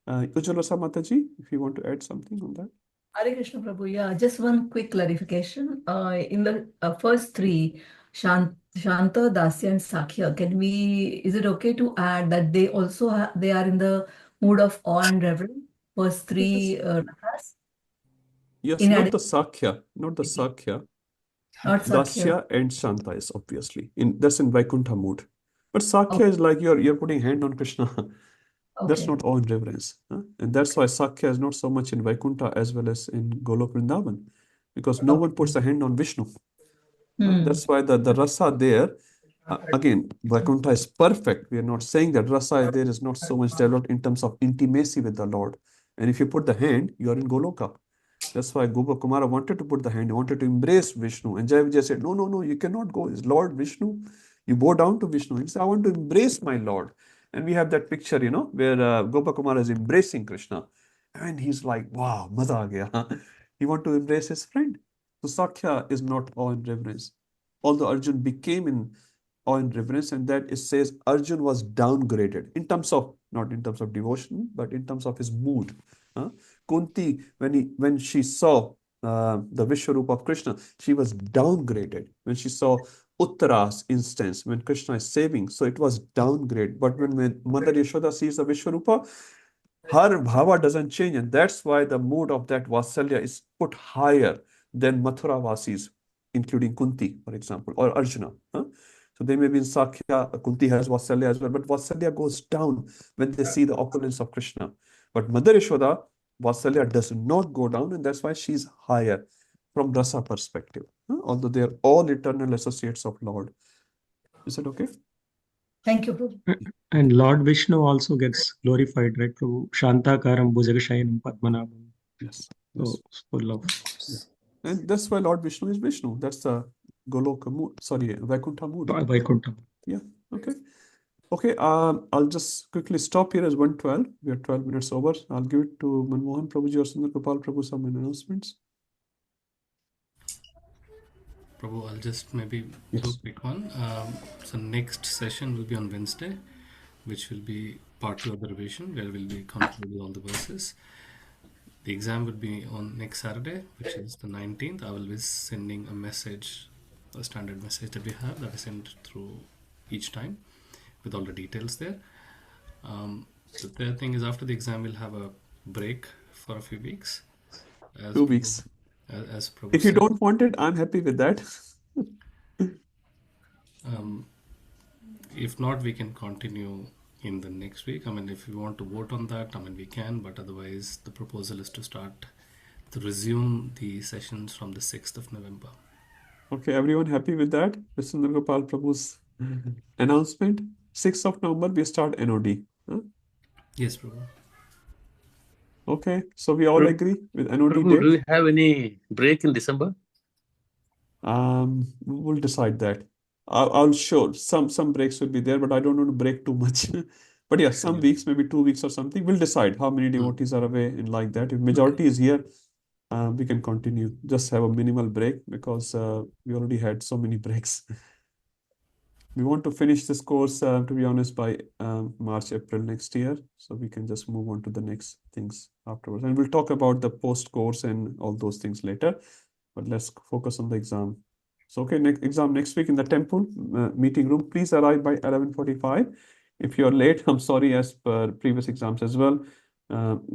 Ujjalasa Mataji, if you want to add something on that. Hare Krishna Prabhu, yeah, just one quick clarification. In the first three, Shanta, Dasya, and Sakhya, is it okay to add that they also they are in the mood of awe and reverence? First three ragas? Yes, In not the Sakhya, not the Sakhya. Not Dasya Sakhya. and Shanta is obviously that's in Vaikuntha mood. But Sakhya is like you're putting hand on Krishna. That's not awe and reverence. And that's why Sakhya is not so much in Vaikuntha as well as in Golok Vrindavan. Because no one puts a hand on Vishnu. That's why the rasa there, again, Vaikuntha is perfect. We are not saying that rasa there is not so much developed in terms of intimacy with the Lord. And if you put the hand, you are in Goloka. That's why Gopa Kumara wanted to put the hand, he wanted to embrace Vishnu. And Jai Vijay said, no, you cannot go. It's Lord Vishnu. You bow down to Vishnu. He said, I want to embrace my Lord. And we have that picture, where Gopa Kumara is embracing Krishna. And he's like, wow, maza aa gaya. He want to embrace his friend. So Sakhya is not awe and reverence. Although Arjun became in awe and reverence, and that it says Arjun was downgraded in terms of, not in terms of devotion, but in terms of his mood. Kunti, when she saw the Vishwarupa of Krishna, she was downgraded. When she saw Uttara's instance, when Krishna is saving, so it was downgrade. But when Mother Yashoda sees the Vishwarupa, her bhava doesn't change, and that's why the mood of that Vatsalya is put higher. than Mathura Vasis, including Kunti, for example, or Arjuna. So they may be in Sakhya, Kunti has Vatsalya as well, but Vatsalya goes down when they see the opulence of Krishna. But Mother Yashoda, Vatsalya does not go down, and that's why she's higher from rasa perspective, although they are all eternal associates of Lord. Is that okay? Thank you, Prabhu. And Lord Vishnu also gets glorified, right? Prabhu? Shantakaram Bhujagashayanam Padmanabham. Yes. So full of. Yeah. And that's why Lord Vishnu is Vishnu. That's the Goloka mood. Sorry, Vaikuntha mood. Vaikuntha. Yeah. Okay. Okay. I'll just quickly stop here as 1:12. We are 12 minutes over. I'll give it to Manmohan Prabhuji or Sundar Gopal Prabhu some announcements. Prabhu, I'll just maybe do a quick one. So next session will be on Wednesday, which will be part 2 of the revision, where we'll be concluding all the verses. The exam will be on next Saturday, which is the 19th. I will be sending a message, a standard message that we have that is sent through each time with all the details there. The third thing is after the exam, we'll have a break for a few weeks. 2 weeks. As Prabhu if you said. don't want it, I'm happy with that. If not, we can continue in the next week. I mean, if you want to vote on that, I mean, we can, but otherwise the proposal is to resume the sessions from the 6th of November. Okay, everyone happy with that? Sundar Gopal Prabhu's announcement. 6th of November, we start NOD. Yes, Prabhu. Okay, so we all agree with NOD Prabhu, date? do you have any break in December? We'll decide that. I'll show some breaks will be there, but I don't want to break too much. But yeah, some weeks, maybe 2 weeks or something. We'll decide how many devotees are away and like that. If majority is here, we can continue. Just have a minimal break because we already had so many breaks. We want to finish this course, to be honest, by March, April next year. So we can just move on to the next things afterwards. And we'll talk about the post-course and all those things later. But let's focus on the exam. So, okay, exam next week in the temple meeting room. Please arrive by 11:45. If you're late, I'm sorry, as per previous exams as well.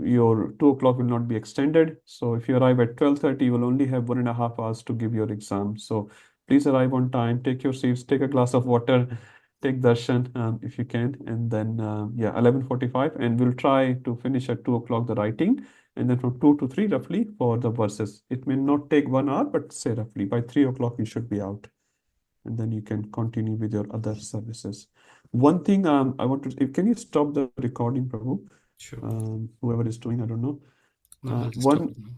Your 2 o'clock will not be extended. So if you arrive at 12:30, you will only have 1.5 hours to give your exam. So please arrive on time, take your seats, take a glass of water, take darshan if you can. And then, 11:45. And we'll try to finish at 2 o'clock the writing. And then from 2 to 3 roughly for the verses. It may not take 1 hour, but say roughly by 3 o'clock you should be out. And then you can continue with your other services. One thing I want to, can you stop the recording, Prabhu? Sure. Whoever is doing, I don't know. No, I'll stop it now.